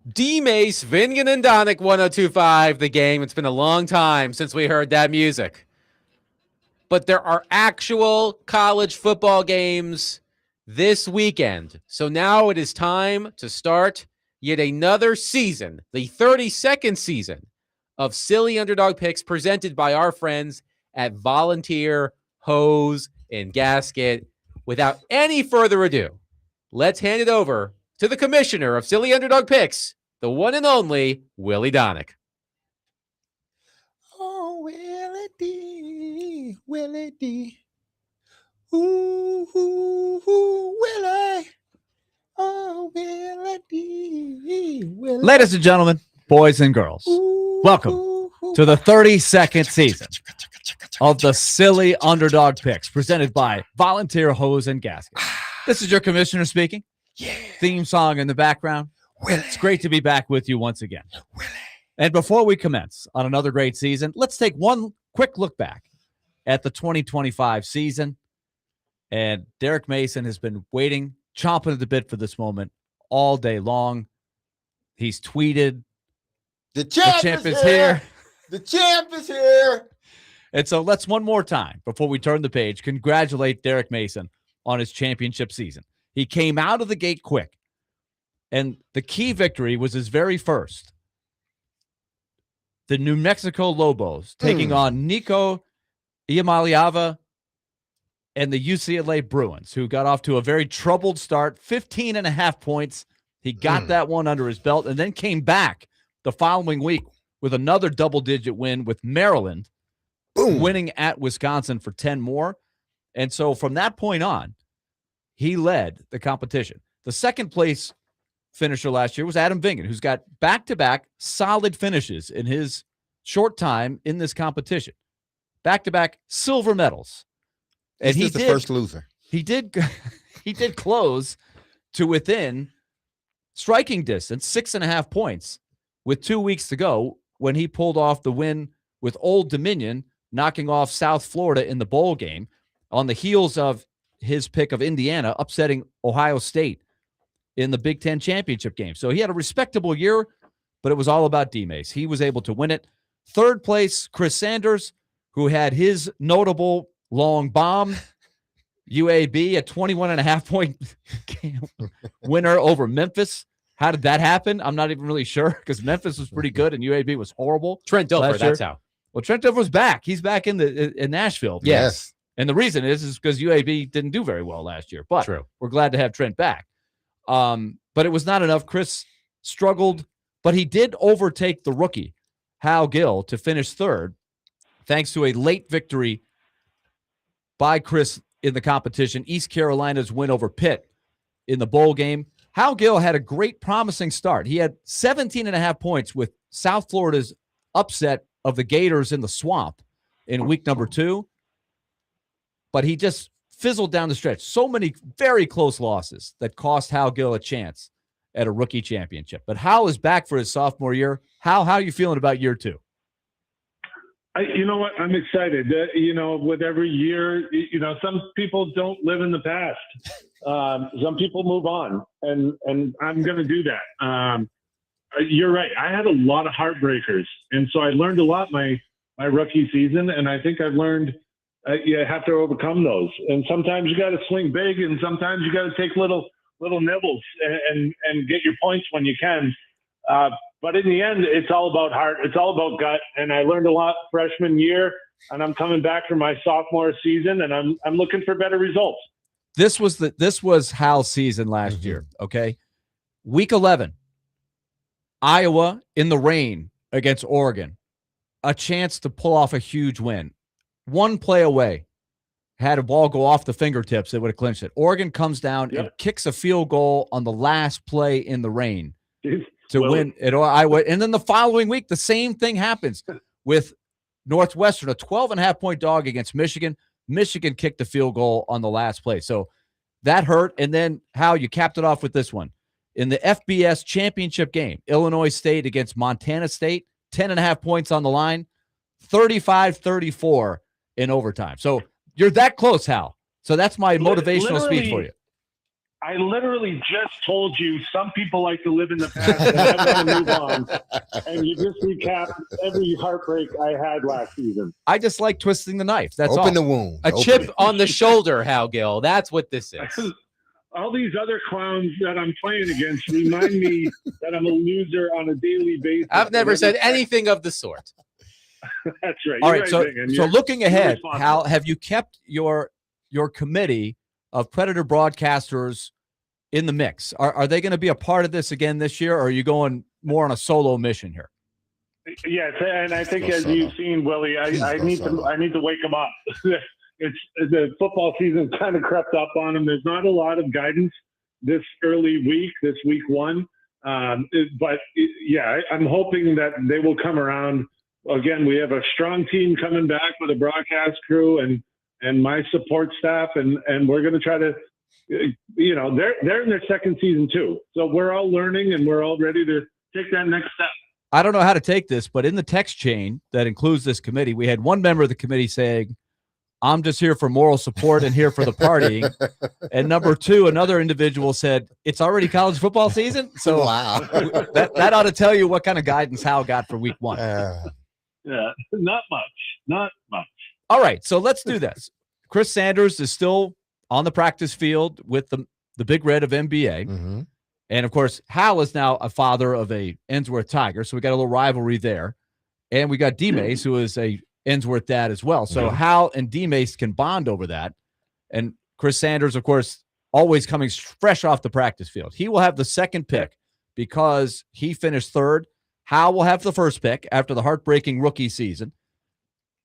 DMase, Vingan and Donick, 102.5 The Game. It's been a long time since we heard that music. But there are actual college football games this weekend. So now it is time to start yet another season, the 32nd season of Silly Underdog Picks presented by our friends at Volunteer Hose and Gasket. Without any further ado, let's hand it over to the commissioner of Silly Underdog Picks, the one and only Willy Donick. Oh, Willie D, Willie D. Ooh, ooh, ooh, Willie. Oh, Willie D, Willie. Ladies and gentlemen, boys and girls, welcome to the 32nd season of the Silly Underdog Picks presented by Volunteer Hose and Gasket. This is your commissioner speaking. Yeah. Theme song in the background. Willie. It's great to be back with you once again. Willie. And before we commence on another great season, let's take one quick look back at the 2025 season. And Derek Mason has been waiting, chomping at the bit for this moment all day long. He's tweeted, The champ is here. The champ is here. And so let's one more time, before we turn the page, congratulate Derek Mason on his championship season. He came out of the gate quick. And the key victory was his very first. The New Mexico Lobos taking on Nico Iamaliava and the UCLA Bruins, who got off to a very troubled start, 15.5 points. He got that one under his belt and then came back the following week with another double-digit win with Maryland, winning at Wisconsin for 10 more. And so from that point on, he led the competition. The second place finisher last year was Adam Vingan, who's got back-to-back solid finishes in his short time in this competition. Back-to-back silver medals. And He's the first loser. He did close to within striking distance, 6.5 points with 2 weeks to go when he pulled off the win with Old Dominion, knocking off South Florida in the bowl game on the heels of his pick of Indiana, upsetting Ohio State in the Big Ten championship game. So he had a respectable year, but it was all about DMase. He was able to win it. Third place, Chris Sanders, who had his notable long bomb, UAB, a 21.5 point winner over Memphis. How did that happen? I'm not even really sure, because Memphis was pretty good and UAB was horrible. Trent Dilfer, that's how. Well, Trent Dilfer was back. He's back in Nashville. Yes. And the reason is because UAB didn't do very well last year. But True. We're glad to have Trent back. But it was not enough. Chris struggled, but he did overtake the rookie, Hal Gill, to finish third, thanks to a late victory by Chris in the competition. East Carolina's win over Pitt in the bowl game. Hal Gill had a great, promising start. He had 17.5 points with South Florida's upset of the Gators in the Swamp in week number 2. But he just fizzled down the stretch. So many very close losses that cost Hal Gill a chance at a rookie championship. But Hal is back for his sophomore year. Hal, how are you feeling about year 2? You know what? I'm excited. With every year, some people don't live in the past. Some people move on, and I'm going to do that. You're right. I had a lot of heartbreakers, and so I learned a lot my rookie season, and I think I've learned you have to overcome those. And sometimes you got to swing big, and sometimes you got to take little nibbles and get your points when you can. But in the end, it's all about heart. It's all about gut. And I learned a lot freshman year, and I'm coming back for my sophomore season, and I'm looking for better results. This was Hal's season last year. Okay, week 11, Iowa in the rain against Oregon, a chance to pull off a huge win. One play away, had a ball go off the fingertips, it would have clinched it. Oregon comes down and kicks a field goal on the last play in the rain to win at Iowa. And then the following week, the same thing happens with Northwestern, a 12.5 point dog against Michigan. Michigan kicked a field goal on the last play. So that hurt. And then Hal, you capped it off with this one. In the FBS championship game, Illinois State against Montana State, 10.5 points on the line, 35-34 in overtime. So you're that close, Hal. So that's my motivational speech for you. I literally just told you some people like to live in the past and I want to move on. And you just recapped every heartbreak I had last season. I just like twisting the knife. That's Open all. the wound. A chip on the shoulder, Hal Gill. That's what this is. All these other clowns that I'm playing against remind me that I'm a loser on a daily basis. I've never said anything of the sort. That's right. All You're right. So, Bingen. so You're- looking you're ahead, responsible. Hal, have you kept your committee of Predator broadcasters in the mix? Are they going to be a part of this again this year, or are you going more on a solo mission here? Yes, and I think as you've seen, Willie, I need to wake them up. It's the football season kind of crept up on them. There's not a lot of guidance this early week, this week one. I'm hoping that they will come around. Again, we have a strong team coming back with a broadcast crew and my support staff, and we're going to try to, they're in their second season too. So we're all learning and we're all ready to take that next step. I don't know how to take this, but in the text chain that includes this committee, we had one member of the committee saying, I'm just here for moral support and here for the partying. And number two, another individual said, it's already college football season. So wow. that ought to tell you what kind of guidance Hal got for week one. Yeah, not much. All right, so let's do this. Chris Sanders is still on the practice field with the Big Red of NBA. Mm-hmm. And, of course, Hal is now a father of a Ensworth Tiger, so we got a little rivalry there. And we got DMase, who is a Ensworth dad as well. So Hal and DMase can bond over that. And Chris Sanders, of course, always coming fresh off the practice field. He will have the second pick because he finished third. Hal will have the first pick after the heartbreaking rookie season.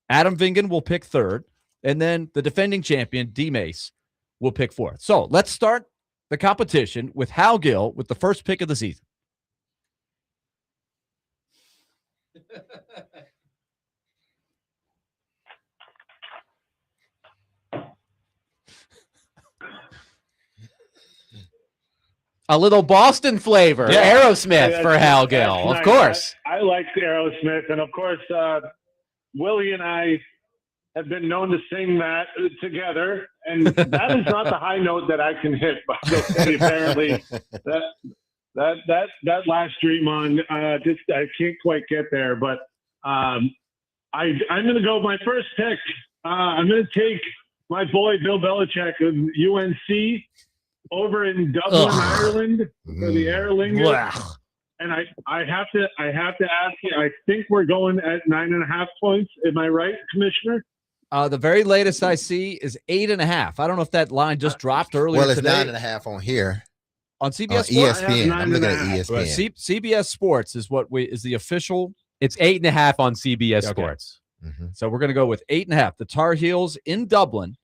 Adam Vingen will pick third. And then the defending champion, DMase, will pick fourth. So let's start the competition with Hal Gill with the first pick of the season. A little Boston flavor. Yeah. Aerosmith for Hal Gill, of nice. course. I like Aerosmith, and of course, Willie and I have been known to sing that together, and that is not the high note that I can hit. By the way, apparently, that last dream on, I can't quite get there. But I'm going to go with my first pick. I'm going to take my boy Bill Belichick of UNC over in Dublin, Ireland, for the Aer Lingus. And I have to ask you, I think we're going at 9.5 points. Am I right, Commissioner? The very latest I see is 8.5. I don't know if that line just dropped earlier Well, it's today. 9.5 on here. On CBS Sports? ESPN. I'm looking at ESPN. Right. CBS Sports is is the official. It's 8.5 on CBS Sports. Mm-hmm. So we're going to go with 8.5. The Tar Heels in Dublin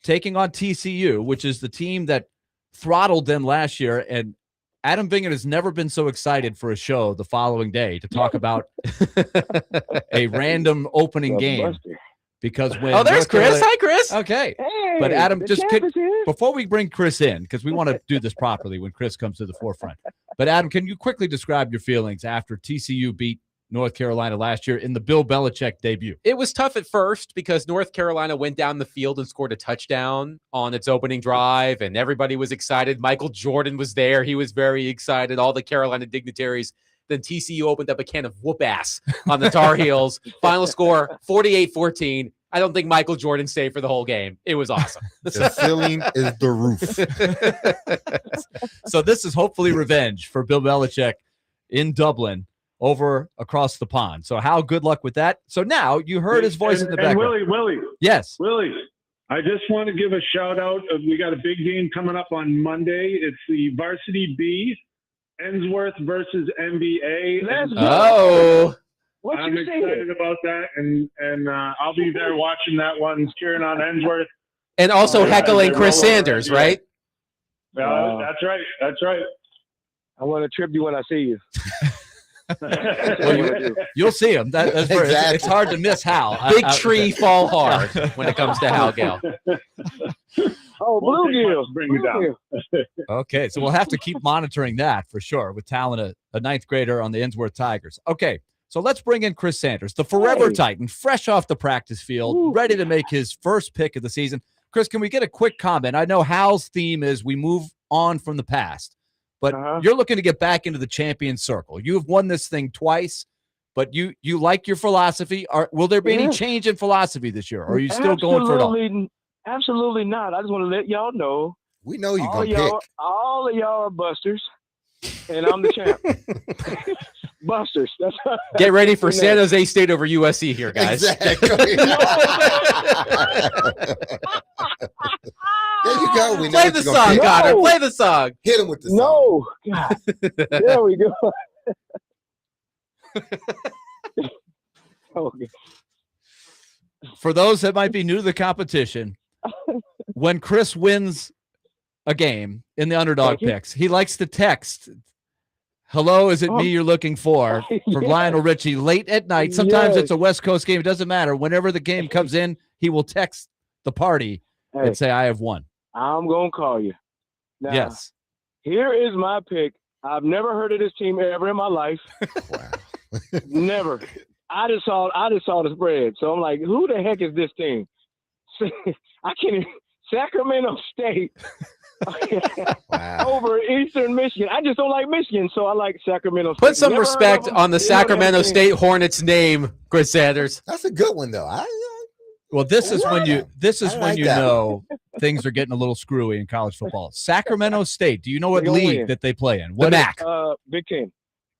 taking on TCU, which is the team that throttled them last year. And Adam Vingen has never been so excited for a show the following day to talk about a random opening game. Because when there's Chris. Hi, Chris. Okay. Hey, But Adam, the just champ is here. before we bring Chris in, because we want to do this properly when Chris comes to the forefront. But Adam, can you quickly describe your feelings after TCU beat North Carolina last year in the Bill Belichick debut? It was tough at first because North Carolina went down the field and scored a touchdown on its opening drive, and everybody was excited. Michael Jordan was there. He was very excited. All the Carolina dignitaries. Then TCU opened up a can of whoop ass on the Tar Heels. Final score, 48-14. I don't think Michael Jordan stayed for the whole game. It was awesome. The ceiling is the roof. So this is hopefully revenge for Bill Belichick in Dublin over across the pond. So Hal, good luck with that. So now you heard his voice in the background. And Willie. Yes. Willie, I just want to give a shout out. We got a big game coming up on Monday. It's the Varsity B, Ensworth versus NBA. Let's go. Oh. What I'm you excited about that, and I'll be there watching that one, cheering on Ensworth. And also heckling Chris Sanders, right? That's right. That's right. I want to trip you when I see you. Well, you'll see him. That's Exactly. it's hard to miss Hal. Big tree fall hard when it comes to Hal Gill. Oh, bluegill. Bring you down. Okay, so we'll have to keep monitoring that for sure with Talon, a ninth grader on the Ensworth Tigers. Okay, so let's bring in Chris Sanders, the forever Titan, fresh off the practice field, ready to make his first pick of the season. Chris, can we get a quick comment? I know Hal's theme is we move on from the past, but you're looking to get back into the champion circle. You have won this thing twice, but you like your philosophy. Will there be any change in philosophy this year, or are you still going for it all? Absolutely not. I just want to let y'all know. We know you're going to pick. All of y'all are busters, and I'm the champ. Busters. Get ready for San Jose State over USC here, guys. Exactly. There you go. We know Play the song, Connor. Play the song. Hit him with the song. No. God. There we go. Okay. For those that might be new to the competition, when Chris wins a game in the Underdog picks, he likes to text, "Hello, is it me you're looking for?" from Lionel Richie late at night. Sometimes it's a West Coast game. It doesn't matter. Whenever the game comes in, he will text the party and say, "I have won." I'm going to call you. Now, yes. Here is my pick. I've never heard of this team ever in my life. Wow. Never. I just saw the spread. So I'm like, who the heck is this team? I can't even. Sacramento State over Eastern Michigan. I just don't like Michigan, so I like Sacramento State. Put some respect on the Sacramento State Hornets name, Chris Sanders. That's a good one, though. Well, this is when you know things are getting a little screwy in college football. Sacramento State. Do you know what league that they play in? The MAC. Big Ten.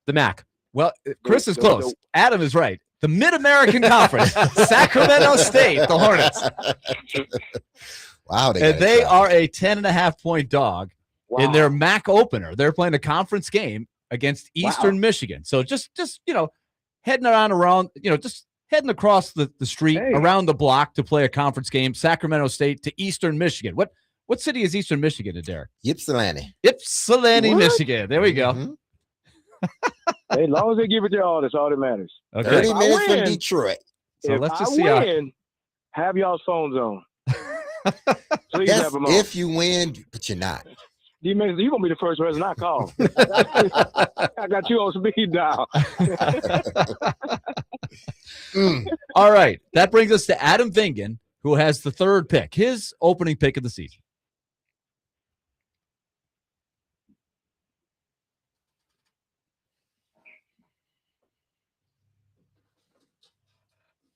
The MAC. Well, Chris is close. Adam is right. The Mid-American Conference. Sacramento State, the Hornets. Wow. They are a 10.5-point dog in their MAC opener. They're playing a conference game against Eastern Michigan. So just heading around, just heading across the street around the block to play a conference game, Sacramento State to Eastern Michigan. What city is Eastern Michigan, Derek? Ypsilanti. Ypsilanti, Michigan. There we go. Mm-hmm. Hey, as long as they give it to all, that's all that matters. Okay. 30 minutes from Detroit. So if let's just I see win, have y'all's phones on. Please have them on. If you win, but you're not. DMase, you're going to be the first person I call. I got you on speed dial. All right. That brings us to Adam Vingan, who has the third pick, his opening pick of the season.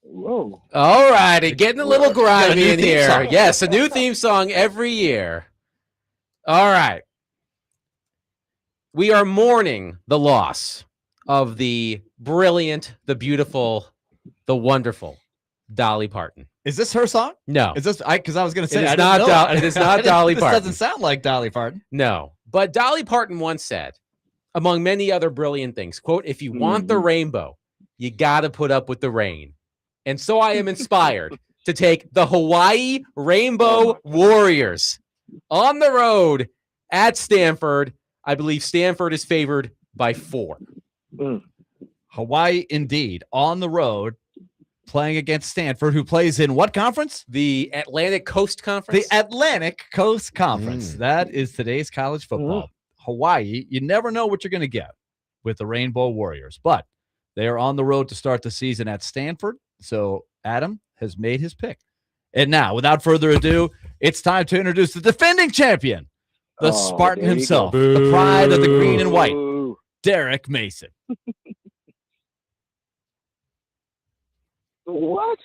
Whoa. All righty. Getting a little grimy in here. Song. Yes, a new theme song every year. All right. We are mourning the loss of the brilliant, the beautiful, the wonderful Dolly Parton. Is this her song? No. Is this because I was going to say it is not it is not Dolly Parton. This doesn't sound like Dolly Parton. No. But Dolly Parton once said, among many other brilliant things, quote, "If you want the rainbow, you got to put up with the rain." And so I am inspired to take the Hawaii Rainbow Warriors on the road at Stanford. I believe Stanford is favored by 4. Hawaii, indeed, on the road, playing against Stanford, who plays in what conference? The Atlantic Coast Conference. The Atlantic Coast Conference. That is today's college football. Hawaii, you never know what you're going to get with the Rainbow Warriors, but they are on the road to start the season at Stanford. So Adam has made his pick. And now, without further ado, it's time to introduce the defending champion, the Spartan himself, the pride of the green and white, Derek Mason. What?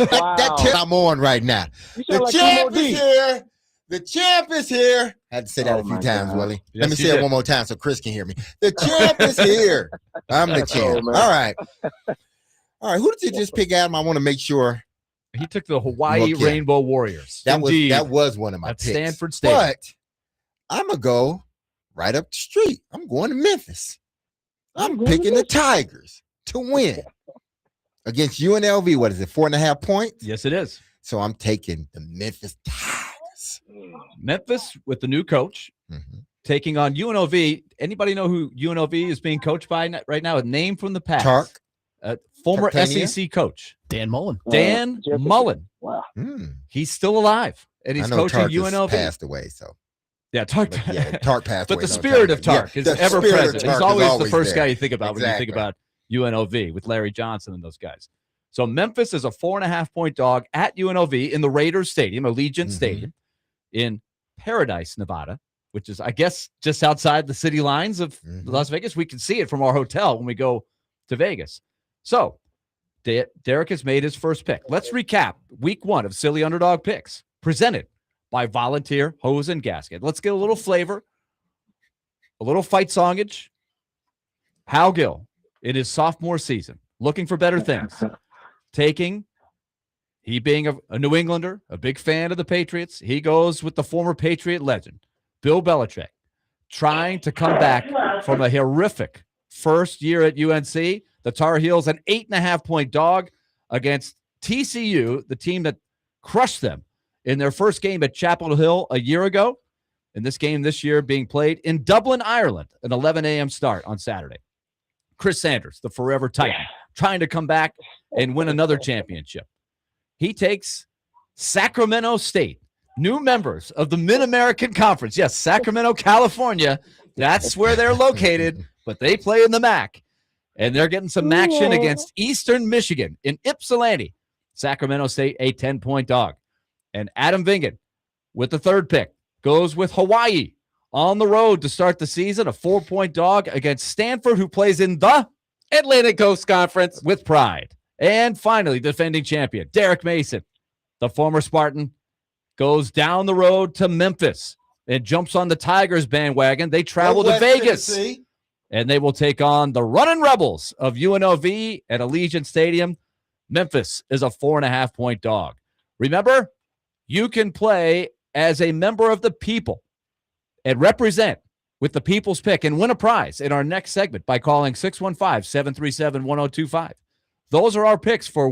That tip I'm on right now. The champ is here. The champ is here. I had to say that a few times, Willie. Let me say it one more time so Chris can hear me. The champ is here. I'm the champ. All right. All right. Who did you just pick, Adam? I want to make sure. He took the Hawaii Rainbow Warriors. That was one of my picks. Stanford State. But I'm going to go right up the street. I'm going to Memphis. I'm picking the Tigers to win against UNLV. What is it, 4.5 points? Yes, it is. So I'm taking the Memphis Tigers. Memphis with the new coach taking on UNLV. Anybody know who UNLV is being coached by right now? A name from the past. Former SEC coach. Dan Mullen. Dan Mullen. Wow. He's still alive. And he's coaching UNLV. Passed away, so. Yeah, Tark. Tark passed But away. the spirit of Tark is ever present. He's always the first guy you think about when you think about UNLV with Larry Johnson and those guys. So Memphis is a 4.5-point dog at UNLV in the Raiders Stadium, Allegiant Stadium in Paradise, Nevada, which is, I guess, just outside the city lines of Las Vegas. We can see it from our hotel when we go to Vegas. So Derek has made his first pick. Let's recap week 1 of Silly Underdog Picks, presented by Volunteer Hose and Gasket. Let's get a little flavor, a little fight songage. Hal Gill, in his sophomore season, looking for better things. He being a New Englander, a big fan of the Patriots, he goes with the former Patriot legend, Bill Belichick, trying to come back from a horrific first year at UNC. The Tar Heels, an 8.5-point dog against TCU, the team that crushed them in their first game at Chapel Hill a year ago. And this game this year being played in Dublin, Ireland, an 11 a.m. start on Saturday. Chris Sanders, the forever Titan, trying to come back and win another championship. He takes Sacramento State, new members of the Mid-American Conference. Yes, Sacramento, California. That's where they're located, but they play in the MAC. And they're getting some action against Eastern Michigan in Ypsilanti. Sacramento State, a 10-point dog. And Adam Vingan, with the third pick, goes with Hawaii on the road to start the season, a 4-point dog against Stanford, who plays in the Atlantic Coast Conference with pride. And finally, defending champion, Derek Mason, the former Spartan, goes down the road to Memphis and jumps on the Tigers bandwagon. They travel to Vegas, and they will take on the Running Rebels of UNLV at Allegiant Stadium. Memphis is a 4.5-point dog. Remember, you can play as a member of the people and represent with the People's Pick and win a prize in our next segment by calling 615-737-1025. Those are our picks for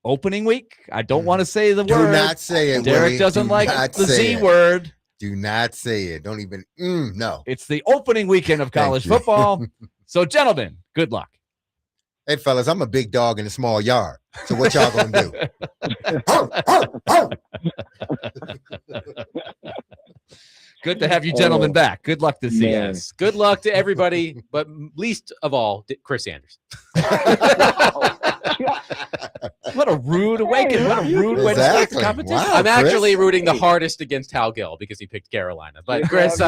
opening week. I don't want to say the word. Do not say it, Derek Willy. doesn't like the Z it. word. Do not say it. Don't even, no. It's the opening weekend of college football. So, gentlemen, good luck. Hey, fellas, I'm a big dog in a small yard. So what y'all going to do? Good to have you gentlemen back. Good luck this season. Yes. Good luck to everybody, but least of all, Chris Sanders. What a rude awakening. What a rude way to start the competition. Wow, I'm actually rooting the hardest against Hal Gill because he picked Carolina. But Chris,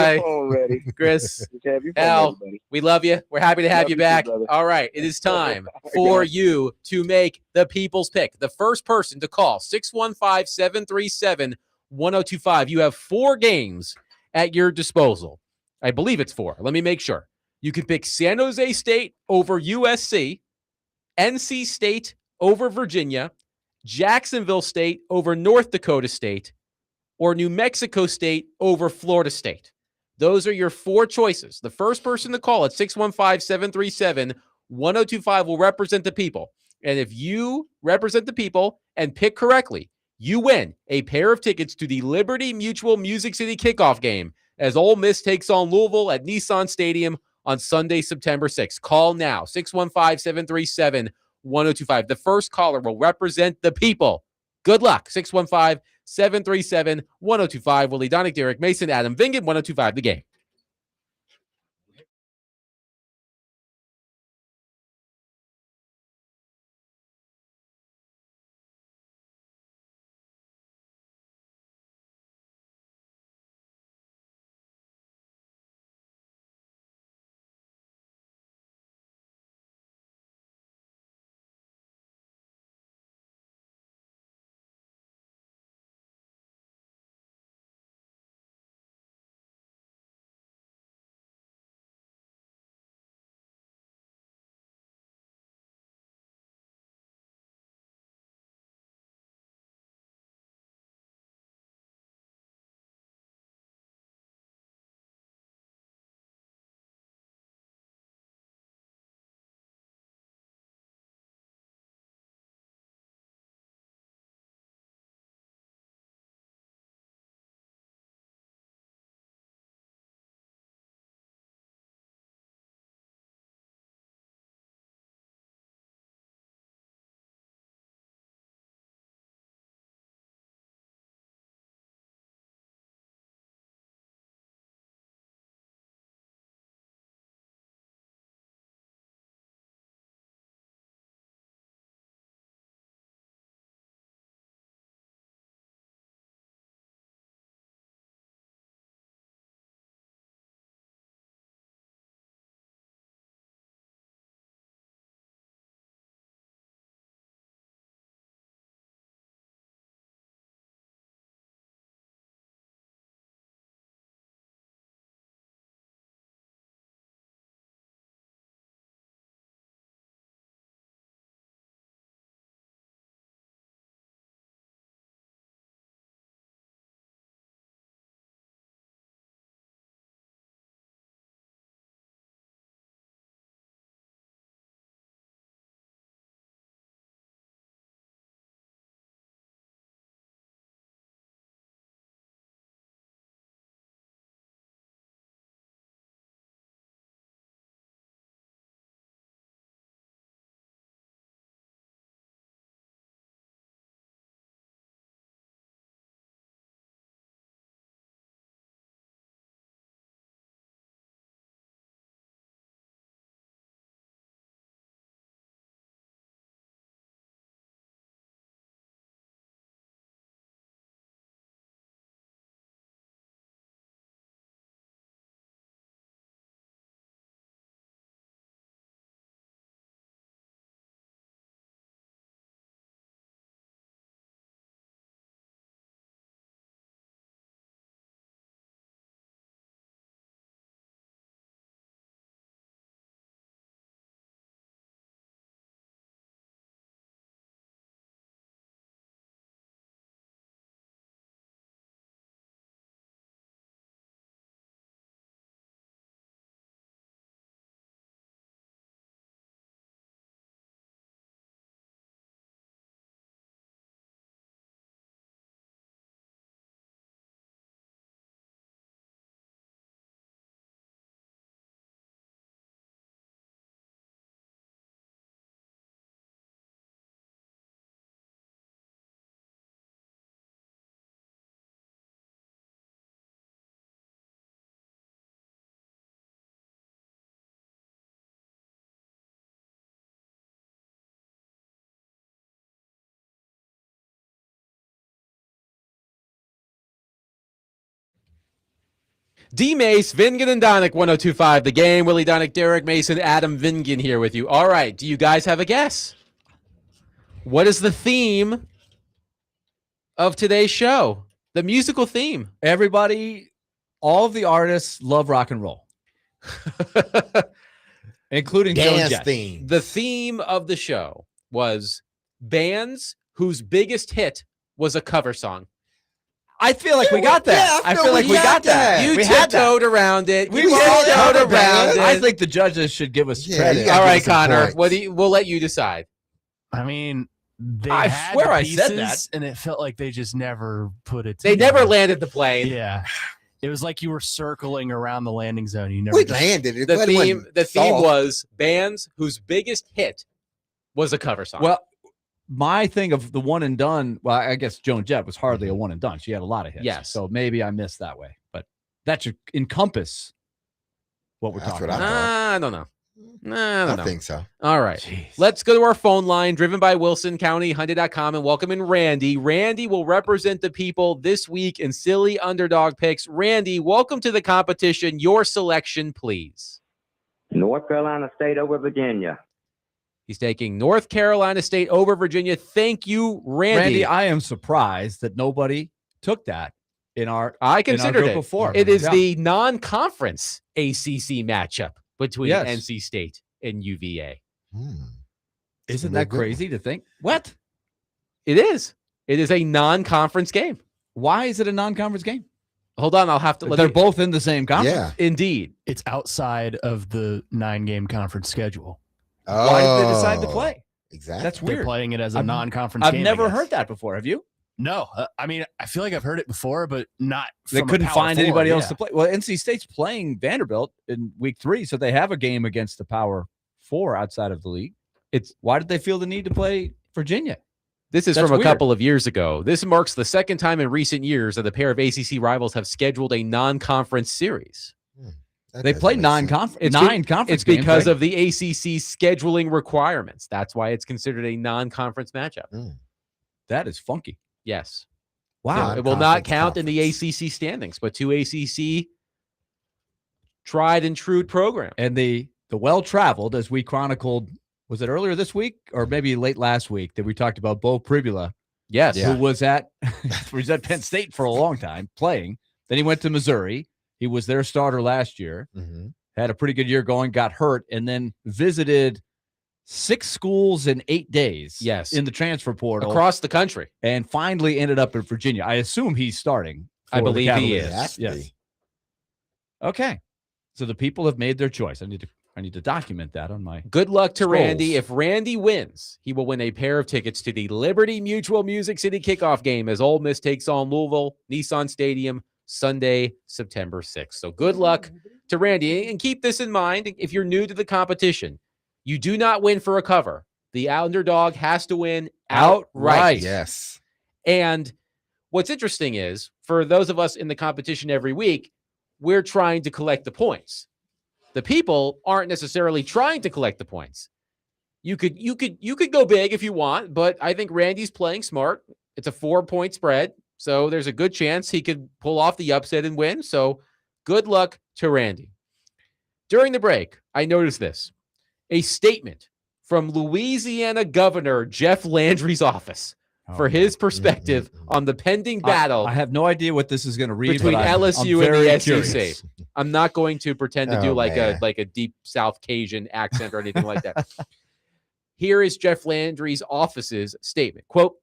Al, we love you. We're happy to have you back. All right. It is time for you to make the People's Pick. The first person to call 615-737-1025. You have 4 games at your disposal. I believe it's 4. Let me make sure. You can pick San Jose State over USC, NC State over Virginia, Jacksonville State over North Dakota State, or New Mexico State over Florida State. Those are your 4 choices. The first person to call at 615-737-1025 will represent the people. And if you represent the people and pick correctly, you win a pair of tickets to the Liberty Mutual Music City kickoff game as Ole Miss takes on Louisville at Nissan Stadium on Sunday, September 6th. Call now, 615-737-1025. The first caller will represent the people. Good luck, 615-737-1025. Willy Donick, Derek Mason, Adam Vingan, 1025 The Game. DMase, Vingan, and Donick, 102.5 The Game. Willy, Donick, Derek Mason, Adam Vingan here with you. All right, do you guys have a guess? What is the theme of today's show? The musical theme. Everybody, all of the artists love rock and roll. Including Joan Jett. theme. The theme of the show was bands whose biggest hit was a cover song. I feel like we got that. Yeah, I feel like we got that. You We had that. tiptoed around it. We You tiptoed around it. I think the judges should give us credit. All right, Connor. We'll let you decide. I mean, I had swear the I said pieces, that. and it felt like they just never put it They together. never landed the plane. Yeah. It was like you were circling around the landing zone. You never We just- landed it. The but it theme wasn't the theme soft. was bands whose biggest hit was a cover song. Well, my thing of the one and done, well, I guess Joan Jett was hardly a one and done. She had a lot of hits. Yes. So maybe I missed that way. But that should encompass what we're That's talking what I about. thought. I don't know. I don't know. think so. All right. Jeez. Let's go to our phone line, driven by Wilson County, Hyundai.com, and welcome in Randy. Randy will represent the people this week in silly underdog picks. Randy, welcome to the competition. Your selection, please. North Carolina State over Virginia. He's taking North Carolina State over Virginia. Thank you, Randy. Randy, I am surprised that nobody took that in our I considered group it. before. It is Yeah. the non-conference ACC matchup between Yes. NC State and UVA. Isn't that crazy to think? What? It is. It is a non-conference game. Why is it a non-conference game? Hold on, I'll have to. They're both in the same conference. Indeed. It's outside of the 9-game conference schedule. Why did they decide to play? Exactly. That's They're weird. playing it as a I've- non-conference I've game. never I guess. heard that before. Have you? No. I mean, I feel like I've heard it before, but not They from a couldn't Power find 4, anybody else yeah. to play. Well, NC State's playing Vanderbilt in week 3, so they have a game against the Power 4 outside of the league. Why did they feel the need to play Virginia? This is That's from a weird. couple of years ago. This marks the second time in recent years that a pair of ACC rivals have scheduled a non-conference series. They play nine conference It's games, because right? of the ACC scheduling requirements. That's why it's considered a non-conference matchup. That is funky. Yes. Wow. So it will not count in the ACC standings, but two ACC tried and true program. And the well-traveled, as we chronicled, was it earlier this week or maybe late last week that we talked about Bo Pribula? Yes. Who was at Penn State for a long time playing. Then he went to Missouri. He was their starter last year. Had a pretty good year going, got hurt, and then visited 6 schools in 8 days. Yes. In the transfer portal. Across the country. And finally ended up in Virginia. I assume he's starting. I for the believe he Cavaliers. is. Yes. Okay. So the people have made their choice. I need to document that on my Good luck to scrolls. Randy. If Randy wins, he will win a pair of tickets to the Liberty Mutual Music City kickoff game as Ole Miss takes on Louisville, Nissan Stadium, Sunday, September 6th. So good luck to Randy. And keep this in mind, if you're new to the competition, you do not win for a cover. The underdog has to win outright. Yes. And what's interesting is, for those of us in the competition every week, we're trying to collect the points. The people aren't necessarily trying to collect the points. You could go big if you want, but I think Randy's playing smart. It's a 4-point spread, so there's a good chance he could pull off the upset and win. So good luck to Randy. During the break, I noticed this. A statement from Louisiana Governor Jeff Landry's office for his perspective on the pending battle. I have no idea what this is going to read between but LSU I'm and the very SEC. curious. I'm not going to pretend to do Oh, like man. a deep South Cajun accent or anything like that. Here is Jeff Landry's office's statement. Quote,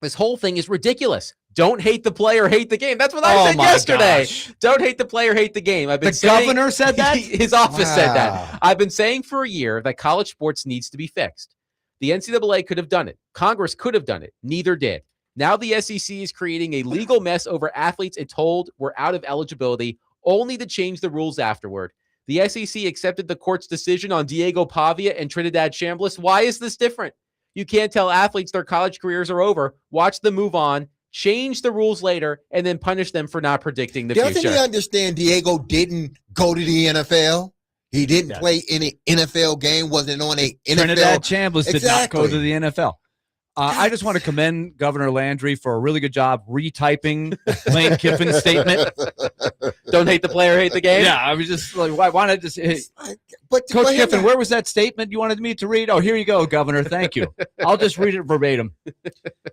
"This whole thing is ridiculous. Don't hate the player, hate the game." That's what I Oh said my yesterday. gosh. Don't hate the player, hate the game. I've been The saying, governor said that? His office said Wow. that. I've been saying for a year that college sports needs to be fixed. The NCAA could have done it. Congress could have done it. Neither did. Now the SEC is creating a legal mess over athletes it told were out of eligibility, only to change the rules afterward. The SEC accepted the court's decision on Diego Pavia and Trinidad Chambliss. Why is this different? You can't tell athletes their college careers are over, watch them move on, change the rules later, and then punish them for not predicting the Doesn't future. he understand Diego didn't go to the NFL? He didn't play any NFL game, wasn't on a NFL. Trinidad Chambliss did not go to the NFL. I just want to commend Governor Landry for a really good job retyping Lane Kiffin's statement. Don't hate the player, hate the game. Yeah, I was just like, why not just? But Coach Kiffin, where was that statement you wanted me to read? Oh, here you go, Governor. Thank you. I'll just read it verbatim.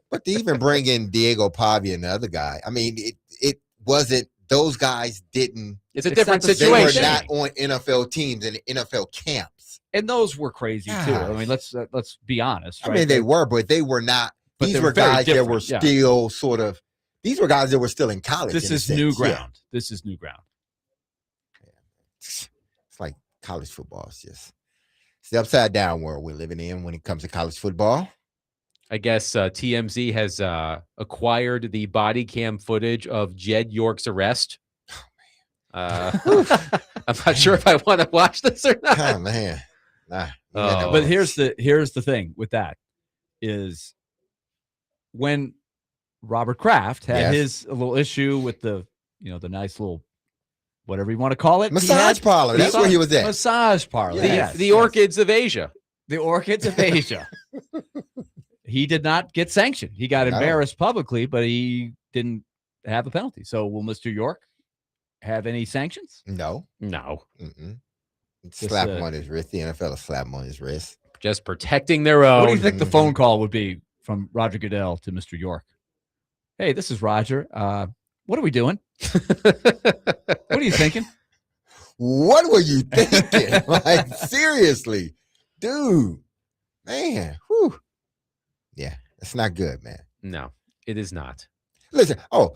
But to even bring in Diego Pavia and the other guy, I mean, it wasn't. Those guys didn't. It's a different They situation. were not on NFL teams and NFL camps. And those were crazy too. I mean, let's be honest. I Right? mean, they were, but they were not. But These they were were very guys that were different, still sort of. These were guys that were still in college. This in a is sense. new Yeah. ground. This is new ground. It's like college football. It's the upside down world we're living in when it comes to college football. I guess TMZ has acquired the body cam footage of Jed York's arrest. I'm not sure if I want to watch this or not. Oh man, But here's the thing with that is when Robert Kraft had his little issue with the the nice little whatever you want to call it massage parlor. That's where he was at. Massage parlor. The Orchids of Asia. The Orchids of Asia. He did not get sanctioned. He got embarrassed publicly, but he didn't have a penalty. So will Mr. York have any sanctions? No. Slap him on his wrist. The NFL will slap him on his wrist. Just protecting their own. What do you think the phone call would be from Roger Goodell to Mr. York? Hey, this is Roger. What are we doing? What are you thinking? What were you thinking? Like, seriously, dude, man. Whew. Yeah, it's not good, man. No, it is not. Listen, I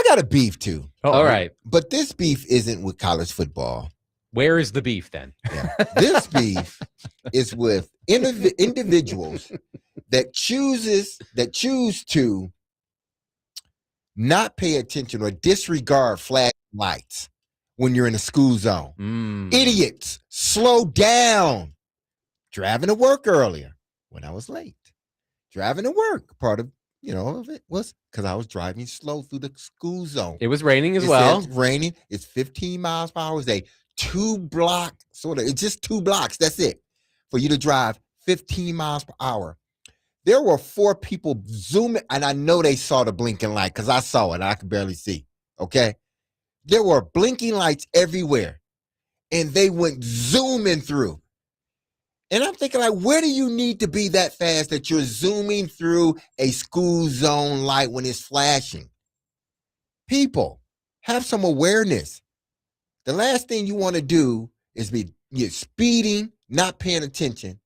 got a beef too. All right. But this beef isn't with college football. Where is the beef then? Yeah. This beef is with individuals that choose to not pay attention or disregard flag lights when you're in a school zone. Idiots, slow down. Driving to work earlier when I was late. Driving to work, part of it was because I was driving slow through the school zone. It was raining as well. It's raining. It's 15 miles per hour. It's a 2-block it's just 2 blocks. That's it for you to drive 15 miles per hour. There were 4 people zooming, and I know they saw the blinking light because I saw it. And I could barely see. Okay. There were blinking lights everywhere, and they went zooming through. And I'm thinking, like, where do you need to be that fast that you're zooming through a school zone light when it's flashing? People, have some awareness. The last thing you want to do is you're speeding, not paying attention,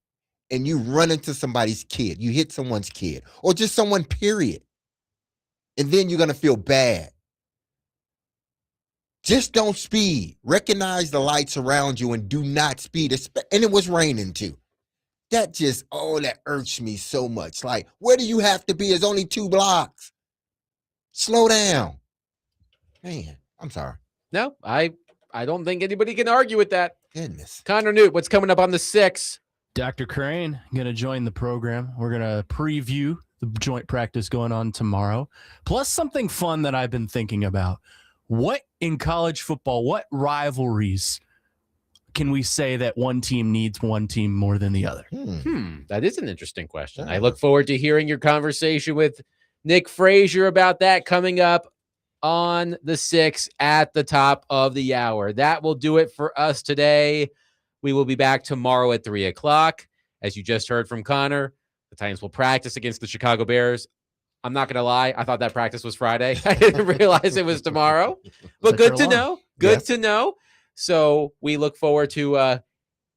and you run into somebody's kid. You hit someone's kid or just someone, period. And then you're going to feel bad. Just don't speed. Recognize the lights around you and do not speed. And it was raining too. That irks me so much. Like, where do you have to be? It's only 2 blocks. Slow down. Man, I'm sorry. No, I don't think anybody can argue with that. Goodness. Connor Newt, what's coming up on the 6th? Dr. Crane going to join the program. We're going to preview the joint practice going on tomorrow. Plus something fun that I've been thinking about. What in college football, what rivalries can we say that one team needs one team more than the other? That is an interesting question. I look forward to hearing your conversation with Nick Frazier about that coming up on the 6th at the top of the hour. That will do it for us today. We will be back tomorrow at 3 o'clock. As you just heard from Connor, the Titans will practice against the Chicago Bears. I'm not going to lie. I thought that practice was Friday. I didn't realize it was tomorrow. But good to know. Good to know. So we look forward to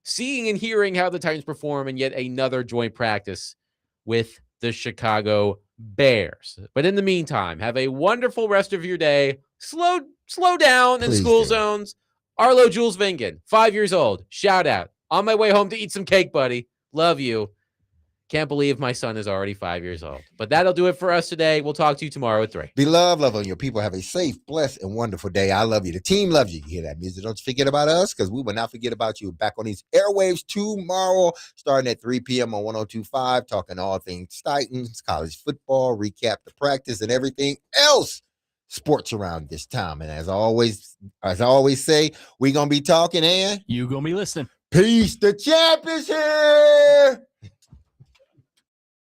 seeing and hearing how the Titans perform in yet another joint practice with the Chicago Bears. But in the meantime, have a wonderful rest of your day. Slow down in school zones. Arlo Jules Vingan, 5 years old. Shout out. On my way home to eat some cake, buddy. Love you. Can't believe my son is already 5 years old. But that'll do it for us today. We'll talk to you tomorrow at 3. Be love on your people. Have a safe, blessed, and wonderful day. I love you. The team loves you. You hear that music? Don't forget about us, because we will not forget about you. Back on these airwaves tomorrow, starting at 3 p.m. on 102.5, talking all things Titans, college football, recap the practice, and everything else sports around this time. And as I always say, we're going to be talking and you going to be listening. Peace. The champ is here.